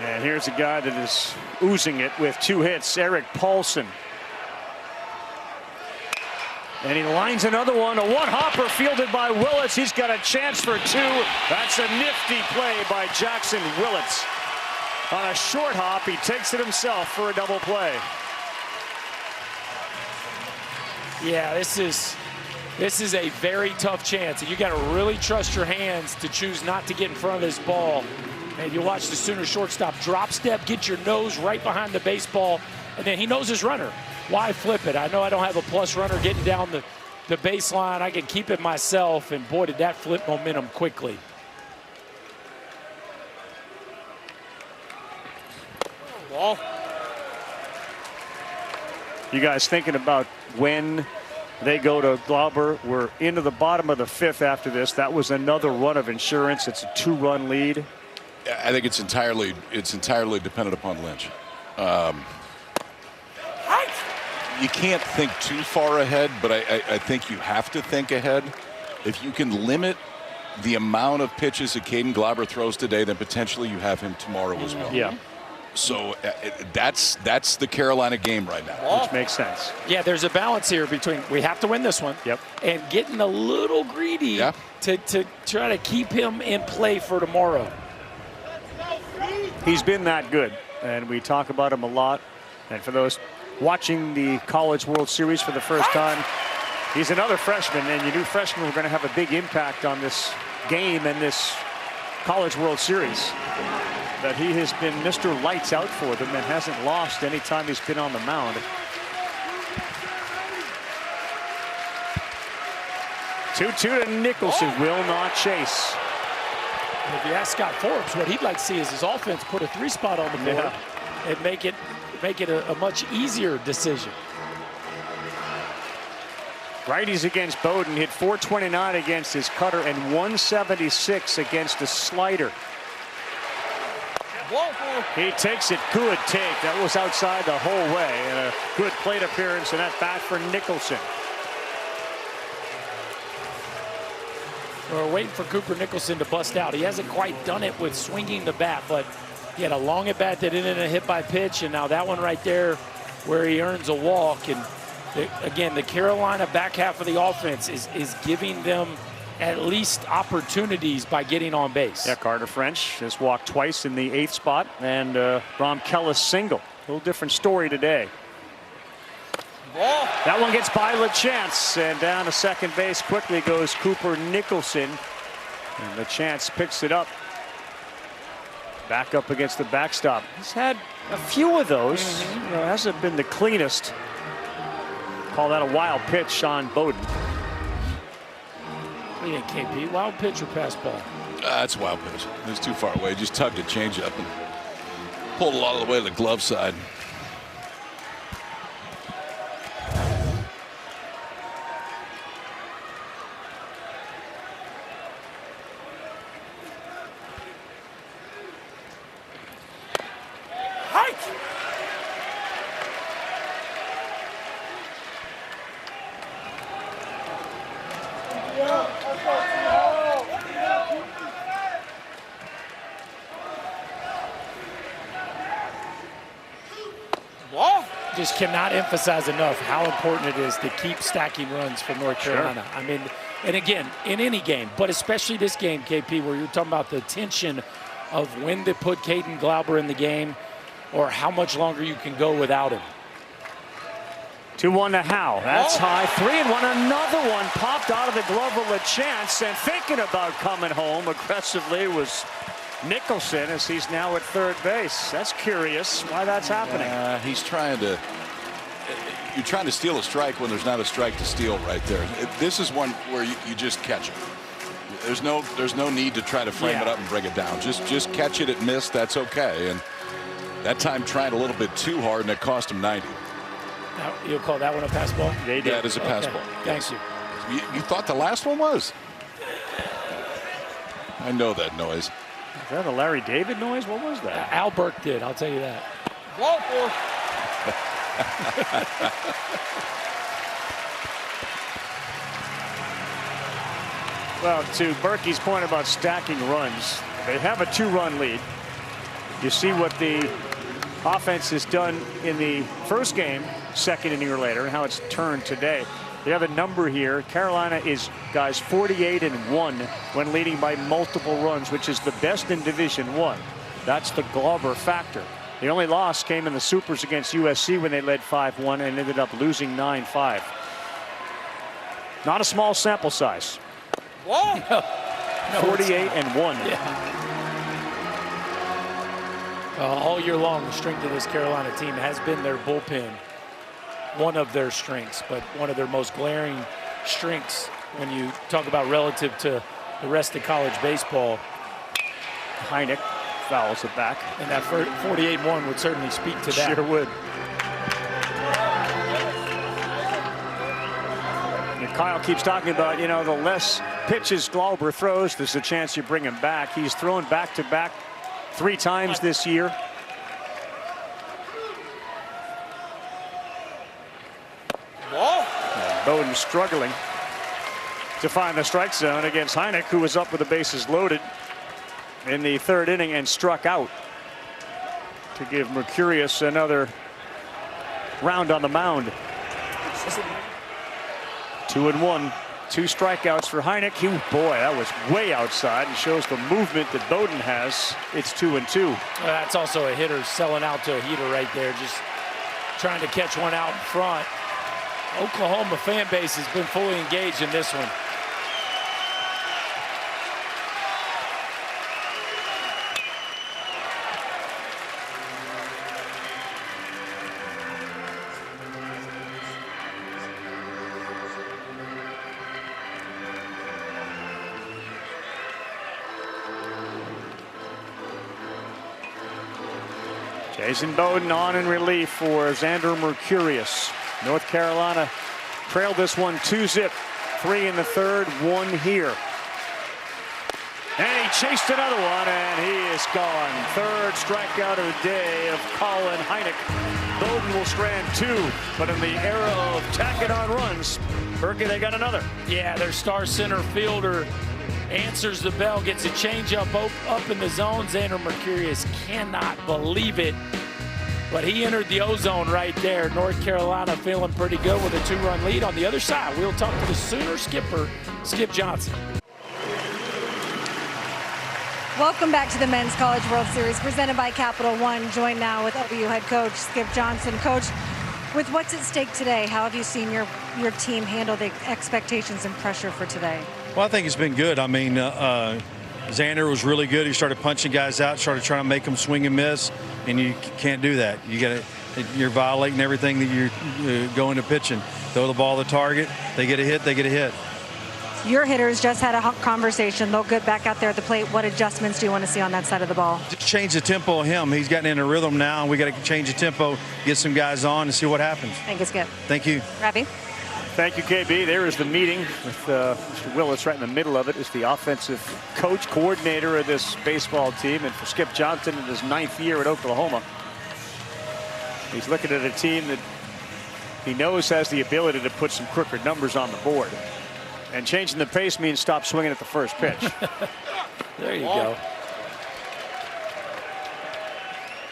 And here's a guy that is oozing it with 2 hits, Eric Paulson. And he lines another one, a one-hopper fielded by Willits. He's got a chance for 2. That's a nifty play by Jackson Willits. On a short hop, he takes it himself for a double play. Yeah, this is a very tough chance, and you got to really trust your hands to choose not to get in front of this ball. And you watch the Sooner shortstop drop step, get your nose right behind the baseball, and then he knows his runner. Why flip it? I know I don't have a plus runner getting down the baseline. I can keep it myself, and boy, did that flip momentum quickly. Ball. You guys thinking about when they go to Glauber? We're into the bottom of the 5th after this. That was another run of insurance. It's a 2-run lead. I think it's entirely dependent upon Lynch. You can't think too far ahead, but I think you have to think ahead. If you can limit the amount of pitches that Caden Glauber throws today, then potentially you have him tomorrow as well. Yeah. So that's the Carolina game right now. Which makes sense. Yeah, there's a balance here between we have to win this one, and getting a little greedy to try to keep him in play for tomorrow. He's been that good, and we talk about him a lot. And for those watching the College World Series for the first time, he's another freshman, and you knew freshmen were going to have a big impact on this game and this College World Series. But he has been Mr. Lights Out for them and hasn't lost any time he's been on the mound. 2-2 to Nicholson, will not chase. If you ask Scott Forbes, what he'd like to see is his offense put a 3-spot on the board and make it a much easier decision. Righties against Bowden, hit .429 against his cutter and .176 against the slider. He takes it, good take. That was outside the whole way, and a good plate appearance and at bat for Nicholson. We're waiting for Cooper Nicholson to bust out. He hasn't quite done it with swinging the bat, but he had a long at bat that ended in a hit by pitch, and now that one right there where he earns a walk. And again, the Carolina back half of the offense is giving them at least opportunities by getting on base. Yeah, Carter French has walked twice in the 8th spot, and Rom Kellis single. A little different story today. That one gets by LaChance, and down to second base quickly goes Cooper Nicholson. And LaChance picks it up. Back up against the backstop. He's had a few of those. You know, hasn't been the cleanest. Call that a wild pitch on Bowden. Yeah, KP, wild pitch or pass ball? That's a wild pitch. It was too far away. Just tugged a changeup and pulled it all the way to the glove side. Just cannot emphasize enough how important it is to keep stacking runs for North Carolina. I mean, and again, in any game, but especially this game, KP, where you're talking about the tension of when to put Caden Glauber in the game or how much longer you can go without him. 2-1 to Howe. That's high. 3-1. Another one popped out of the glove of LaChance, and thinking about coming home aggressively was Nicholson, as he's now at third base. That's curious why that's happening. He's trying to. You're trying to steal a strike when there's not a strike to steal right there. This is one where you just catch it. There's no need to try to frame it up and bring it down. Just catch it at miss. That's okay. And that time tried a little bit too hard, and it cost him 90. Now, you'll call that one a pass ball? They did. That is a pass ball. Thank you. You thought the last one was? I know that noise. Is that a Larry David noise? What was that? Al Burke did, I'll tell you that. Well, to Berkey's point about stacking runs, they have a 2-run lead. You see what the offense has done in the first game, second inning or later, and how it's turned today. You have a number here. Carolina is, guys, 48-1 when leading by multiple runs, which is the best in Division I. That's the Glauber factor. The only loss came in the Supers against USC when they led 5-1 and ended up losing 9-5. Not a small sample size. 48-1. All year long, the strength of this Carolina team has been their bullpen. One of their strengths, but one of their most glaring strengths when you talk about relative to the rest of college baseball. Heineck fouls it back. And that 48-1 would certainly speak to that. Sure would. And Kyle keeps talking about, you know, the less pitches Glauber throws, there's a chance you bring him back. He's thrown back-to-back 3 times this year. Bowden struggling to find the strike zone against Heineck, who was up with the bases loaded in the 3rd inning and struck out to give Mercurius another round on the mound. 2-1 2 strikeouts for Heineck. Boy, that was way outside and shows the movement that Bowden has. It's 2-2. That's also a hitter selling out to a heater right there, just trying to catch one out in front. Oklahoma fan base has been fully engaged in this one. Jason Bowden on in relief for Xander Mercurius. North Carolina trailed this one 2-zip. 3 in the third, 1 here. And he chased another one, and he is gone. 3rd strikeout of the day of Colin Heineck. Bowden will strand 2, but in the era of tacking on runs, Berkey, they got another. Yeah, their star center fielder answers the bell, gets a changeup up in the zone. Xander Mercurius cannot believe it, but he entered the O-zone right there. North Carolina feeling pretty good with a 2-run lead. On the other side, we'll talk to the Sooner skipper, Skip Johnson. Welcome back to the Men's College World Series presented by Capital One. Joined now with OU head coach Skip Johnson. Coach, with what's at stake today, how have you seen your team handle the expectations and pressure for today? Well, I think it's been good. I mean, Xander was really good. He started punching guys out, started trying to make them swing and miss, and you can't do that. You're violating everything that you're going to pitching. Throw the ball to the target. They get a hit. They get a hit. Your hitters just had a conversation. They'll get back out there at the plate. What adjustments do you want to see on that side of the ball? Just change the tempo of him. He's gotten in a rhythm now, and we got to change the tempo, get some guys on, and see what happens. Thank you, Skip. Thank you. Ravi. Thank you, KB. There is the meeting with Mr. Willis right in the middle of it. Is the offensive coach, coordinator of this baseball team. And for Skip Johnson in his 9th year at Oklahoma, he's looking at a team that he knows has the ability to put some crooked numbers on the board. And changing the pace means stop swinging at the first pitch. There you go.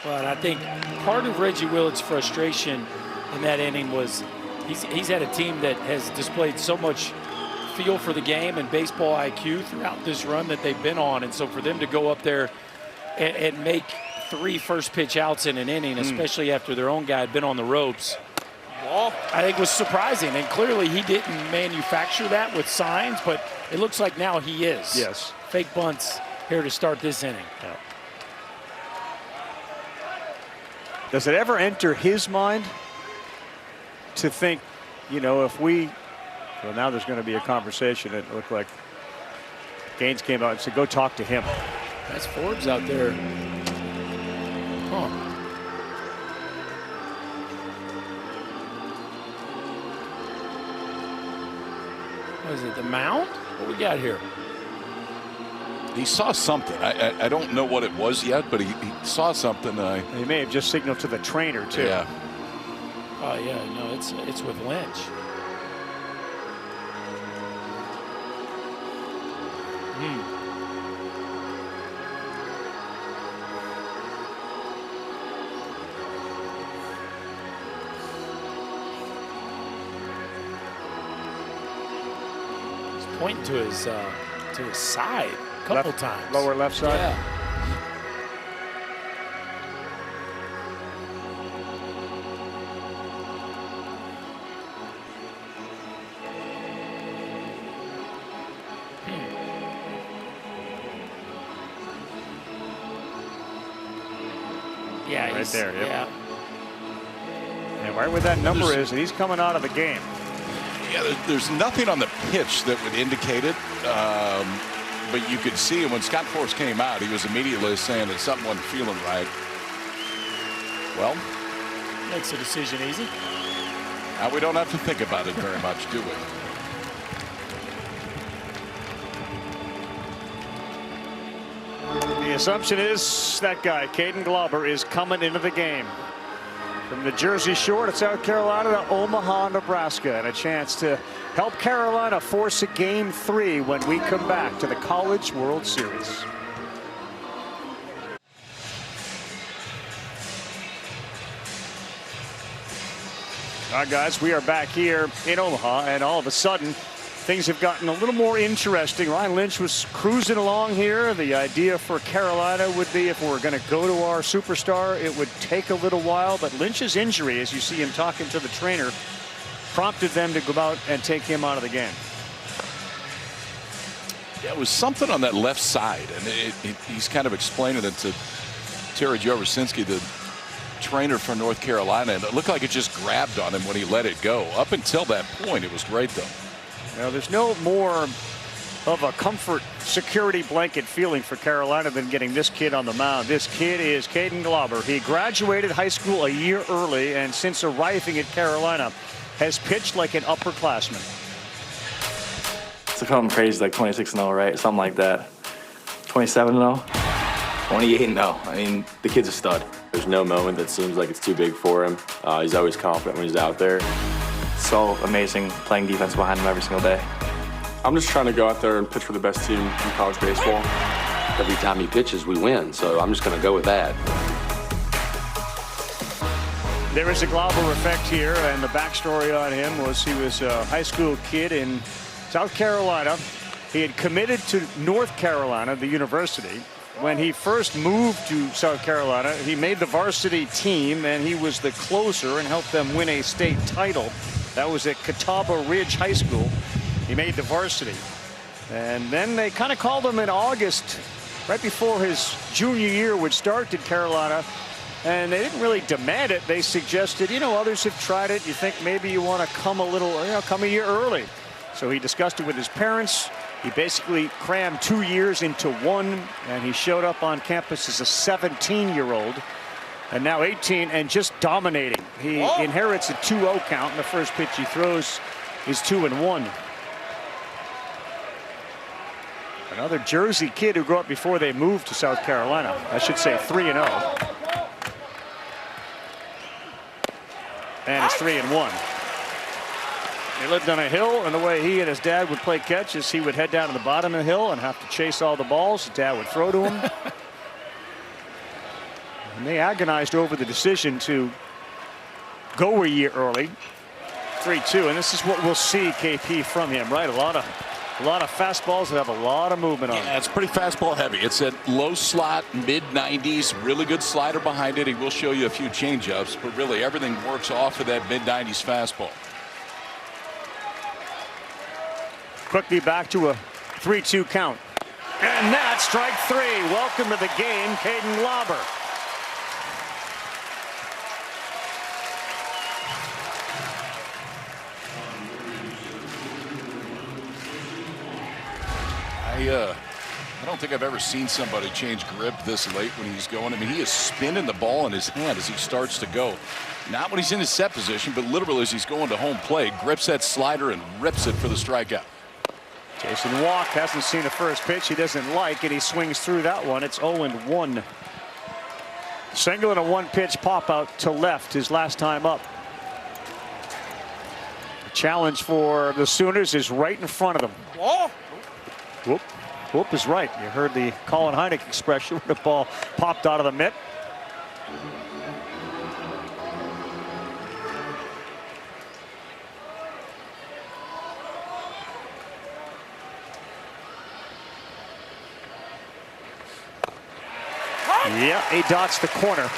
But I think part of Reggie Willett's frustration in that inning was he's had a team that has displayed so much feel for the game and baseball IQ throughout this run that they've been on. And so for them to go up there and make 3 first pitch outs in an inning, especially after their own guy had been on the ropes, I think was surprising. And clearly he didn't manufacture that with signs, but it looks like now he is. Yes. Fake bunts here to start this inning. Yeah. Does it ever enter his mind to think, you know, if we, well, now there's going to be a conversation. It looked like Gaines came out and said, go talk to him. That's Forbes out there. Huh. What is it, the mound? What we got here? He saw something. I don't know what it was yet, but he saw something. He may have just signaled to the trainer, too. Yeah. Oh, yeah, no, it's with Lynch. He's pointing to his side a couple times. Lower left side? Yeah. Yeah, right there. Yep. Yeah. And right where that number is, and he's coming out of the game. Yeah, there's nothing on the pitch that would indicate it, but you could see him when Scott Force came out. He was immediately saying that something wasn't feeling right. Well, makes the decision easy. Now we don't have to think about it very much, do we? The assumption is that guy, Caden Glauber, is coming into the game. From the Jersey Shore to South Carolina to Omaha, Nebraska, and a chance to help Carolina force a Game 3 when we come back to the College World Series. All right, guys, we are back here in Omaha, and all of a sudden, things have gotten a little more interesting. Ryan Lynch was cruising along here. The idea for Carolina would be if we're going to go to our superstar, it would take a little while. But Lynch's injury, as you see him talking to the trainer, prompted them to go out and take him out of the game. Yeah, it was something on that left side, and he's kind of explaining it to Terry Joversinski, the trainer for North Carolina, and it looked like it just grabbed on him when he let it go. Up until that point, it was great, though. Now, there's no more of a comfort security blanket feeling for Carolina than getting this kid on the mound. This kid is Caden Glauber. He graduated high school a year early, and since arriving at Carolina, has pitched like an upperclassman. So if I'm crazy, like 26-0, right? Something like that. 27-0? 28-0. I mean, the kid's a stud. There's no moment that seems like it's too big for him. He's always confident when he's out there. So amazing playing defense behind him every single day. I'm just trying to go out there and pitch for the best team in college baseball. Every time he pitches, we win, so I'm just going to go with that. There is a Glauber effect here, and the backstory on him was he was a high school kid in South Carolina. He had committed to North Carolina, the university. When he first moved to South Carolina, he made the varsity team, and he was the closer and helped them win a state title. That was at Catawba Ridge High School. He made the varsity. And then they kind of called him in August, right before his junior year would start at Carolina. And they didn't really demand it. They suggested, you know, others have tried it. You think maybe you want to come a little, come a year early. So he discussed it with his parents. He basically crammed 2 years into one, and he showed up on campus as a 17-year-old, and now 18, and just dominating. He inherits a 2-0 count, and the first pitch he throws is 2-1. Another Jersey kid who grew up before they moved to South Carolina. I should say 3-0. And it's 3-1. He lived on a hill, and the way he and his dad would play catch is he would head down to the bottom of the hill and have to chase all the balls. His dad would throw to him. And they agonized over the decision to go a year early. 3-2, and this is what we'll see, KP, from him, right? A lot of fastballs that have a lot of movement on them. Yeah, it's pretty fastball heavy. It's at low slot, mid-90s, really good slider behind it. He will show you a few changeups, but really everything works off of that mid-90s fastball. Quickly back to a 3-2 count. And that's strike three. Welcome to the game, Caden Glauber. I don't think I've ever seen somebody change grip this late when he's going. I mean, he is spinning the ball in his hand as he starts to go. Not when he's in his set position, but literally as he's going to home plate, grips that slider and rips it for the strikeout. Jason Walk hasn't seen the first pitch he doesn't like, and he swings through that one. It's 0-1. Single and a one-pitch pop-out to left his last time up. The challenge for the Sooners is right in front of them. Whoop. Whoop is right. You heard the Colin Heineck expression when the ball popped out of the mitt. Yeah, he dots the corner.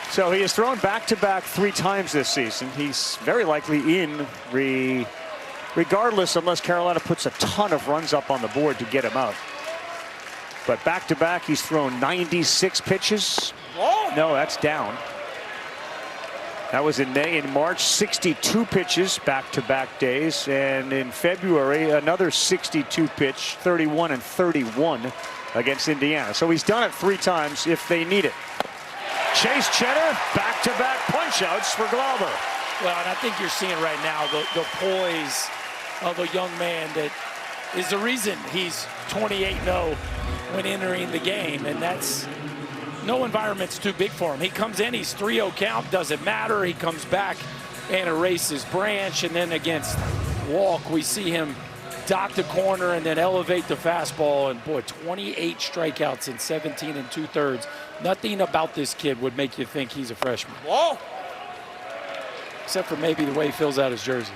So he has thrown back-to-back 3 times this season. He's very likely in regardless, unless Carolina puts a ton of runs up on the board to get him out. But back-to-back, he's thrown 96 pitches. No, that's down. That was in May. In March, 62 pitches back-to-back days. And in February, another 62 pitch, 31 and 31 against Indiana. So he's done it 3 times if they need it. Chase Cheddar, back-to-back punch-outs for Glauber. Well, and I think you're seeing right now the poise of a young man that is the reason he's 28-0 when entering the game, and that's no environment's too big for him. He comes in, he's 3-0 count, doesn't matter. He comes back and erases Branch, and then against Walk, we see him dock the corner and then elevate the fastball, and boy, 28 strikeouts in 17 2/3. Nothing about this kid would make you think he's a freshman. Except for maybe the way he fills out his jersey.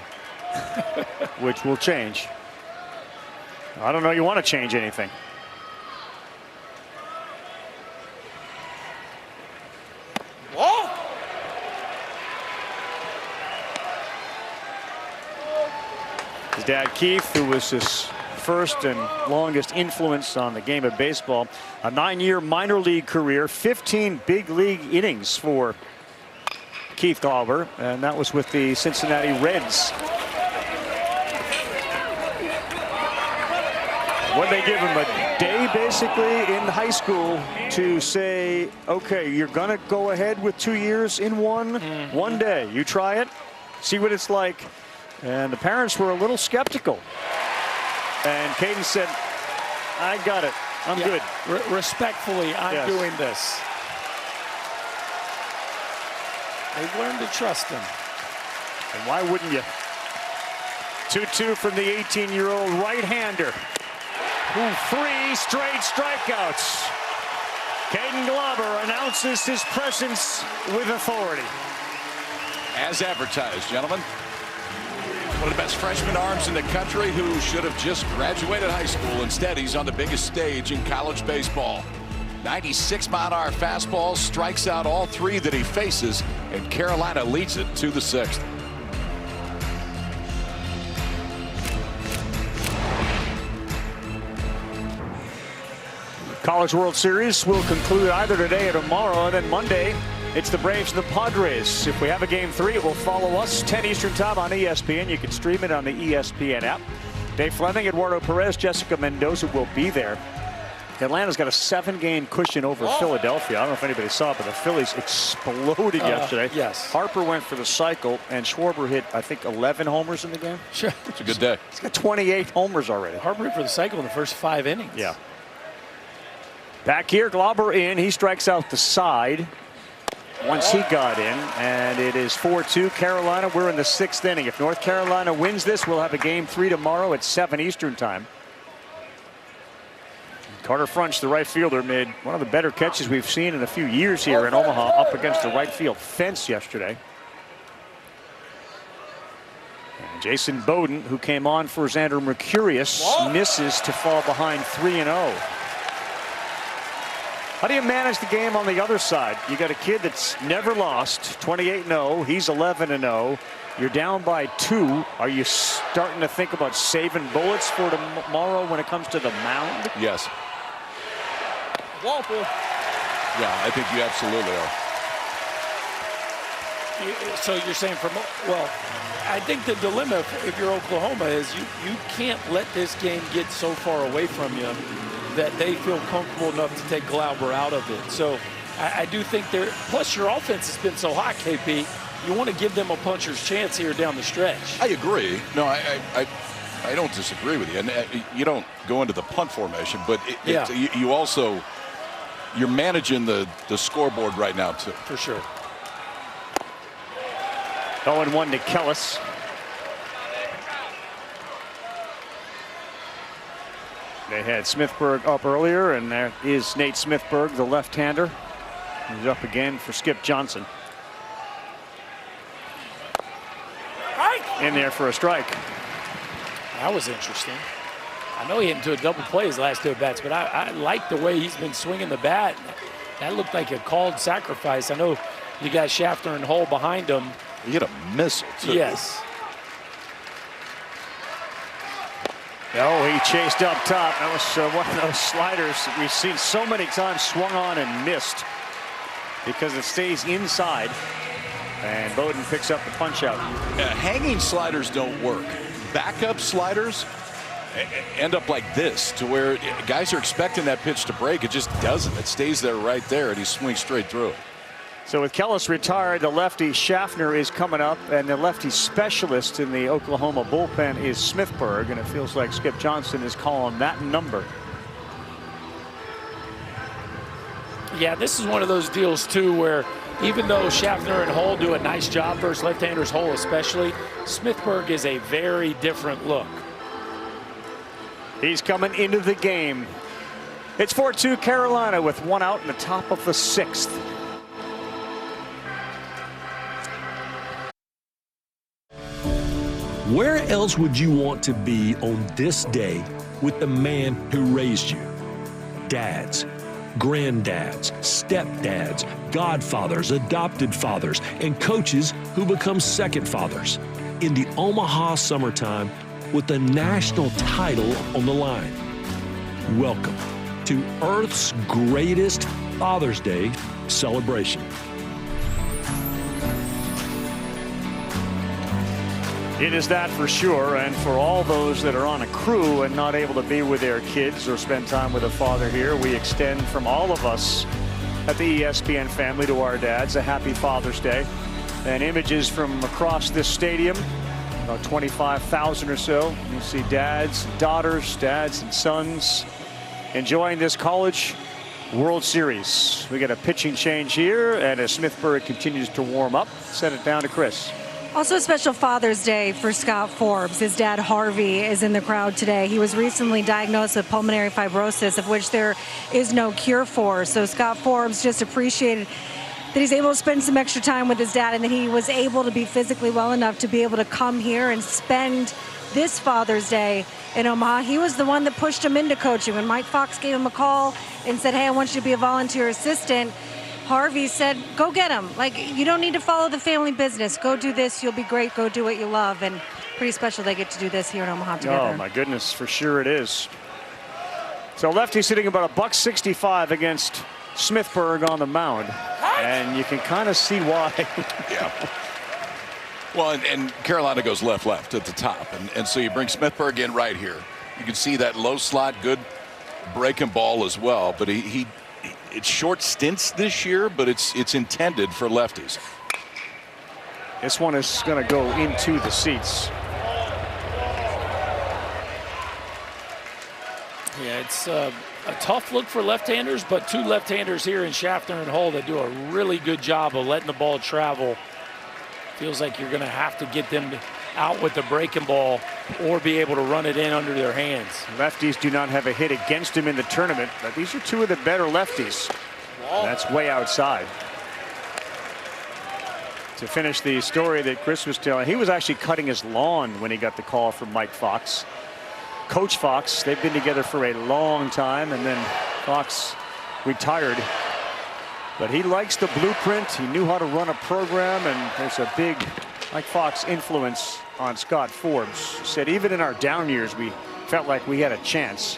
which will change. I don't know you want to change anything. Whoa! His dad, Keith, who was his first and longest influence on the game of baseball, a 9-year minor league career, 15 big league innings for Keith Glauber, and that was with the Cincinnati Reds. When they give him a day basically in high school to say, okay, you're gonna go ahead with 2 years in one day. You try it, see what it's like. And the parents were a little skeptical. And Caden said, I got it, I'm good. Respectfully, I'm doing this. They've learned to trust him. And why wouldn't you? 2-2 from the 18-year-old right-hander. 3 straight strikeouts. Caden Glauber announces his presence with authority. As advertised, gentlemen. One of the best freshman arms in the country who should have just graduated high school. Instead, he's on the biggest stage in college baseball. 96-mile-an-hour fastball strikes out all 3 that he faces, and Carolina leads it to the 6th. College World Series will conclude either today or tomorrow, and then Monday it's the Braves and the Padres. If we have a game 3, it will follow us 10 Eastern time on ESPN. You can stream it on the ESPN app. Dave Fleming, Eduardo Perez, Jessica Mendoza will be there. Atlanta's got a 7-game cushion over Philadelphia. I don't know if anybody saw it, but the Phillies exploded yesterday. Yes. Harper went for the cycle, and Schwarber hit, I think, 11 homers in the game. Sure. It's a good day. He's got 28 homers already. Harper hit for the cycle in the first 5 innings. Yeah. Back here, Glauber in. He strikes out the side once he got in, and it is 4-2 Carolina. We're in the 6th inning. If North Carolina wins this, we'll have a game 3 tomorrow at 7 Eastern time. Carter Frunch, the right fielder, made one of the better catches we've seen in a few years here in Omaha, up against the right field fence yesterday. And Jason Bowden, who came on for Xander Mercurius, misses to fall behind 3-0. How do you manage the game on the other side? You got a kid that's never lost, 28-0. He's 11-0. You're down by 2. Are you starting to think about saving bullets for tomorrow when it comes to the mound? Yes. Walpole. Yeah, I think you absolutely are. So you're saying well, I think the dilemma if you're Oklahoma is you can't let this game get so far away from you that they feel comfortable enough to take Glauber out of it. So I do think plus your offense has been so hot, KP, you want to give them a puncher's chance here down the stretch. I agree. No, I don't disagree with you. And you don't go into the punt formation, but you also, you're managing the scoreboard right now too. For sure. 0-1 to Kellis. They had Smithburg up earlier, and there is Nate Smithburg, the left-hander. He's up again for Skip Johnson. In there for a strike. That was interesting. I know he hit into a double play his last 2 at-bats, but I like the way he's been swinging the bat. That looked like a called sacrifice. I know you got Schaffner and Hull behind him. He hit a missile, too. Yes. Oh, he chased up top. That was one of those sliders that we've seen so many times swung on and missed because it stays inside. And Bowden picks up the punch out. Hanging sliders don't work. Backup sliders end up like this, to where guys are expecting that pitch to break. It just doesn't. It stays there right there, and he swings straight through it. So with Kellis retired, the lefty Schaffner is coming up, and the lefty specialist in the Oklahoma bullpen is Smithburg, and it feels like Skip Johnson is calling that number. Yeah, this is one of those deals, too, where even though Schaffner and Hull do a nice job versus left-handers, Hull especially, Smithburg is a very different look. He's coming into the game. It's 4-2 Carolina with 1 out in the top of the 6th. Where else would you want to be on this day with the man who raised you? Dads, granddads, stepdads, godfathers, adopted fathers, and coaches who become second fathers in the Omaha summertime with the national title on the line. Welcome to Earth's greatest Father's Day celebration. It is that for sure, and for all those that are on a crew and not able to be with their kids or spend time with a father here, we extend from all of us at the ESPN family to our dads a happy Father's Day. And images from across this stadium, about 25,000 or so. You see dads and daughters, dads and sons enjoying this College World Series. We get a pitching change here, and as Smithburg continues to warm up, send it down to Chris. Also a special Father's Day for Scott Forbes. His dad, Harvey, is in the crowd today. He was recently diagnosed with pulmonary fibrosis, of which there is no cure for. So Scott Forbes just appreciated that he's able to spend some extra time with his dad and that he was able to be physically well enough to be able to come here and spend this Father's Day in Omaha. He was the one that pushed him into coaching. When Mike Fox gave him a call and said, hey, I want you to be a volunteer assistant, Harvey said, go get him. Like, you don't need to follow the family business. Go do this. You'll be great. Go do what you love. And pretty special they get to do this here in Omaha together. Oh, my goodness. For sure it is. So lefty sitting about $165 against Smithburg on the mound. And you can kind of see why. Yeah. Well, and Carolina goes left at the top. And so you bring Smithburg in right here. You can see that low slot, good breaking ball as well. But it's short stints this year, but it's intended for lefties. This one is going to go into the seats. Yeah, it's a tough look for left-handers, but two left-handers here in Schaffner and Hull that do a really good job of letting the ball travel. Feels like you're going to have to get them out with the breaking ball or be able to run it in under their hands. Lefties do not have a hit against him in the tournament, but these are two of the better lefties. That's way outside. To finish the story that Chris was telling, he was actually cutting his lawn when he got the call from Mike Fox. Coach Fox, they've been together for a long time, and then Fox retired. But he likes the blueprint. He knew how to run a program, and there's a big Mike Fox influence on Scott Forbes. Said even in our down years, we felt like we had a chance.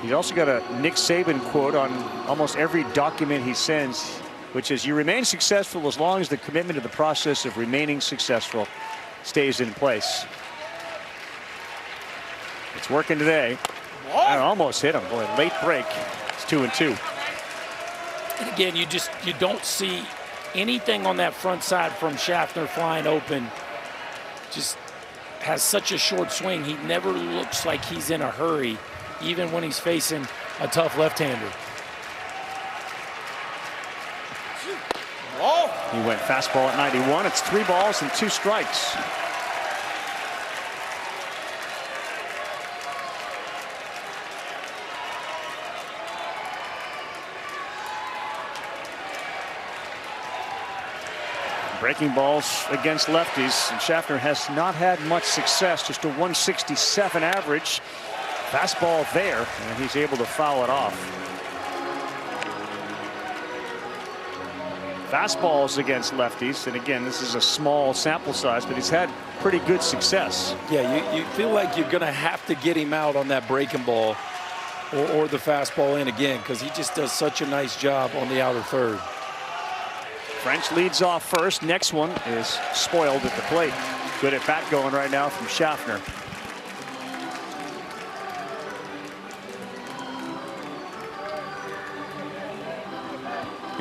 He's also got a Nick Saban quote on almost every document he sends, which is, you remain successful as long as the commitment to the process of remaining successful stays in place. It's working today. I almost hit him. Boy, late break. It's 2-2. And again, you don't see anything on that front side from Schaffner flying open. Just has such a short swing. He never looks like he's in a hurry, even when he's facing a tough left-hander. He went fastball at 91. It's 3 balls and 2 strikes. Breaking balls against lefties, and Schaffner has not had much success, just a 167 average. Fastball there, and he's able to foul it off. Fastballs against lefties, and again, this is a small sample size, but he's had pretty good success. Yeah, you feel like you're going to have to get him out on that breaking ball or the fastball in again, because he just does such a nice job on the outer third. French leads off first. Next one is spoiled at the plate. Good at bat going right now from Schaffner.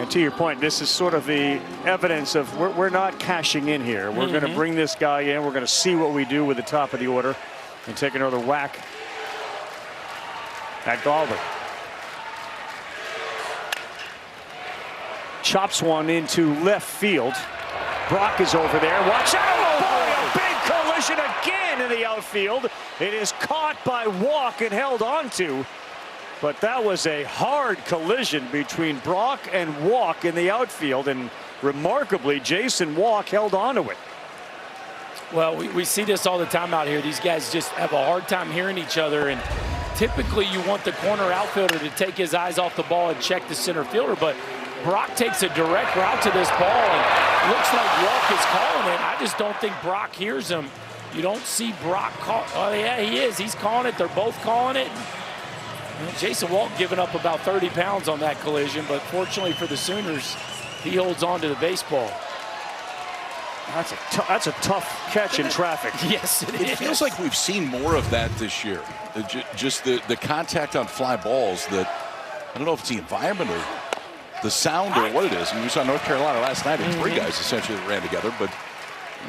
And to your point, this is sort of the evidence of we're not cashing in here. We're going to bring this guy in. We're going to see what we do with the top of the order and take another whack at Galdi. Chops one into left field. Brock is over there. Watch out! Oh, boy, a big collision again in the outfield. It is caught by Walk and held onto. But that was a hard collision between Brock and Walk in the outfield, and remarkably, Jason Walk held onto it. Well, we see this all the time out here. These guys just have a hard time hearing each other, and typically you want the corner outfielder to take his eyes off the ball and check the center fielder, but Brock takes a direct route to this ball, and looks like Walk is calling it. I just don't think Brock hears him. You don't see Brock call. Oh, yeah, he is. He's calling it. They're both calling it. Jason Walk giving up about 30 pounds on that collision, but fortunately for the Sooners, he holds on to the baseball. That's a tough catch in traffic. Yes, it is. It feels like we've seen more of that this year. Just the contact on fly balls that, I don't know if it's the environment or the sound or what it is. And we saw North Carolina last night, and 3 guys essentially ran together, but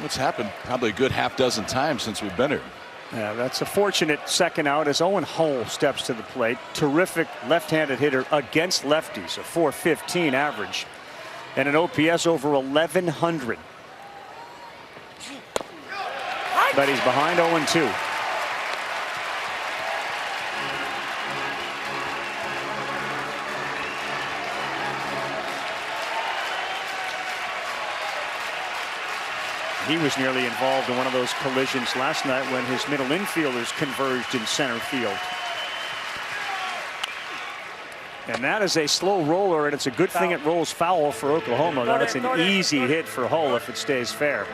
what's happened probably a good half dozen times since we've been here. Yeah, that's a fortunate second out as Owen Hull steps to the plate. Terrific left-handed hitter against lefties, a .415 average, and an OPS over 1,100. But he's behind 0-2. He was nearly involved in one of those collisions last night when his middle infielders converged in center field. And that is a slow roller, and it's a good thing it rolls foul for Oklahoma. That's an easy hit for Hull if it stays fair.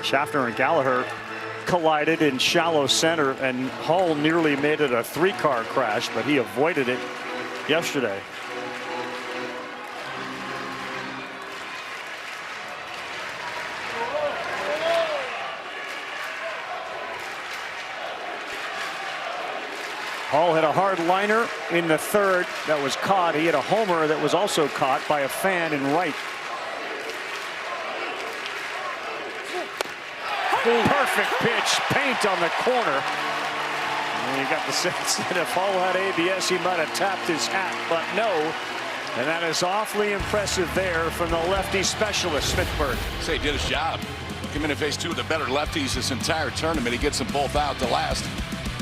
Schaffner and Gallagher collided in shallow center, and Hull nearly made it a 3-car crash, but he avoided it yesterday. Hull hit a hard liner in the 3rd that was caught. He hit a homer that was also caught by a fan in right. Perfect pitch, paint on the corner. And you got the sense that if Hull had ABS, he might have tapped his hat, but no. And that is awfully impressive there from the lefty specialist, Smithburg. Say, he did his job. Came in and faced 2 of the better lefties this entire tournament. He gets them both out to last.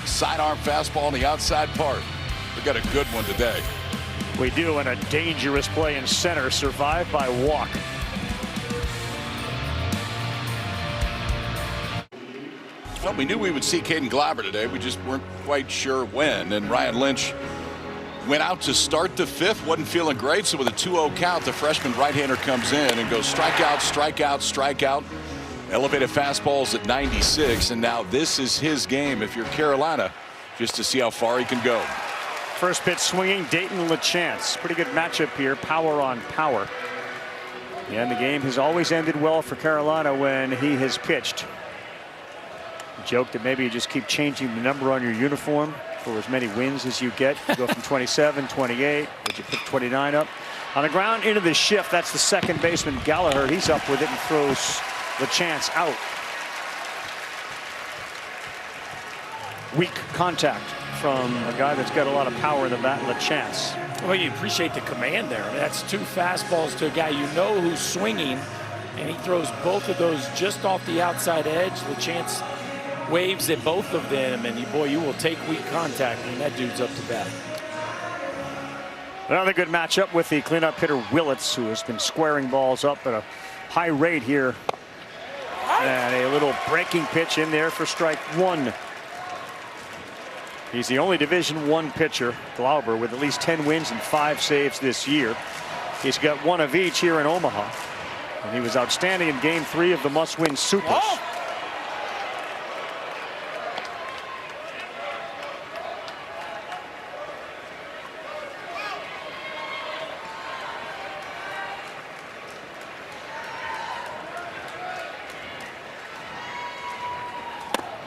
Sidearm fastball on the outside part. We got a good one today. We do, and a dangerous play in center, survived by Walk. Well, we knew we would see Caden Glauber today. We just weren't quite sure when. And Ryan Lynch went out to start the 5th. Wasn't feeling great. So with a 2-0 count, the freshman right-hander comes in and goes strikeout, strikeout, strikeout. Elevated fastballs at 96. And now this is his game if you're Carolina, just to see how far he can go. First pitch swinging, Dayton LaChance. Pretty good matchup here, power on power. And the game has always ended well for Carolina when he has pitched. Joke that maybe you just keep changing the number on your uniform for as many wins as you get. You go from 27, 28, but you put 29 up. On the ground into the shift, that's the second baseman Gallagher. He's up with it and throws the chance out. Weak contact from a guy that's got a lot of power in the bat, LaChance. Well, you appreciate the command there. I mean, that's 2 fastballs to a guy you know who's swinging, and he throws both of those just off the outside edge. LaChance waves at both of them, and boy, you will take weak contact when that dude's up to bat. Another good matchup with the cleanup hitter Willits, who has been squaring balls up at a high rate here. And a little breaking pitch in there for strike 1. He's the only Division I pitcher, Glauber, with at least 10 wins and 5 saves this year. He's got 1 of each here in Omaha. And he was outstanding in Game 3 of the must-win Supers. Oh!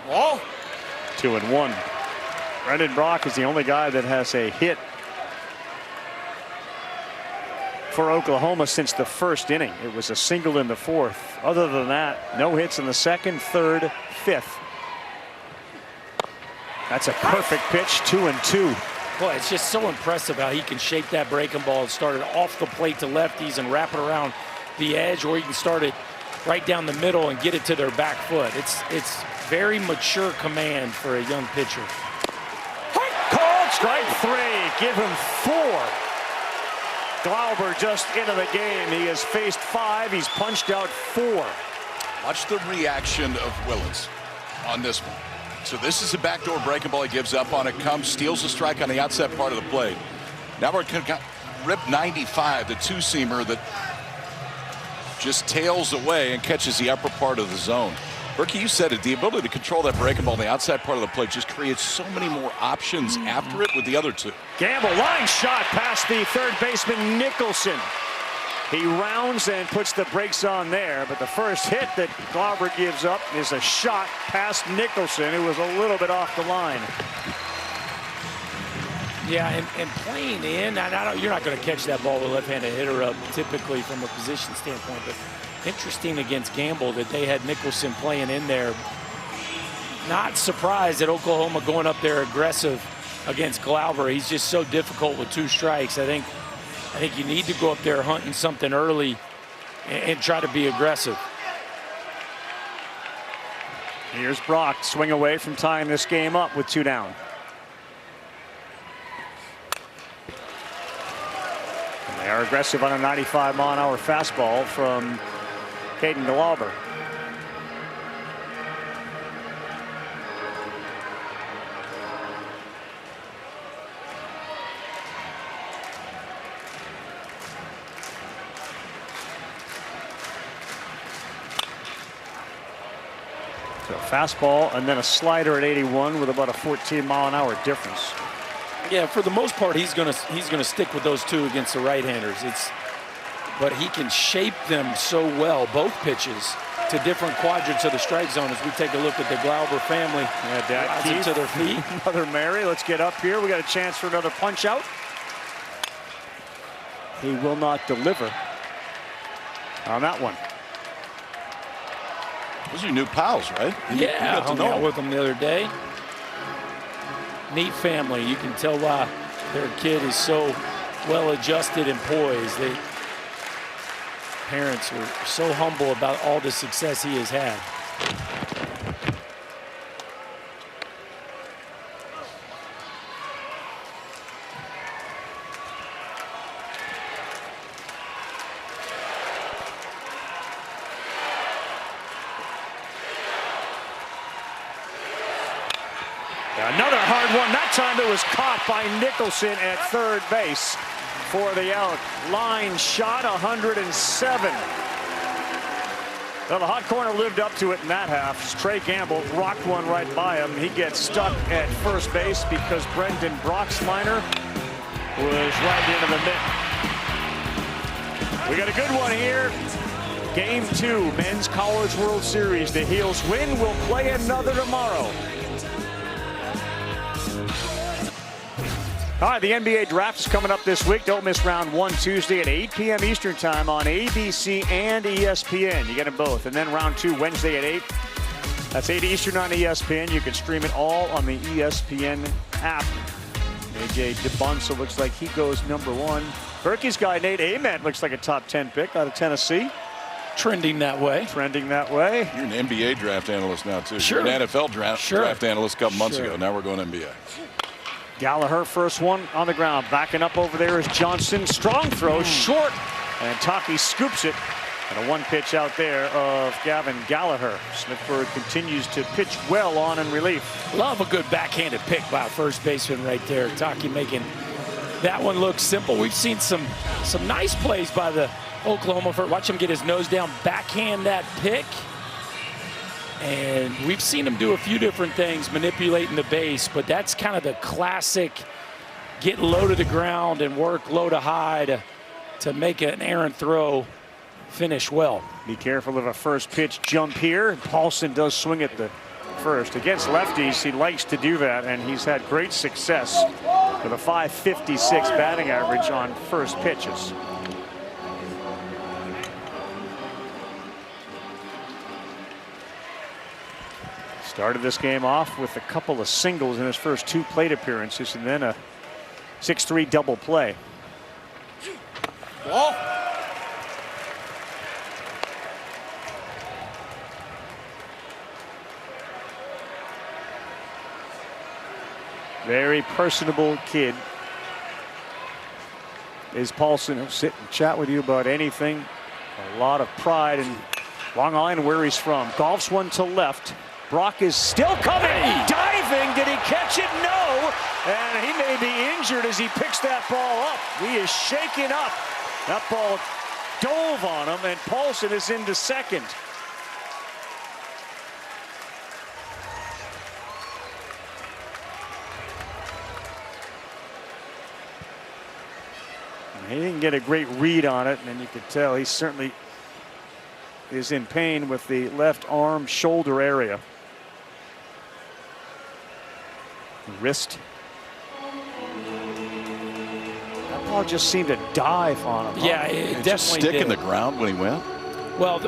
Oh. 2-1. Brendan Brock is the only guy that has a hit for Oklahoma since the 1st inning. It was a single in the 4th. Other than that, no hits in the 2nd, 3rd, 5th. That's a perfect pitch, 2-2. Boy, it's just so impressive how he can shape that breaking ball and start it off the plate to lefties and wrap it around the edge, or he can start it right down the middle and get it to their back foot. It's very mature command for a young pitcher. Called Strike 3, give him 4. Glauber just into the game. He has faced 5. He's punched out 4. Watch the reaction of Willits on this one. So this is a backdoor breaking ball. He gives up on it, comes, steals a strike on the outside part of the plate. Now we're going to rip 95, the two-seamer that just tails away and catches the upper part of the zone. Berkey, you said it, the ability to control that breaking ball on the outside part of the plate just creates so many more options after it with the other two. Gamble, line shot past the third baseman Nicholson. He rounds and puts the brakes on there, but the first hit that Glauber gives up is a shot past Nicholson, who was a little bit off the line. Yeah, and playing in, and you're not going to catch that ball with a left-handed hitter up typically from a position standpoint, but interesting against Gamble that they had Nicholson playing in there. Not surprised at Oklahoma going up there aggressive against Glauber. He's just so difficult with 2 strikes. I think you need to go up there hunting something early and try to be aggressive. Here's Brock, swing away from tying this game up with 2 down. And they are aggressive on a 95-mile-an-hour fastball from Caden Glauber. So a fastball and then a slider at 81 with about a 14-mile-an-hour difference. Yeah, for the most part, he's gonna stick with those 2 against the right-handers. But he can shape them so well, both pitches, to different quadrants of the strike zone. As we take a look at the Glauber family, rising to their feet. Mother Mary, let's get up here. We got a chance for another punch out. He will not deliver on that one. Those are your new pals, right? Yeah, I hung out with them the other day. Neat family. You can tell why their kid is so well adjusted and poised. Parents are so humble about all the success he has had. Another hard one. That time it was caught by Nicholson at third base for the out. Line shot, 107. Well, the hot corner lived up to it in that half. Trey Gamble rocked one right by him. He gets stuck at first base because Brendan Broxliner was right into the mitt. We got a good one here. Game 2, Men's College World Series. The Heels win. We'll play another tomorrow. All right, the NBA draft is coming up this week. Don't miss round 1 Tuesday at 8 p.m. Eastern time on ABC and ESPN. You get them both. And then round 2 Wednesday at 8. That's 8 Eastern on ESPN. You can stream it all on the ESPN app. AJ Debunsa looks like he goes number 1. Berkey's guy, Nate Ament, looks like a top 10 pick out of Tennessee. Trending that way. Trending that way. You're an NBA draft analyst now, too. Sure. You're an NFL draft analyst a couple months ago. Now we're going NBA. Gallagher, first one on the ground. Backing up over there is Johnson. Strong throw, short. And Taki scoops it. And a 1 pitch out there of Gavin Gallagher. Smithburg continues to pitch well on in relief. Love a good backhanded pick by a first baseman right there. Taki making that one look simple. We've seen some nice plays by the Oklahoma. Watch him get his nose down, backhand that pick. And we've seen him do a few different things, manipulating the base, but that's kind of the classic get low to the ground and work low to high to make an errant throw finish well. Be careful of a first pitch jump here. Paulson does swing at the first. Against lefties, he likes to do that, and he's had great success with a .556 batting average on first pitches. Started this game off with a couple of singles in his first 2 plate appearances, and then a 6-3 double play. Ball. Very personable kid is Paulson. He'll sit and chat with you about anything. A lot of pride in Long Island, where he's from. Golfs one to left. Brock is still coming. Diving. Did he catch it? No. And he may be injured as he picks that ball up. He is shaken up. That ball dove on him, and Paulson is into second. He didn't get a great read on it, and you could tell he certainly is in pain with the left arm shoulder area. Wrist. That ball just seemed to dive on him. Yeah, it definitely just stick did. in the ground when he went. Well,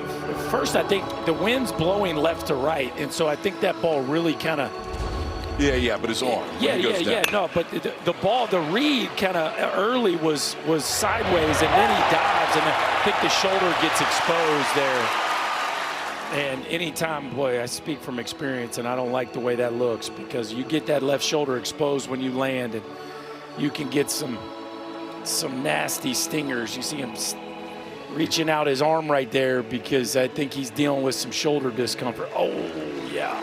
first I think the wind's blowing left to right, and so I think that ball really kind of. Yeah, but his arm. Yeah. No, but the ball, the read kind of early was sideways, and then he dives, and I think the shoulder gets exposed there. And anytime, boy, I speak from experience, and I don't like the way that looks, because you get that left shoulder exposed when you land, and you can get some nasty stingers. You see him reaching out his arm right there because I think he's dealing with some shoulder discomfort. Oh, yeah.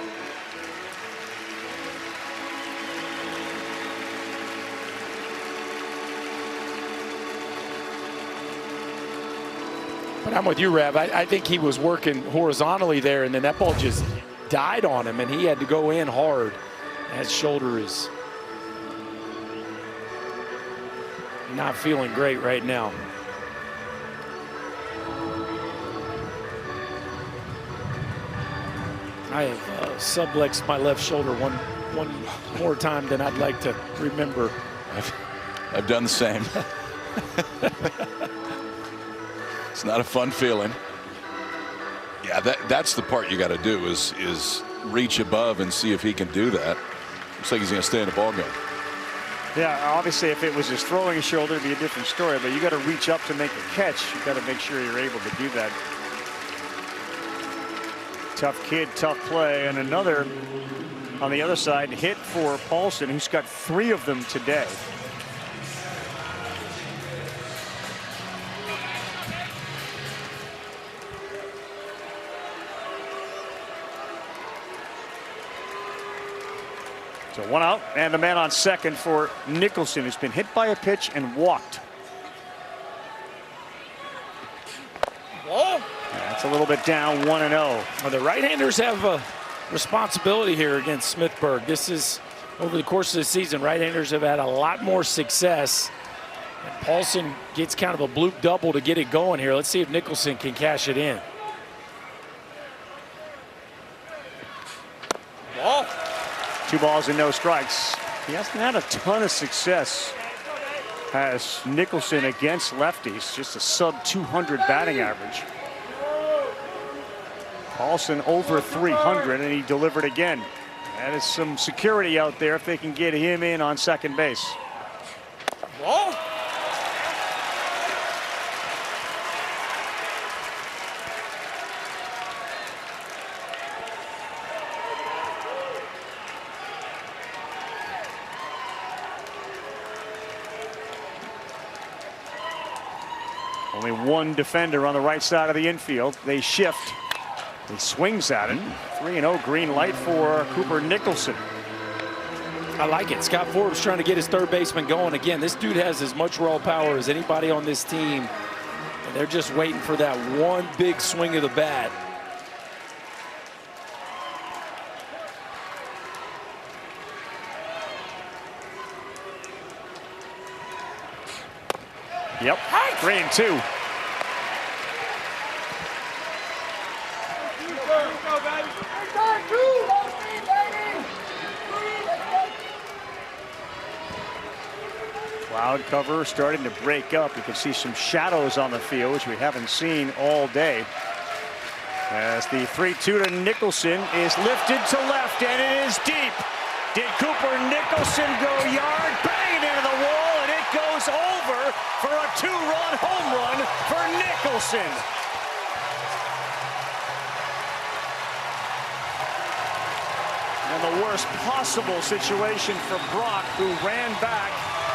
But I'm with you, Rev. I think he was working horizontally there, and then that ball just died on him, and he had to go in hard. His shoulder is not feeling great right now. I have subluxed my left shoulder one more time than I'd like to remember. I've done the same. It's not a fun feeling. Yeah, that's the part you got to do is reach above and see if he can do that. Looks like he's going to stay in the ball game. Yeah, obviously, if it was his throwing shoulder, it'd be a different story. But you got to reach up to make a catch. You got to make sure you're able to do that. Tough kid, tough play, and another on the other side hit for Paulson, who's got 3 of them today. So 1 out, and the man on second for Nicholson, who's been hit by a pitch and walked. Whoa. That's a little bit down, 1-0. Well, the right-handers have a responsibility here against Smithburg. This is, over the course of the season, right-handers have had a lot more success. And Paulson gets kind of a bloop double to get it going here. Let's see if Nicholson can cash it in. Ball. 2 balls and no strikes. He hasn't had a ton of success as Nicholson against lefties, just a sub-200 batting average. Paulson over 300, and he delivered again. That is some security out there if they can get him in on second base. Ball. Only 1 defender on the right side of the infield. They shift. He swings at it. 3-0 green light for Cooper Nicholson. I like it. Scott Forbes trying to get his third baseman going. Again, this dude has as much raw power as anybody on this team. And they're just waiting for that one big swing of the bat. Yep, 3-2. Cloud cover starting to break up. You can see some shadows on the field, which we haven't seen all day. As the 3-2 to Nicholson is lifted to left, and it is deep. Did Cooper Nicholson go yard? Bang into the wall, and it goes over for a 2-run home run for Nicholson. And the worst possible situation for Brock, who ran back.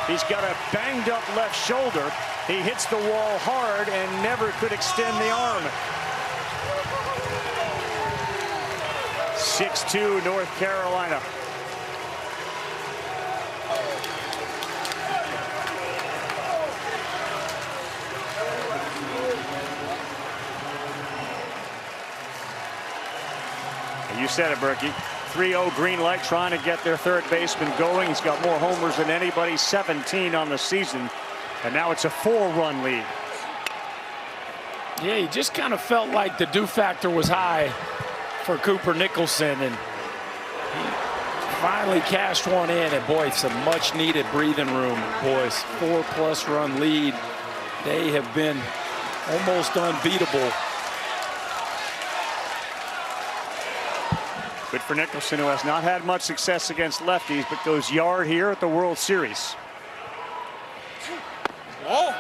He's got a banged up left shoulder. He hits the wall hard and never could extend the arm. 6-2 North Carolina. You said it, Berkey. 3-0 green light, trying to get their third baseman going. He's got more homers than anybody, 17 on the season. And now it's a 4-run lead. Yeah, he just kind of felt like the do factor was high for Cooper Nicholson, and he finally cashed one in. And boy, some much needed breathing room, boys. 4+ run lead. They have been almost unbeatable. Good for Nicholson, who has not had much success against lefties, but goes yard here at the World Series. Oh.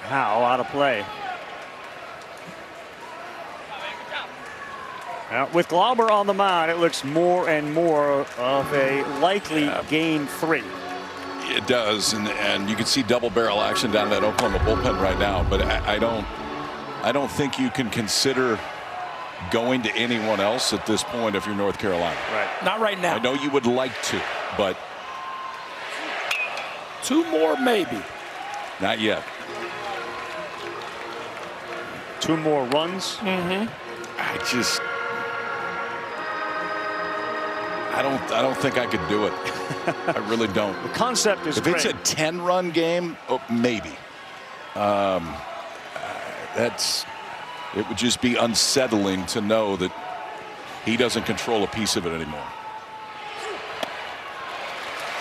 Howe out of play. Now, with Glauber on the mound, it looks more and more of a likely game 3. It does, and you can see double barrel action down in that Oklahoma bullpen right now. But I don't think you can consider going to anyone else at this point if you're North Carolina. Right. Not right now. I know you would like to, but 2 more maybe. Not yet. 2 more runs. I don't think I could do it. I really don't. The concept is if great. it's a 10-run game, maybe. It would just be unsettling to know that he doesn't control a piece of it anymore.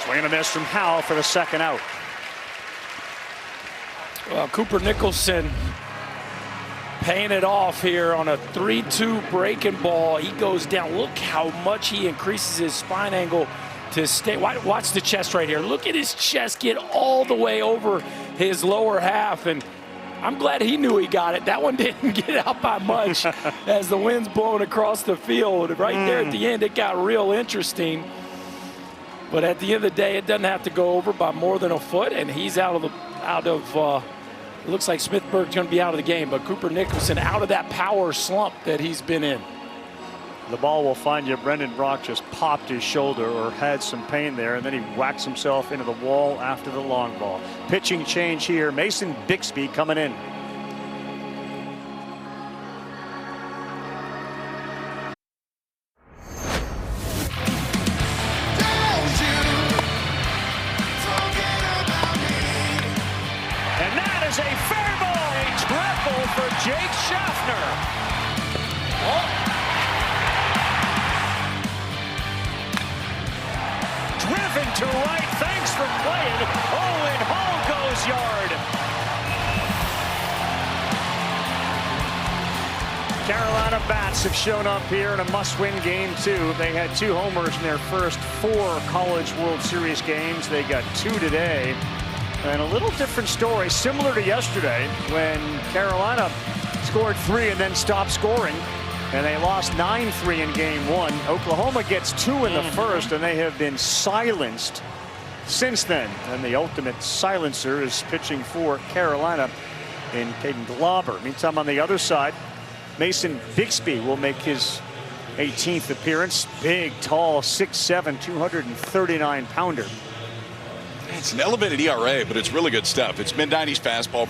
Swing and a miss from Howe for the second out. Well, Cooper Nicholson paying it off here on a 3-2 breaking ball. He goes down. Look how much he increases his spine angle to stay. Watch the chest right here. Look at his chest get all the way over his lower half. And I'm glad he knew he got it. That one didn't get out by much as the wind's blowing across the field. Right there at the end, it got real interesting. But at the end of the day, it doesn't have to go over by more than a foot, and he's out of it looks like Smithburg's going to be out of the game, but Cooper Nicholson out of that power slump that he's been in. The ball will find you. Brendan Brock just popped his shoulder or had some pain there, and then he whacks himself into the wall after the long ball. Pitching change here. Mason Bixby coming in. Jake Schaffner. Driven to right. Thanks for playing. Owen Hall goes yard. Carolina bats have shown up here in a must-win game 2. They had 2 homers in their first 4 College World Series games. They got 2 today. And a little different story, similar to yesterday when Carolina scored 3 and then stopped scoring, and they lost 9-3 in game 1. Oklahoma gets 2 in the first, and they have been silenced since then. And the ultimate silencer is pitching for Carolina in Caden Glauber. Meantime, on the other side, Mason Bixby will make his 18th appearance. Big, tall, 6'7", 239-pounder. It's an elevated ERA, but it's really good stuff. It's mid-90s fastball,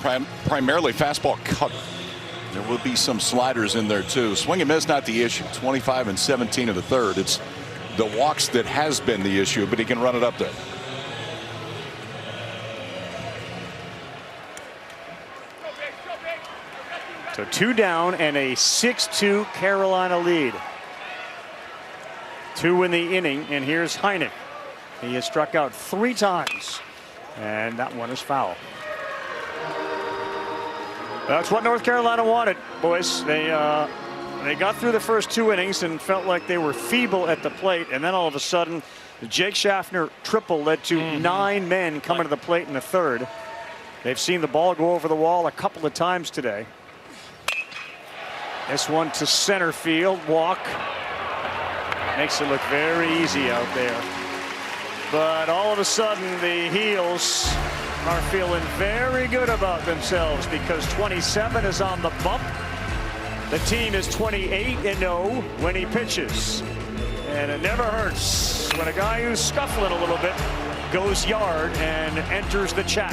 primarily fastball cutter. There will be some sliders in there too. Swing and miss not the issue. 25 and 17 of the third. It's the walks that has been the issue, but he can run it up there. So 2 down and a 6-2 Carolina lead. 2 in the inning, and here's Heineck. He has struck out 3 times, and that one is foul. That's what North Carolina wanted, boys. They They got through the first 2 innings and felt like they were feeble at the plate, and then all of a sudden, the Jake Schaffner triple led to 9 men coming to the plate in the third. They've seen the ball go over the wall a couple of times today. This one to center field, walk. Makes it look very easy out there. But all of a sudden, the Heels are feeling very good about themselves because 27 is on the bump. The team is 28-0 when he pitches. And it never hurts when a guy who's scuffling a little bit goes yard and enters the chat.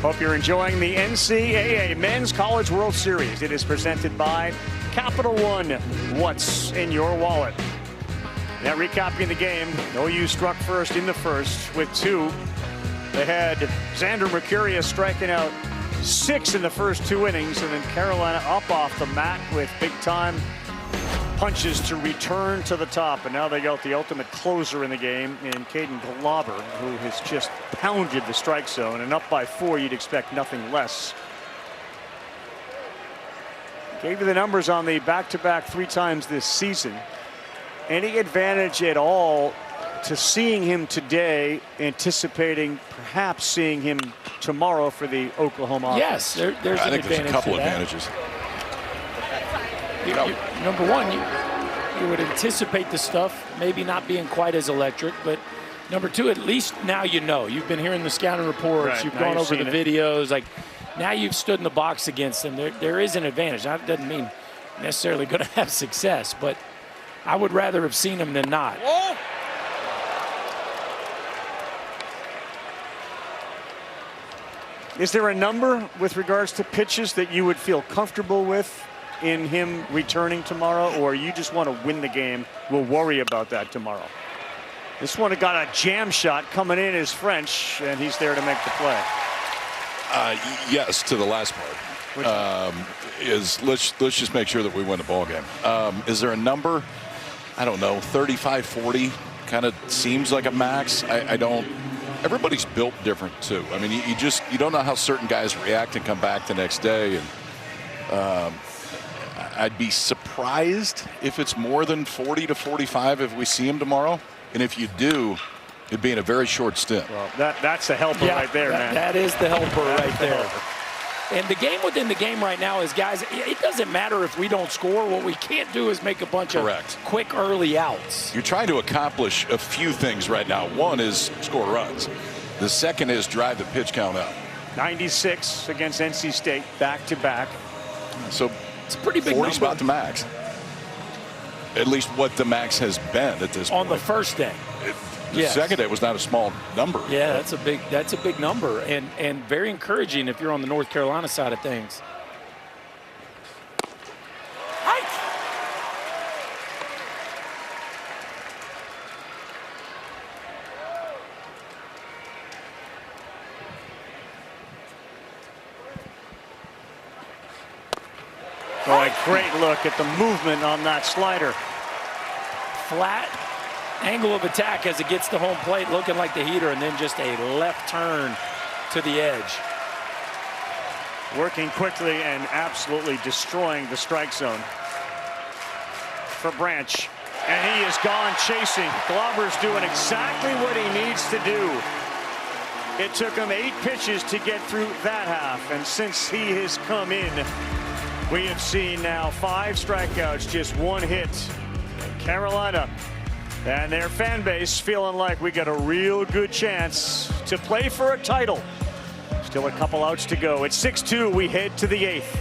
Hope you're enjoying the NCAA Men's College World Series. It is presented by Capital One. What's in your wallet? Now recapping the game, OU struck first in the first with 2. They had Xander Mercurius striking out 6 in the first 2 innings, and then Carolina up off the mat with big-time punches to return to the top. And now they got the ultimate closer in the game in Caden Glauber, who has just pounded the strike zone. And up by 4, you'd expect nothing less. Gave you the numbers on the back-to-back 3 times this season. Any advantage at all to seeing him today, anticipating perhaps seeing him tomorrow for the Oklahoma Yes, I there's an think advantage there's a couple to that. advantages. Number one, you would anticipate the stuff maybe not being quite as electric, but number 2, at least now you know. You've been hearing the scouting reports, Right, you've now gone you've over the seen it. videos. Like now you've stood in the box against them. There is an advantage. That doesn't mean necessarily going to have success, but I would rather have seen him than not. Is there a number with regards to pitches that you would feel comfortable with in him returning tomorrow, or you just want to win the game? We'll worry about that tomorrow. This one got a jam shot coming in is French, and he's there to make the play. Yes, to the last part. Let's just make sure that we win the ball game. Is there a number? I don't know. 35, 40 kind of seems like a max. I don't. Everybody's built different too. I mean, you don't know how certain guys react and come back the next day. And I'd be surprised if it's more than 40 to 45 if we see him tomorrow. And if you do, it'd be in a very short stint. Well, that's the helper right there, man. That is the helper right there. And the game within the game right now is, guys, it doesn't matter if we don't score. What we can't do is make a bunch of quick early outs. You're trying to accomplish a few things right now. One is score runs. The second is drive the pitch count up. 96 against NC State, back-to-back. So it's a pretty big 40's number. about the max. At least what the max has been at this point. On the first day. The second day was not a small number. Yeah, that's a big number, and very encouraging if you're on the North Carolina side of things. Oh, a great look at the movement on that slider. Flat angle of attack as it gets to home plate, looking like the heater, and then just a left turn to the edge. Working quickly and absolutely destroying the strike zone for Branch. And he is gone chasing. Glauber's doing exactly what he needs to do. It took him 8 pitches to get through that half, and since he has come in, we have seen now 5 strikeouts, just 1 hit. Carolina and their fan base feeling like we got a real good chance to play for a title. Still a couple outs to go. It's 6-2. We head to the 8th.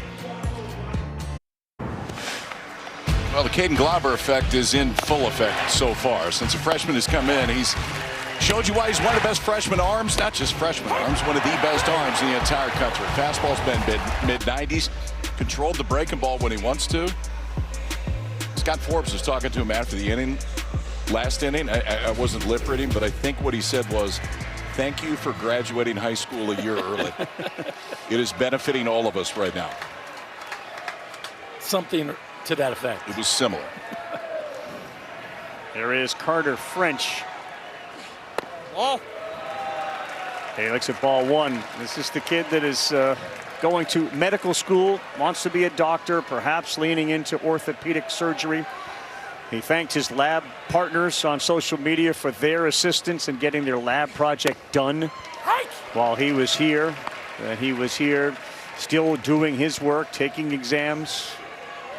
Well, the Caden Glauber effect is in full effect so far. Since a freshman has come in, he's showed you why he's one of the best freshman arms, not just freshman arms, one of the best arms in the entire country. Fastball's been mid-90s, controlled the breaking ball when he wants to. Scott Forbes was talking to him after the inning, last inning. I wasn't lip reading, but I think what he said was, thank you for graduating high school a year early. It is benefiting all of us right now. Something to that effect. It was similar. There is Carter French. He looks at ball one. This is the kid that is going to medical school, wants to be a doctor, perhaps leaning into orthopedic surgery. He thanked his lab partners on social media for their assistance in getting their lab project done while he was here. He was here still doing his work, taking exams,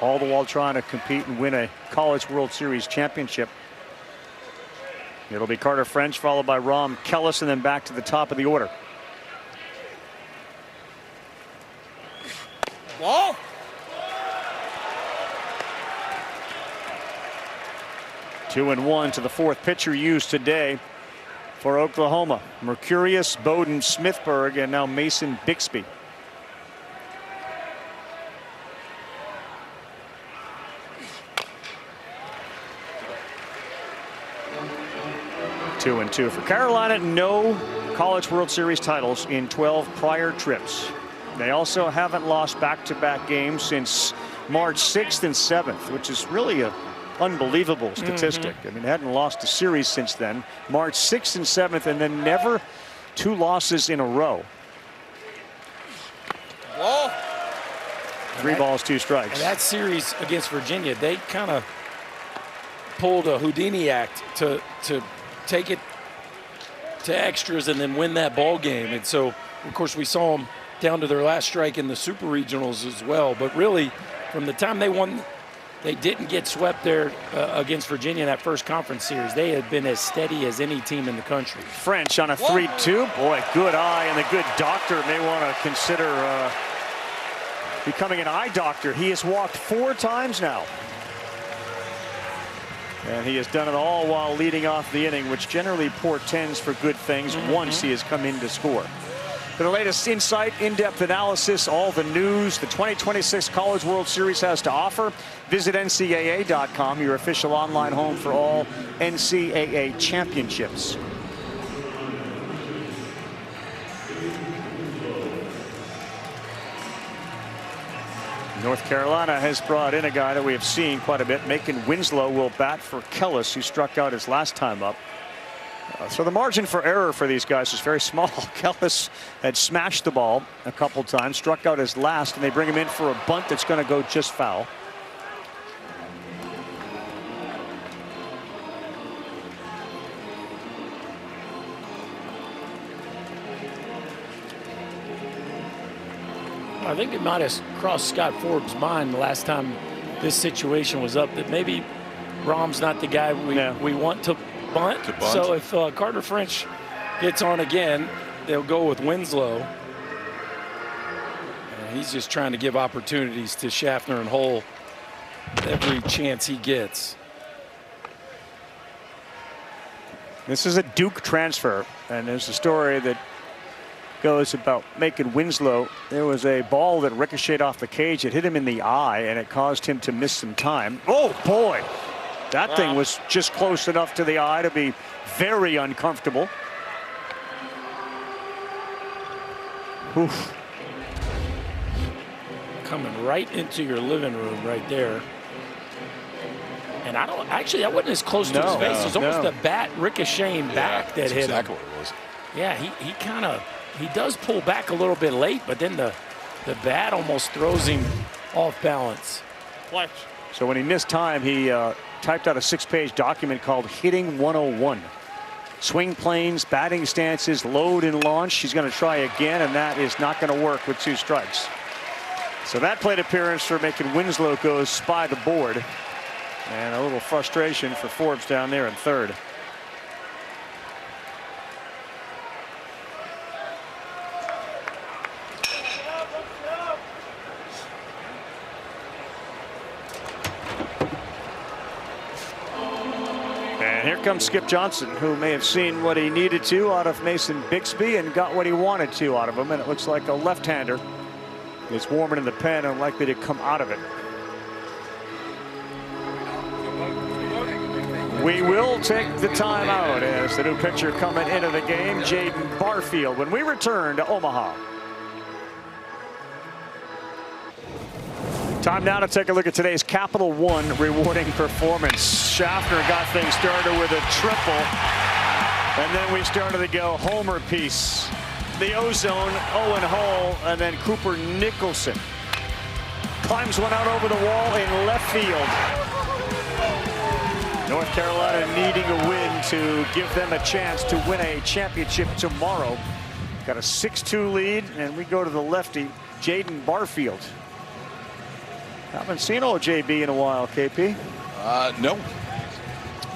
all the while trying to compete and win a College World Series championship. It'll be Carter French, followed by Rom Kellis, and then back to the top of the order. Ball. 2-1 to the fourth pitcher used today for Oklahoma. Mercurius, Bowden, Smithburg, and now Mason Bixby. Two and two for Carolina. No College World Series titles in 12 prior trips. They also haven't lost back-to-back games since March 6th and 7th, which is really a unbelievable statistic. I mean, they hadn't lost a series since then. March 6th and 7th, and then never two losses in a row. Ball. 3 balls, 2 strikes. And that series against Virginia, they kind of pulled a Houdini act to take it to extras and then win that ball game. And so, of course, we saw them down to their last strike in the Super Regionals as well. But really, from the time they won, they didn't get swept there against Virginia in that first conference series. They had been as steady as any team in the country. French on a 3-2. Boy, good eye, and the good doctor may want to consider becoming an eye doctor. He has walked 4 times now. And he has done it all while leading off the inning, which generally portends for good things once he has come in to score. For the latest insight, in-depth analysis, all the news the 2026 College World Series has to offer, visit NCAA.com, your official online home for all NCAA championships. North Carolina has brought in a guy that we have seen quite a bit. Macon Winslow will bat for Kellis, who struck out his last time up. So the margin for error for these guys is very small. Kellis had smashed the ball a couple times, struck out his last, and they bring him in for a bunt that's going to go just foul. I think it might have crossed Scott Forbes' mind the last time this situation was up that maybe Rom's not the guy we want to bunt. So if Carter French gets on again, they'll go with Winslow. And he's just trying to give opportunities to Schaffner and Hull every chance he gets. This is a Duke transfer, and there's a story that goes about Macon Winslow. There was a ball that ricocheted off the cage. It hit him in the eye, and it caused him to miss some time. Oh, boy. That thing was just close enough to the eye to be very uncomfortable. Oof. Coming right into your living room right there. And I don't actually, that wasn't as close to his face. It was almost the bat ricocheting back that hit exactly him. What it was. Yeah, he kind of, he does pull back a little bit late, but then the bat almost throws him off balance. So when he missed time, he typed out a 6-page document called Hitting 101. Swing planes, batting stances, load and launch. He's going to try again, and that is not going to work with 2 strikes. So that plate appearance for Macon Winslow goes by the board. And a little frustration for Forbes down there in third. And here comes Skip Johnson, who may have seen what he needed to out of Mason Bixby and got what he wanted to out of him. And it looks like a left-hander is warming in the pen and likely to come out of it. We will take the timeout as the new pitcher coming into the game, Jaden Barfield, when we return to Omaha. Time now to take a look at today's Capital One rewarding performance. Schaffner got things started with a triple, and then we started to go homer piece. the ozone, Owen Hall, and then Cooper Nicholson. Climbs one out over the wall in left field. North Carolina needing a win to give them a chance to win a championship tomorrow. Got a 6-2 lead, and we go to the lefty, Jaden Barfield. Haven't seen old JB in a while, KP.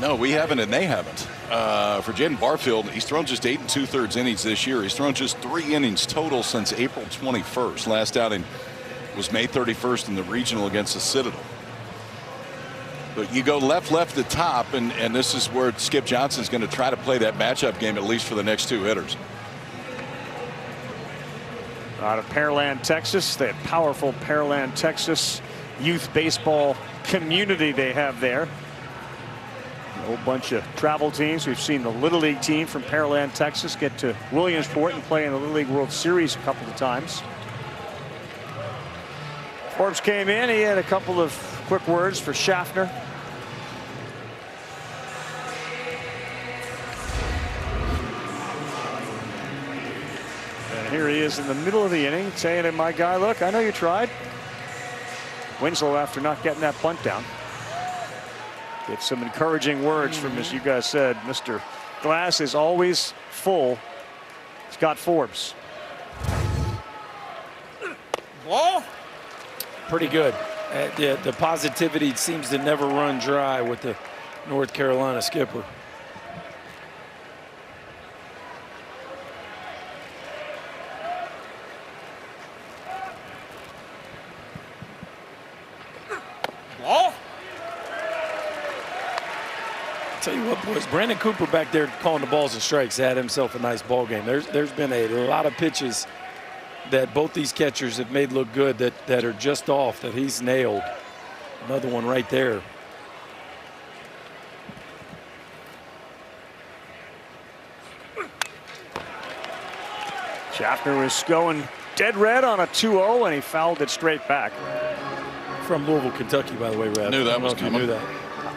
No, we haven't, and they haven't. For Jaden Barfield, he's thrown just 8 2/3 innings this year. He's thrown just 3 innings total since April 21st. Last outing was May 31st in the regional against the Citadel. But you go left to top, and this is where Skip Johnson's going to try to play that matchup game, at least for the next 2 hitters. Out of Pearland, Texas, that powerful Pearland, Texas youth baseball community they have there. A whole bunch of travel teams. We've seen the Little League team from Pearland, Texas get to Williamsport and play in the Little League World Series a couple of times. Forbes came in. He had a couple of quick words for Schaffner. And here he is in the middle of the inning saying to my guy, look, I know you tried. Winslow, after not getting that bunt down, get some encouraging words from, as you guys said, Mr. Glass is always full. Scott Forbes. Ball. Pretty good. The positivity seems to never run dry with the North Carolina skipper. Ball. Tell you what, boys, Brandon Cooper back there calling the balls and strikes had himself a nice ball game. There's been a lot of pitches that both these catchers have made look good that are just off that he's nailed. Another one right there. Schaffner was going dead red on a 2-0, and he fouled it straight back. From Louisville, Kentucky, by the way, Rev. I knew that was coming. You knew that.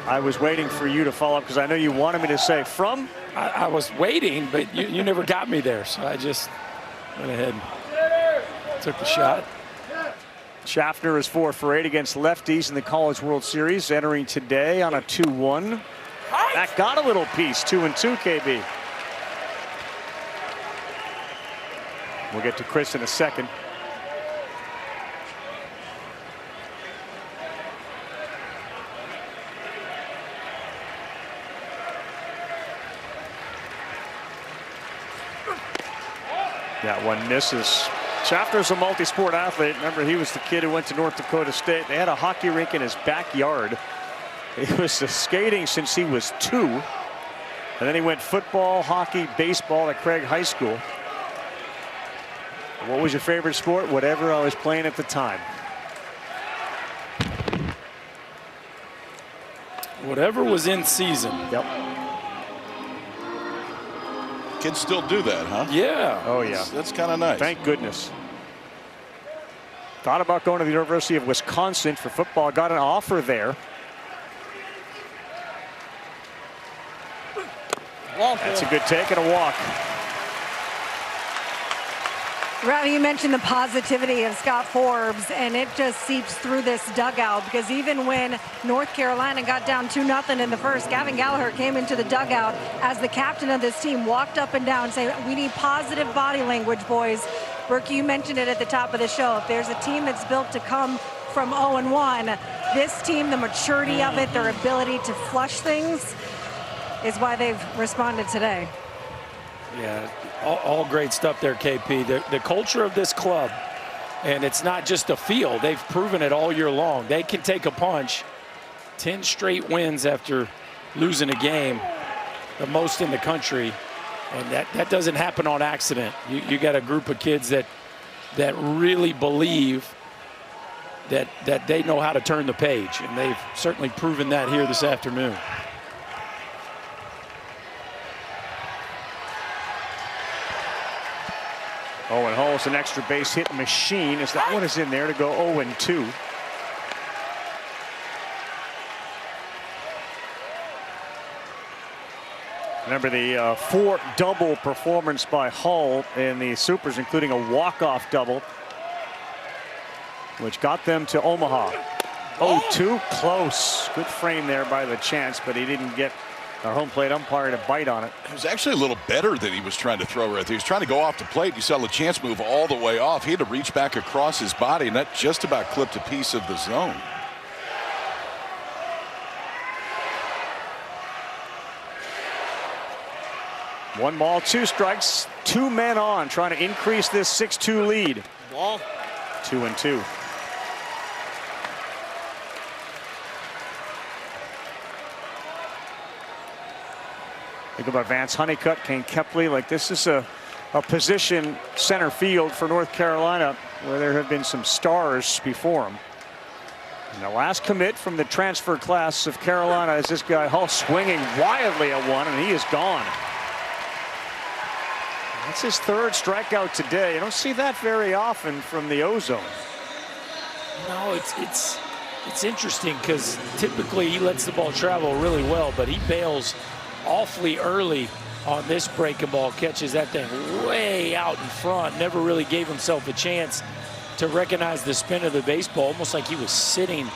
I was waiting for you to follow up because I know you wanted me to say from. I was waiting, but you never got me there, so I just went ahead and took the shot. Schaffner is 4 for 8 against lefties in the College World Series, entering today on a 2-1. That got a little piece, 2-2, KB. We'll get to Chris in a second. That one misses. Schaffner's a multi-sport athlete. Remember, he was the kid who went to North Dakota State. They had a hockey rink in his backyard. He was skating since he was 2. And then he went football, hockey, baseball at Craig High School. What was your favorite sport? Whatever I was playing at the time. Whatever was in season. Yep. Kids still do that, huh? Yeah. Oh, yeah. That's kind of nice. Thank goodness. Thought about going to the University of Wisconsin for football. Got an offer there. That's a good take and a walk. Ravi, you mentioned the positivity of Scott Forbes, and it just seeps through this dugout because even when North Carolina got down 2-0 in the first, Gavin Gallagher came into the dugout as the captain of this team, walked up and down saying, we need positive body language, boys. Berkey, you mentioned it at the top of the show. If there's a team that's built to come from 0-1, this team, the maturity of it, their ability to flush things is why they've responded today. Yeah, all great stuff there, KP. The culture of this club, and it's not just a feel. They've proven it all year long. They can take a punch. 10 straight wins after losing a game, the most in the country. And that doesn't happen on accident. You got a group of kids that really believe that they know how to turn the page. And they've certainly proven that here this afternoon. Owen Hall's an extra base hit machine as that one is in there to go 0-2. Remember the 4-double performance by Hull in the Supers, including a walk-off double, which got them to Omaha. Oh, too close. Good frame there by the Chance, but he didn't get our home plate umpire to bite on it. It was actually a little better than he was trying to throw right there. He was trying to go off the plate. You saw LaChance move all the way off. He had to reach back across his body, and that just about clipped a piece of the zone. One ball, 2 strikes, 2 men on, trying to increase this 6-2 lead. Ball. 2-2. Think about Vance Honeycutt, Kane Kepley. Like, this is a position center field for North Carolina where there have been some stars before him. And the last commit from the transfer class of Carolina is this guy Hull, swinging wildly at one, and he is gone. That's his 3rd strikeout today. You don't see that very often from the Ozone. No, it's interesting because typically he lets the ball travel really well, but he bails awfully early on this breaking ball, catches that thing way out in front, never really gave himself a chance to recognize the spin of the baseball, almost like he was sitting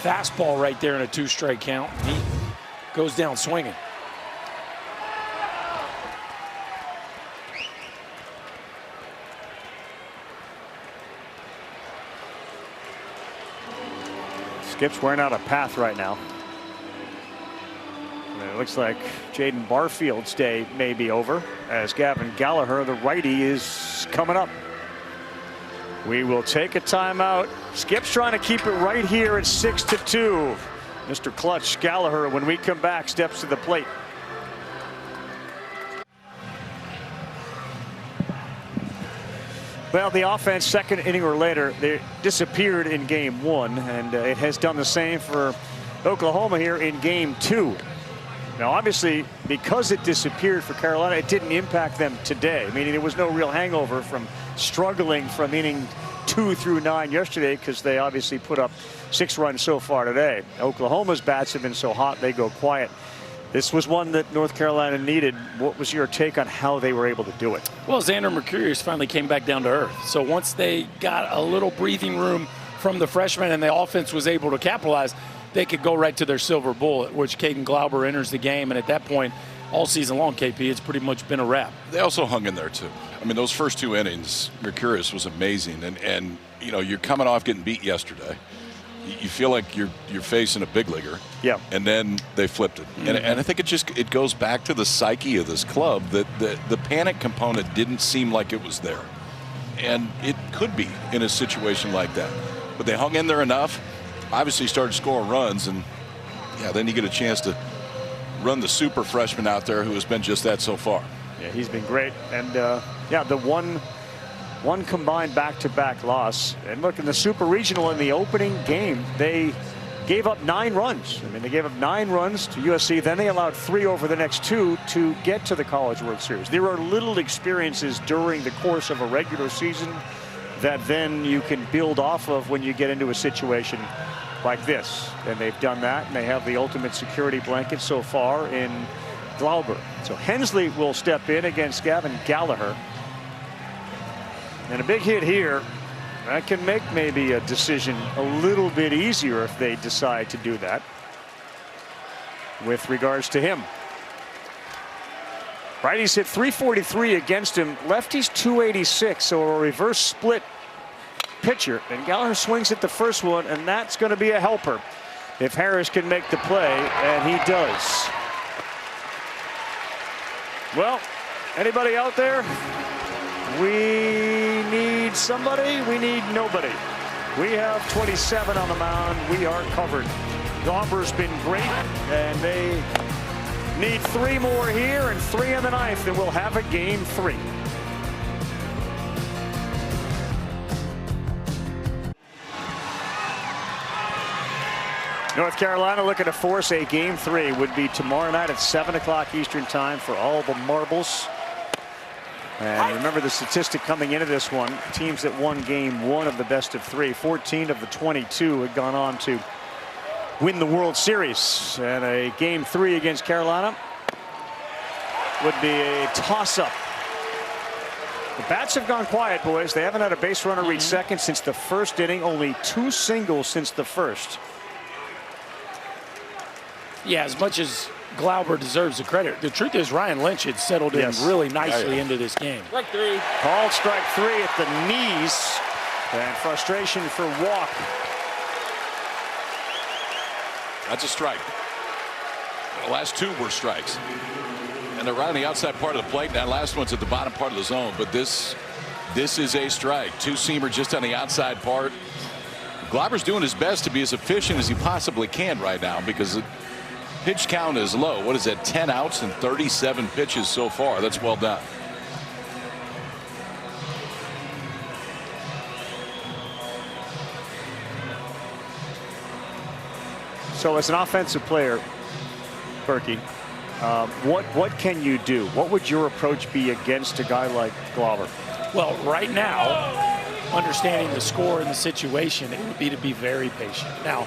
fastball right there in a 2-strike count. He goes down swinging. Skip's wearing out a path right now. And it looks like Jaden Barfield's day may be over as Gavin Gallagher, the righty, is coming up. We will take a timeout. Skip's trying to keep it right here at 6-2. Mr. Clutch Gallagher, when we come back, steps to the plate. Well, the offense, 2nd inning or later, they disappeared in game 1, and it has done the same for Oklahoma here in game 2. Now, obviously, because it disappeared for Carolina, it didn't impact them today, meaning there was no real hangover from struggling from inning 2 through 9 yesterday, because they obviously put up 6 runs so far today. Oklahoma's bats have been so hot, they go quiet. This was one that North Carolina needed. What was your take on how they were able to do it? Well, Xander Mercurius finally came back down to earth. So once they got a little breathing room from the freshman and the offense was able to capitalize, they could go right to their silver bullet, which Caden Glauber enters the game. And at that point, all season long, KP, it's pretty much been a wrap. They also hung in there, too. I mean, those first 2 innings, Mercurius was amazing. And you know, you're coming off getting beat yesterday. You feel like you're facing a big leaguer. Yeah. And then they flipped it. And I think it goes back to the psyche of this club that the panic component didn't seem like it was there. And it could be in a situation like that. But they hung in there enough, obviously started scoring runs, and yeah, then you get a chance to run the super freshman out there who has been just that so far. Yeah, he's been great. And yeah, the one combined back-to-back loss. And look, in the Super Regional in the opening game, they gave up 9 runs. I mean, they gave up 9 runs to USC. Then they allowed 3 over the next 2 to get to the College World Series. There are little experiences during the course of a regular season that then you can build off of when you get into a situation like this. And they've done that, and they have the ultimate security blanket so far in Glauber. So Hensley will step in against Gavin Gallagher. And a big hit here, that can make maybe a decision a little bit easier if they decide to do that with regards to him. Righties hit .343 against him, lefties .286, so a reverse split pitcher. And Gallagher swings at the first one, and that's going to be a helper if Harris can make the play, and he does. Well, anybody out there? We need somebody. We need nobody. We have 27 on the mound. We are covered. Glauber's been great, and they need 3 more here and 3 in the 9th, and we'll have a game 3. North Carolina looking to force a game 3. Would be tomorrow night at 7 o'clock Eastern time for all the marbles. And remember the statistic coming into this one, teams that won game 1 of the best of 3, 14 of the 22 had gone on to win the World Series. And a game 3 against Carolina would be a toss-up. The bats have gone quiet, boys. They haven't had a base runner reach second since the first inning. Only 2 singles since the first. Yeah, as much as Glauber deserves the credit, the truth is Ryan Lynch had settled in really nicely into this game. Strike 3. Called strike 3 at the knees. And frustration for Walk. That's a strike. The last 2 were strikes. And they're right on the outside part of the plate. That last one's at the bottom part of the zone. But this is a strike. 2-seamer just on the outside part. Glauber's doing his best to be as efficient as he possibly can right now because the pitch count is low. What is that? 10 outs and 37 pitches so far. That's well done. So as an offensive player, Berkey, what can you do? What would your approach be against a guy like Glauber? Well, right now, understanding the score and the situation, it would be to be very patient. Now,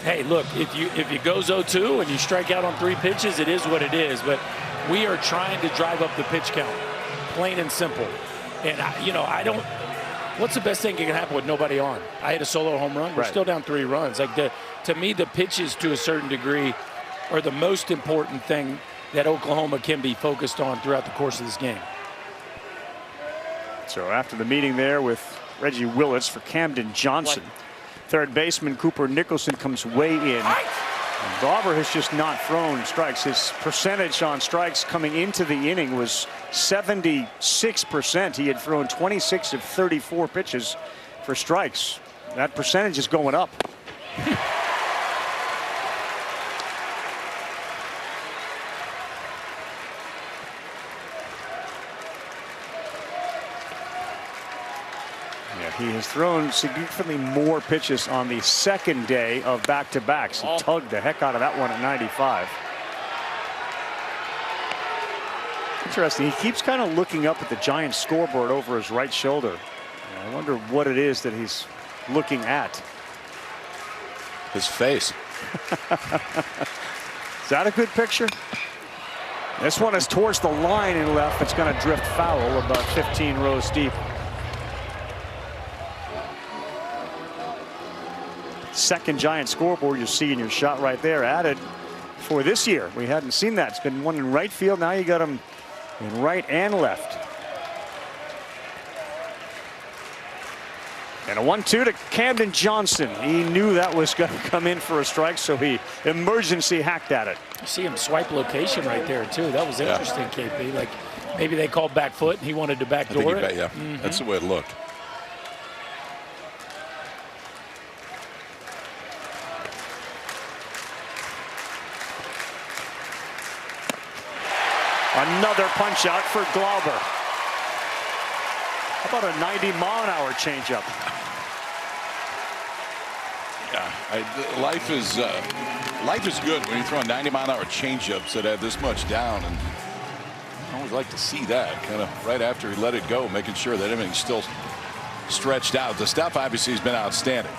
hey, look, if it goes 0-2 and you strike out on 3 pitches, it is what it is. But we are trying to drive up the pitch count, plain and simple. And I don't. What's the best thing that can happen with nobody on? I hit a solo home run. We're still down 3 runs. Like to me, the pitches to a certain degree are the most important thing that Oklahoma can be focused on throughout the course of this game. So after the meeting there with Reggie Willits for Camden Johnson, third baseman Cooper Nicholson comes way in. And Glauber has just not thrown strikes. His percentage on strikes coming into the inning was 76%. He had thrown 26 of 34 pitches for strikes. That percentage is going up. He has thrown significantly more pitches on the second day of back-to-backs. He tugged the heck out of that one at 95. Interesting. He keeps kind of looking up at the Giants scoreboard over his right shoulder. I wonder what it is that he's looking at. His face. Is that a good picture? This one is towards the line in left. It's going to drift foul about 15 rows deep. Second Giant scoreboard you see in your shot right there added for this year. We hadn't seen that. It's been one in right field. Now you got him in right and left. And a 1-2 to Camden Johnson. He knew that was going to come in for a strike, so he emergency hacked at it. You see him swipe location right there too. That was interesting, KP. Like maybe they called back foot and he wanted to backdoor it. Yeah, that's the way it looked. Another punch out for Glauber. How about a 90-mile-an-hour changeup? Yeah, life is good when you throw 90-mile-an-hour changeups that have this much down, and I always like to see that kind of right after he let it go, making sure that everything's still stretched out. The stuff obviously has been outstanding.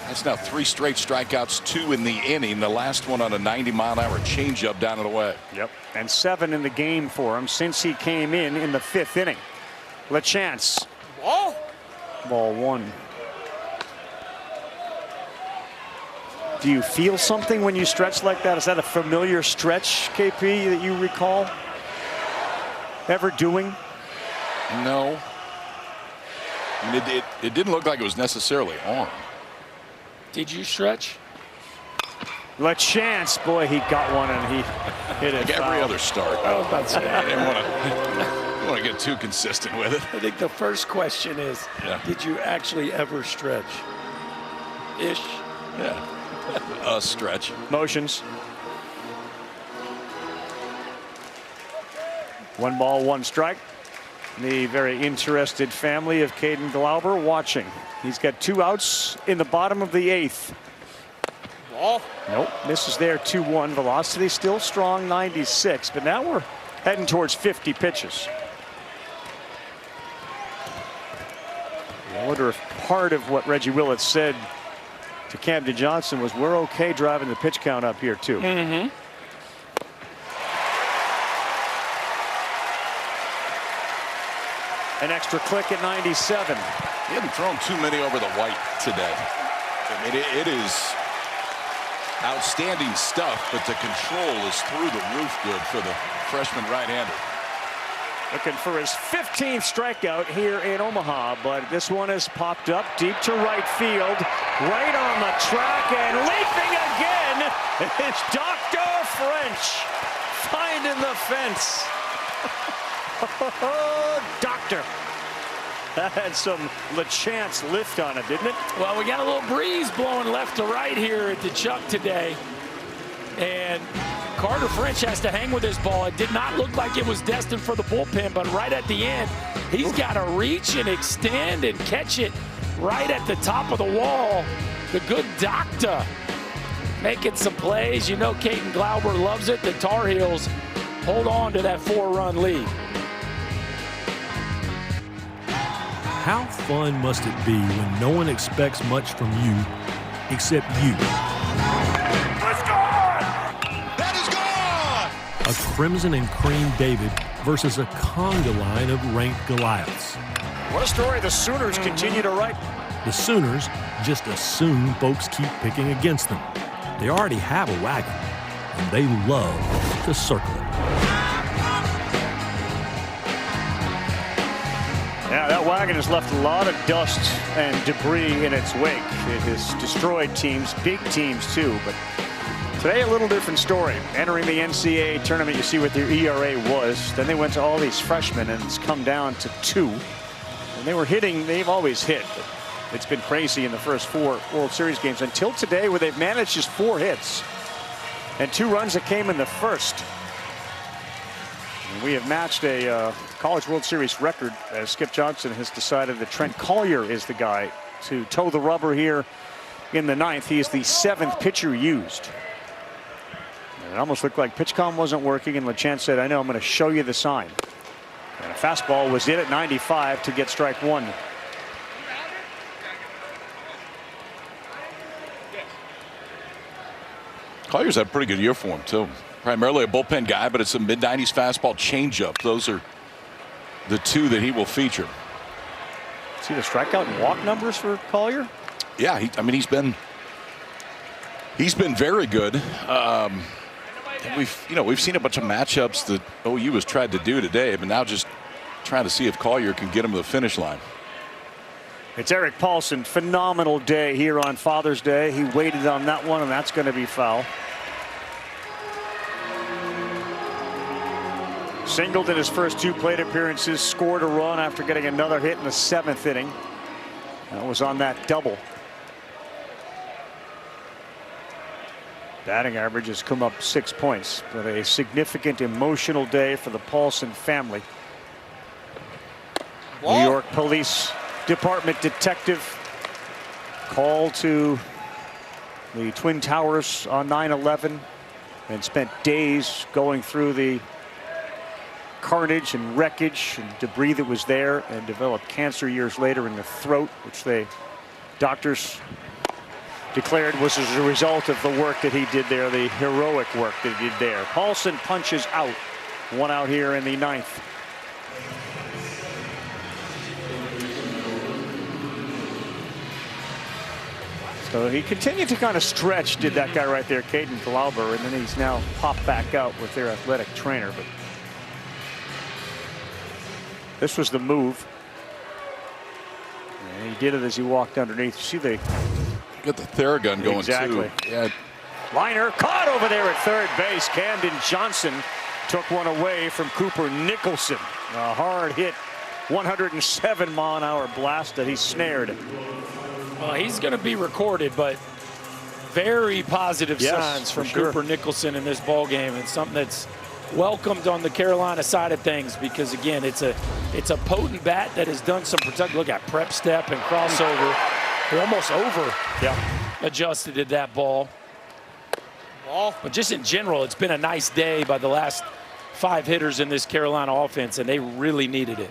That's now 3 straight strikeouts, 2 in the inning. The last one on a 90-mile-an-hour changeup down and away. Yep, and 7 in the game for him since he came in the 5th inning. LaChance. Ball 1. Do you feel something when you stretch like that? Is that a familiar stretch, KP, that you recall ever doing? No. I mean, it didn't look like it was necessarily on. Did you stretch? LaChance, boy, he got one and he hit it. Like every other start. I was about to say. I didn't want to get too consistent with it. I think the first question is, did you actually ever stretch? Ish. Yeah. A stretch. Motions. 1 ball, 1 strike. The very interested family of Caden Glauber watching. He's got 2 outs in the bottom of the 8th. Nope, misses there. 2-1. Velocity still strong, 96, but now we're heading towards 50 pitches. I wonder if part of what Reggie Willits said to Camden Johnson was, we're okay driving the pitch count up here too. An extra click at 97. He hasn't thrown too many over the white today. I mean, it is outstanding stuff, but the control is through the roof good for the freshman right-hander. Looking for his 15th strikeout here in Omaha, but this one has popped up deep to right field, right on the track, and leaping again is Dr. French, finding the fence. Doctor. That had some LeChance lift on it, didn't it? Well, we got a little breeze blowing left to right here at the Chuck today. And Carter French has to hang with his ball. It did not look like it was destined for the bullpen, but right at the end, he's got to reach and extend and catch it right at the top of the wall. The good doctor making some plays. You know Caden Glauber loves it. The Tar Heels hold on to that 4-run lead. How fun must it be when no one expects much from you except you? It's gone! That is gone! A Crimson and Cream David versus a conga line of ranked Goliaths. What a story the Sooners continue to write. The Sooners just assume folks keep picking against them. They already have a wagon, and they love to circle it. Yeah, that wagon has left a lot of dust and debris in its wake. It has destroyed teams, big teams too, but today a little different story. Entering the NCAA tournament, you see what their ERA was. Then they went to all these freshmen, and it's come down to 2. And they were hitting, they've always hit, but it's been crazy in the first 4 World Series games until today, where they've managed just 4 hits and 2 runs that came in the first. And we have matched a College World Series record as Skip Johnson has decided that Trent Collier is the guy to toe the rubber here in the 9th. He is the 7th pitcher used. And it almost looked like PitchCom wasn't working, and LeChance said, I know, I'm going to show you the sign. And a fastball was in at 95 to get strike 1. Collier's had a pretty good year for him, too. Primarily a bullpen guy, but it's a mid-90s fastball changeup. Those are the 2 that he will feature. See the strikeout and walk numbers for Collier? Yeah, he's been very good. We've seen a bunch of matchups that OU has tried to do today, but now just trying to see if Collier can get him to the finish line. It's Eric Paulson. Phenomenal day here on Father's Day. He waited on that one, and that's going to be foul. Singled in his first 2 plate appearances, scored a run after getting another hit in the 7th inning. That was on that double. Batting average has come up 6 points, but a significant emotional day for the Paulson family. New York Police Department detective called to the Twin Towers on 9/11 and spent days going through the carnage and wreckage and debris that was there, and developed cancer years later in the throat, which doctors declared was as a result of the work that he did there, the heroic work that he did there. Paulson punches out. 1 out here in the 9th. So he continued to kind of stretch, did that guy right there, Caden Glauber, and then he's now popped back out with their athletic trainer. But this was the move. And he did it as he walked underneath. You see the got the Theragun going exactly. too. Yeah. Liner caught over there at third base. Camden Johnson took one away from Cooper Nicholson. A hard hit, 107-mile-an-hour blast that he snared. Well, he's going to be recorded, but very positive signs from Cooper Nicholson in this ball game, and something that's welcomed on the Carolina side of things, because again, it's a potent bat that has done some protection. Look at prep step and crossover. They're almost over adjusted at that ball. But just in general, it's been a nice day by the last 5 hitters in this Carolina offense, and they really needed it.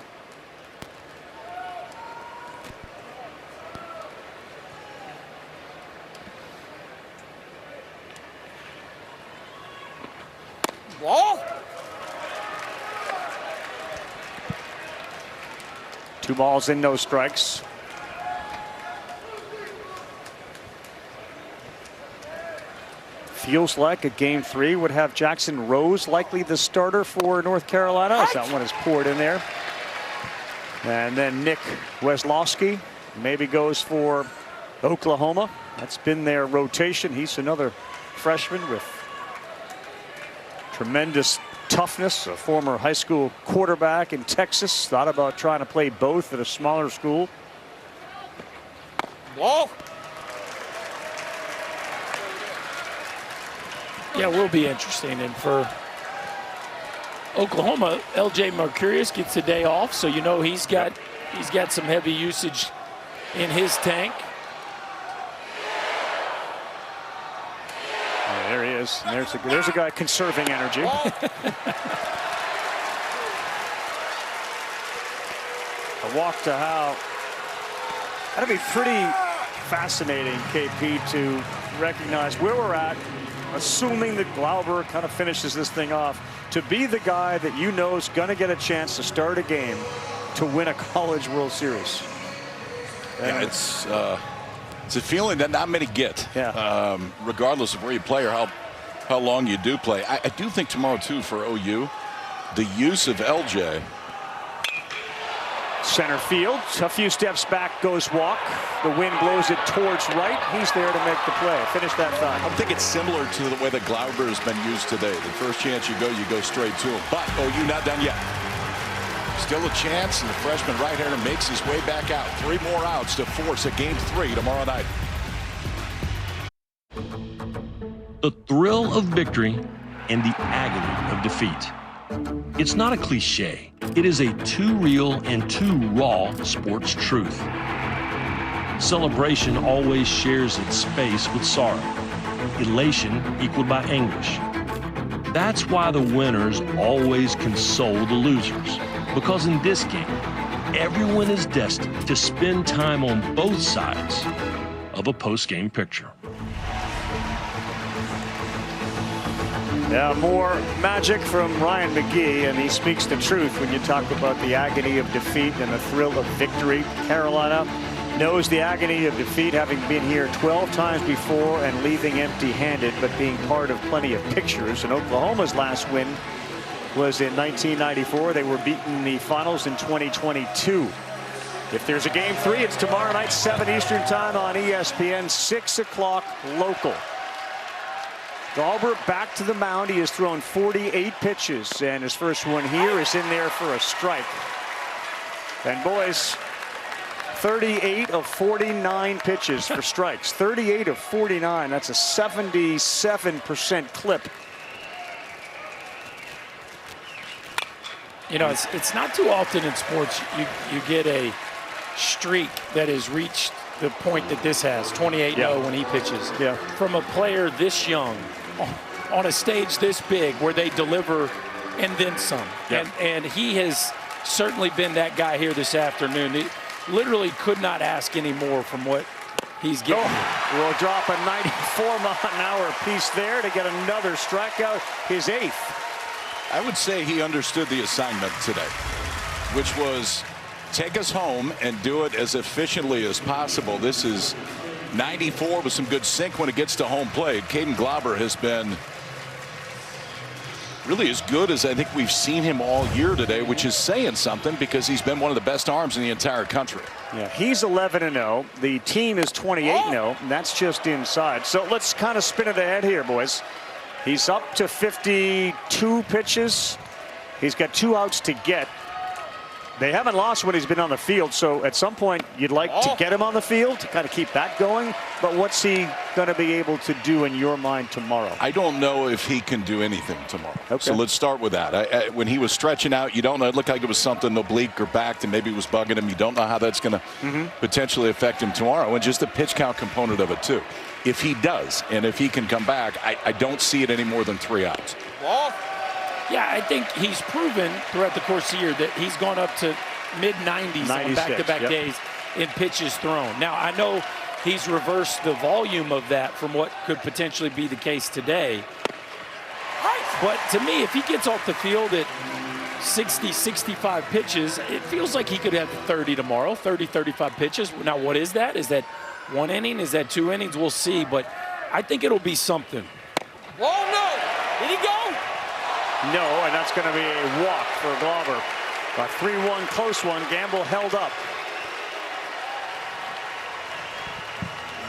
2 balls and no strikes. Feels like a game 3 would have Jackson Rose likely the starter for North Carolina. As that one is poured in there. And then Nick Weslowski maybe goes for Oklahoma. That's been their rotation. He's another freshman with tremendous toughness, a former high school quarterback in Texas. Thought about trying to play both at a smaller school. Whoa. Yeah, it will be interesting. And for Oklahoma, LJ Mercurius gets a day off, so you know he's got some heavy usage in his tank. Oh, there he is. And there's a guy conserving energy. A walk to Howe. That'd be pretty fascinating, KP, to recognize where we're at, assuming that Glauber kind of finishes this thing off, to be the guy that you know is going to get a chance to start a game to win a College World Series. Yeah, it's a feeling that not many get, regardless of where you play or how long you do play. I do think tomorrow, too, for OU, the use of LJ. Center field, a few steps back goes Walk. The wind blows it towards right. He's there to make the play. Finish that thought. I think it's similar to the way that Glauber has been used today. The first chance you go straight to him. But OU not done yet. Still a chance, and the freshman right-hander makes his way back out. 3 more outs to force a game 3 tomorrow night. The thrill of victory and the agony of defeat. It's not a cliche. It is a too real and too raw sports truth. Celebration always shares its space with sorrow. Elation equaled by anguish. That's why the winners always console the losers. Because in this game, everyone is destined to spend time on both sides of a post-game picture. Yeah, more magic from Ryan McGee, and he speaks the truth when you talk about the agony of defeat and the thrill of victory. Carolina knows the agony of defeat, having been here 12 times before and leaving empty-handed, but being part of plenty of pictures. And Oklahoma's last win was in 1994. They were beaten in the finals in 2022. If there's a game 3, it's tomorrow night, 7 Eastern time on ESPN, 6 o'clock local. Glauber back to the mound. He has thrown 48 pitches, and his first one here is in there for a strike. And boys, 38 of 49 pitches for strikes. 38 of 49. That's a 77% clip. You know, it's not too often in sports you get a streak that has reached the point that this has, 28-0 when he pitches. Yeah. From a player this young, on a stage this big, where they deliver and then some. Yeah. And he has certainly been that guy here this afternoon. He literally could not ask any more from what he's getting. Will drop a 94-mile-an-hour piece there to get another strikeout, his 8th. I would say he understood the assignment today, which was take us home and do it as efficiently as possible. This is 94 with some good sink when it gets to home plate. Caden Glauber has been really as good as I think we've seen him all year today, which is saying something because he's been one of the best arms in the entire country. Yeah, he's 11-0. The team is 28-0, and that's just inside. So let's kind of spin it ahead here, boys. He's up to 52 pitches. He's got 2 outs to get. They haven't lost when he's been on the field, so at some point you'd like to get him on the field to kind of keep that going. But what's he going to be able to do in your mind tomorrow? I don't know if he can do anything tomorrow. Okay. So let's start with that. When he was stretching out, you don't know. It looked like it was something oblique or back that maybe was bugging him. You don't know how that's going to potentially affect him tomorrow. And just the pitch count component of it, too. If he does, and if he can come back, I don't see it any more than 3 outs. Yeah, I think he's proven throughout the course of the year that he's gone up to mid-90s on back-to-back days in pitches thrown. Now, I know he's reversed the volume of that from what could potentially be the case today. But to me, if he gets off the field at 60, 65 pitches. It feels like he could have 30 tomorrow, 30, 35 pitches. Now, what is that? Is that 1 inning? Is that 2 innings? We'll see, but I think it'll be something. Oh, no! Did he go? No, and that's going to be a walk for Glauber. A 3-1 close one. Gamble held up.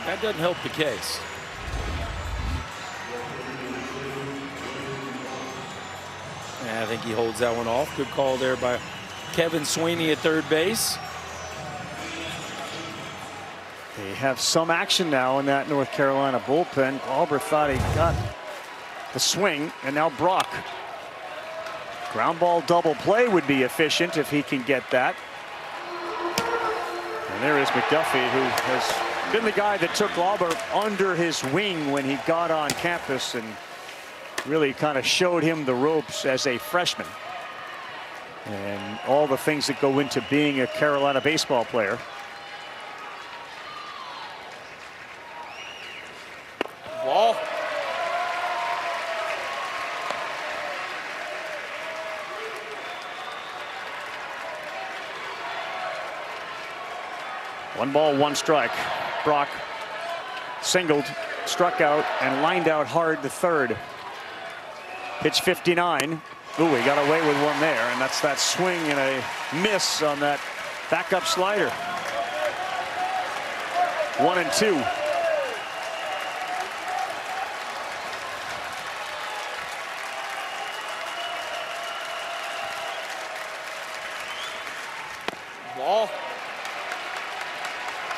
That doesn't help the case. I think he holds that one off. Good call there by Kevin Sweeney at third base. They have some action now in that North Carolina bullpen. Glauber thought he got the swing, and now Brock. Ground ball double play would be efficient if he can get that. And there is McDuffie, who has been the guy that took Glauber under his wing when he got on campus and really kind of showed him the ropes as a freshman and all the things that go into being a Carolina baseball player. Ball. One ball, one strike. Brock singled, struck out, and lined out hard to third. Pitch 59. Ooh, he got away with one there, and that's that swing and a miss on that backup slider. 1-2. Ball.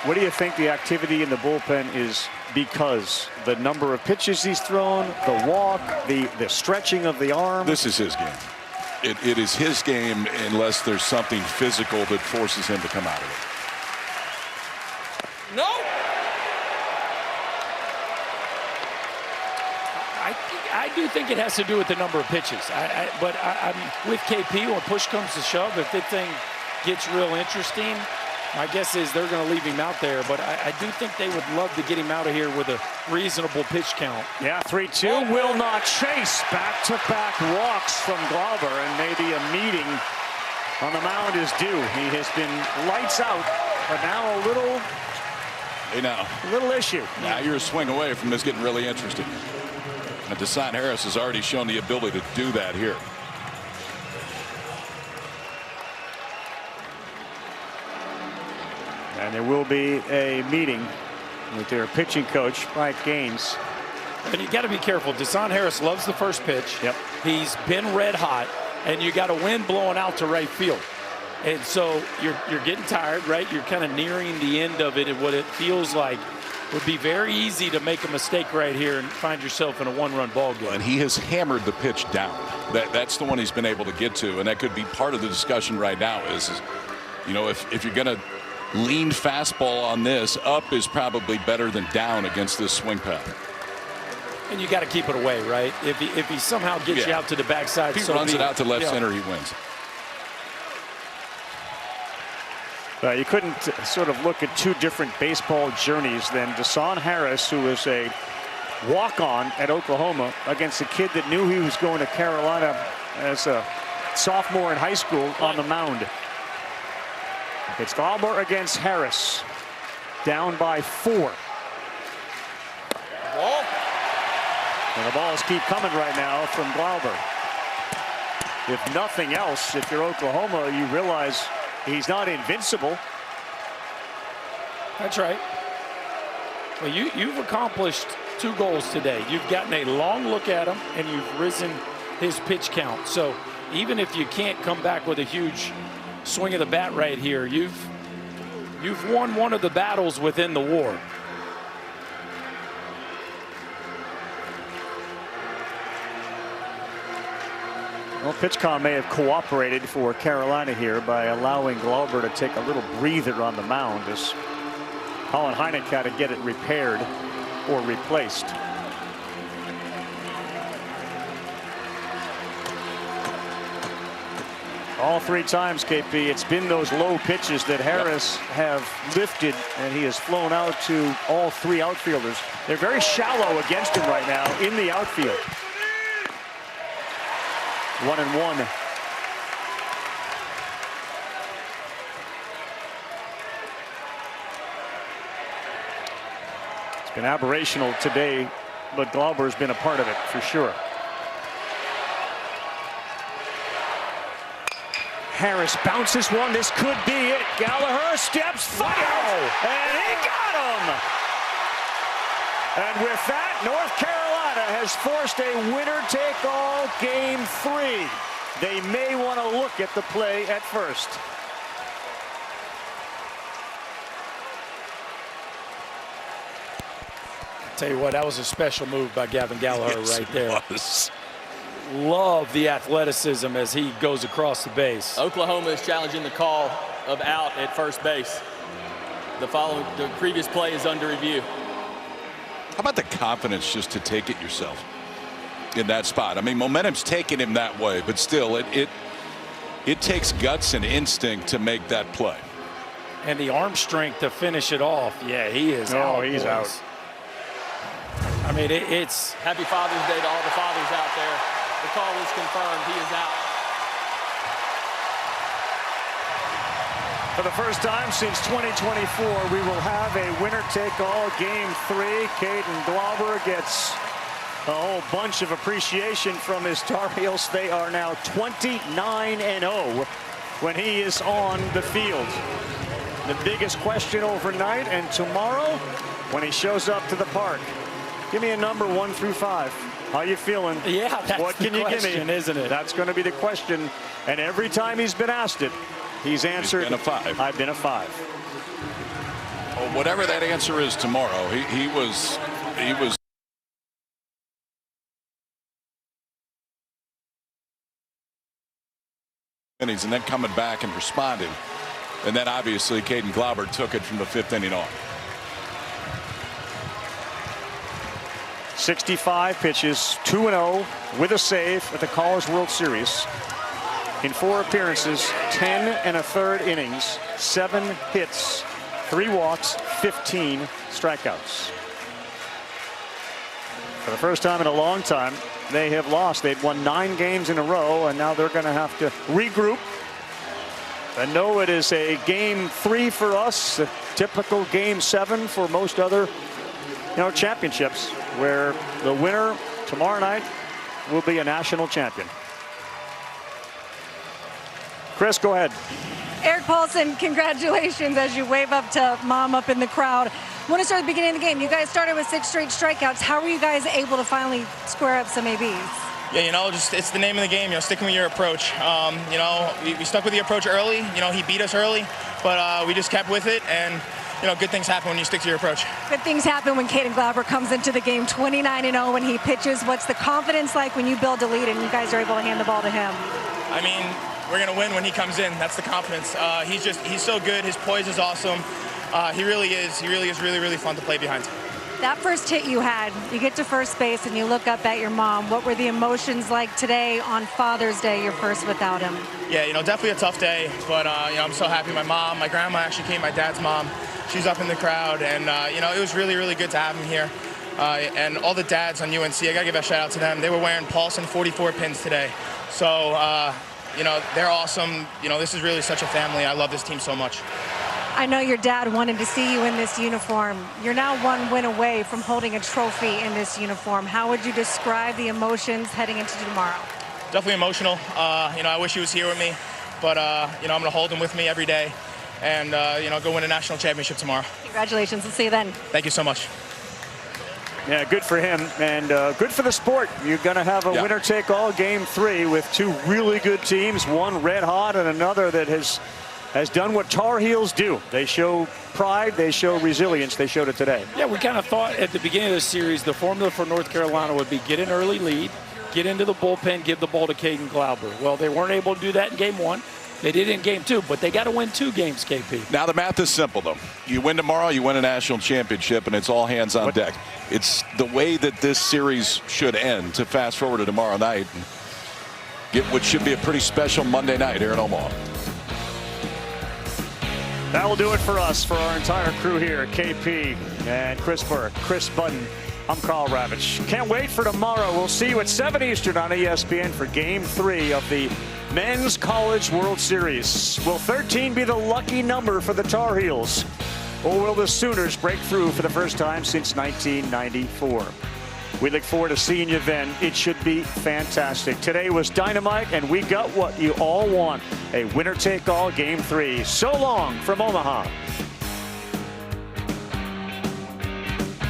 What do you think the activity in the bullpen is because? The number of pitches he's thrown, the walk, the stretching of the arm? This is his game. It is his game unless there's something physical that forces him to come out of it. No. I do think it has to do with the number of pitches. But I'm with KP when push comes to shove. If the thing gets real interesting, my guess is they're going to leave him out there, but I do think they would love to get him out of here with a reasonable pitch count. Yeah, 3-2. Will not chase. Back-to-back walks from Glauber, and maybe a meeting on the mound is due. He has been lights out, but now a little issue. Now you're a swing away from this getting really interesting. And Deshaun Harris has already shown the ability to do that here. And there will be a meeting with their pitching coach, Mike Gaines. And you got to be careful. Deshaun Harris loves the first pitch. Yep. He's been red hot, and you got a wind blowing out to right field. And so you're getting tired, right? You're kind of nearing the end of it, and what it feels like would be very easy to make a mistake right here and find yourself in a one-run ball game. And he has hammered the pitch down. That's the one he's been able to get to, and that could be part of the discussion right now is you know, if you're going to lean fastball on this, up is probably better than down against this swing pattern. And you got to keep it away, right? If he somehow gets you out to the backside, if he runs it out to left center, he wins. You couldn't sort of look at two different baseball journeys than Deshaun Harris, who was a walk-on at Oklahoma, against a kid that knew he was going to Carolina as a sophomore in high school on the mound. It's Glauber against Harris, down by 4. Ball. And the balls keep coming right now from Glauber. If nothing else, if you're Oklahoma, you realize he's not invincible. That's right. Well, you've accomplished 2 goals today. You've gotten a long look at him, and you've risen his pitch count. So even if you can't come back with a huge swing of the bat right here, you've won one of the battles within the war. Well, PitchCom may have cooperated for Carolina here by allowing Glauber to take a little breather on the mound as Colin Heineck had to get it repaired or replaced. All 3 times, KP, it's been those low pitches that Harris have lifted, and he has flown out to all 3 outfielders. They're very shallow against him right now in the outfield. 1-1. been aberrational today, but Glauber's been a part of it for sure. Harris bounces one. This could be it. Gallagher steps forward, and he got him. And with that, North Carolina has forced a winner-take-all Game 3. They may want to look at the play at first. Tell you what, that was a special move by Gavin Gallagher right there. Was. Love the athleticism as he goes across the base. Oklahoma is challenging the call of out at first base. The previous play is under review. How about the confidence just to take it yourself in that spot? I mean, momentum's taking him that way, but still, it takes guts and instinct to make that play. And the arm strength to finish it off. Yeah, he is out. Oh, he's out. I mean, it's... Happy Father's Day to all the fathers out there. The call is confirmed. He is out. For the first time since 2024, we will have a winner-take-all Game 3. Caden Glauber gets a whole bunch of appreciation from his Tar Heels. They are now 29-0 when he is on the field. The biggest question overnight and tomorrow when he shows up to the park. Give me a number 1 through 5. How you feeling? Yeah, that's what can you give me? Isn't it? That's going to be the question. And every time he's been asked it, he's answered, He's been a 5. I've been a 5. Well, whatever that answer is tomorrow, he was innings and then coming back and responding. And then obviously Caden Glauber took it from the 5th inning on. 65 pitches, 2-0 with a save at the College World Series. In 4 appearances, 10 1/3 innings, 7 hits, 3 walks, 15 strikeouts. For the first time in a long time, they have lost. They'd won 9 games in a row, and now they're going to have to regroup. And know it is a Game 3 for us, a typical Game 7 for most other championships, where the winner tomorrow night will be a national champion. Chris, go ahead. Eric Paulson, congratulations as you wave up to mom up in the crowd. I want to start at the beginning of the game. You guys started with 6 straight strikeouts. How were you guys able to finally square up some ABs? Yeah, just it's the name of the game, sticking with your approach. We stuck with the approach early. He beat us early, but we just kept with it, and good things happen when you stick to your approach. Good things happen when Caden Glauber comes into the game 29-0 when he pitches. What's the confidence like when you build a lead and you guys are able to hand the ball to him? I mean, we're going to win when he comes in. That's the confidence. He's so good. His poise is awesome. He really is really, really fun to play behind. That first hit you had, you get to first base and you look up at your mom. What were the emotions like today on Father's Day, your first without him? Yeah, definitely a tough day, but I'm so happy. My mom, my grandma actually came, my dad's mom. She's up in the crowd, and it was really, really good to have him here. And all the dads on UNC, I gotta give a shout out to them. They were wearing Paulson 44 pins today. So, they're awesome. This is really such a family. I love this team so much. I know your dad wanted to see you in this uniform. You're now 1 win away from holding a trophy in this uniform. How would you describe the emotions heading into tomorrow? Definitely emotional. I wish he was here with me, but I'm going to hold him with me every day and, go win a national championship tomorrow. Congratulations. We'll see you then. Thank you so much. Yeah, good for him and good for the sport. You're going to have a winner-take-all Game 3 with 2 really good teams, one red hot and another that has done what Tar Heels do. They show pride, they show resilience, they showed it today. Yeah, we kind of thought at the beginning of the series, the formula for North Carolina would be get an early lead, get into the bullpen, give the ball to Caden Glauber. Well, they weren't able to do that in Game 1. They did in Game 2, but they got to win 2 games, KP. Now the math is simple, though. You win tomorrow, you win a national championship, and it's all hands on deck. It's the way that this series should end to fast forward to tomorrow night and get what should be a pretty special Monday night here in Omaha. That will do it for us, for our entire crew here, KP and Chris Burke, Chris Budden. I'm Carl Ravitch. Can't wait for tomorrow. We'll see you at 7 Eastern on ESPN for Game 3 of the Men's College World Series. Will 13 be the lucky number for the Tar Heels? Or will the Sooners break through for the first time since 1994? We look forward to seeing you then. It should be fantastic. Today was dynamite, and we got what you all want. A winner-take-all Game 3. So long from Omaha.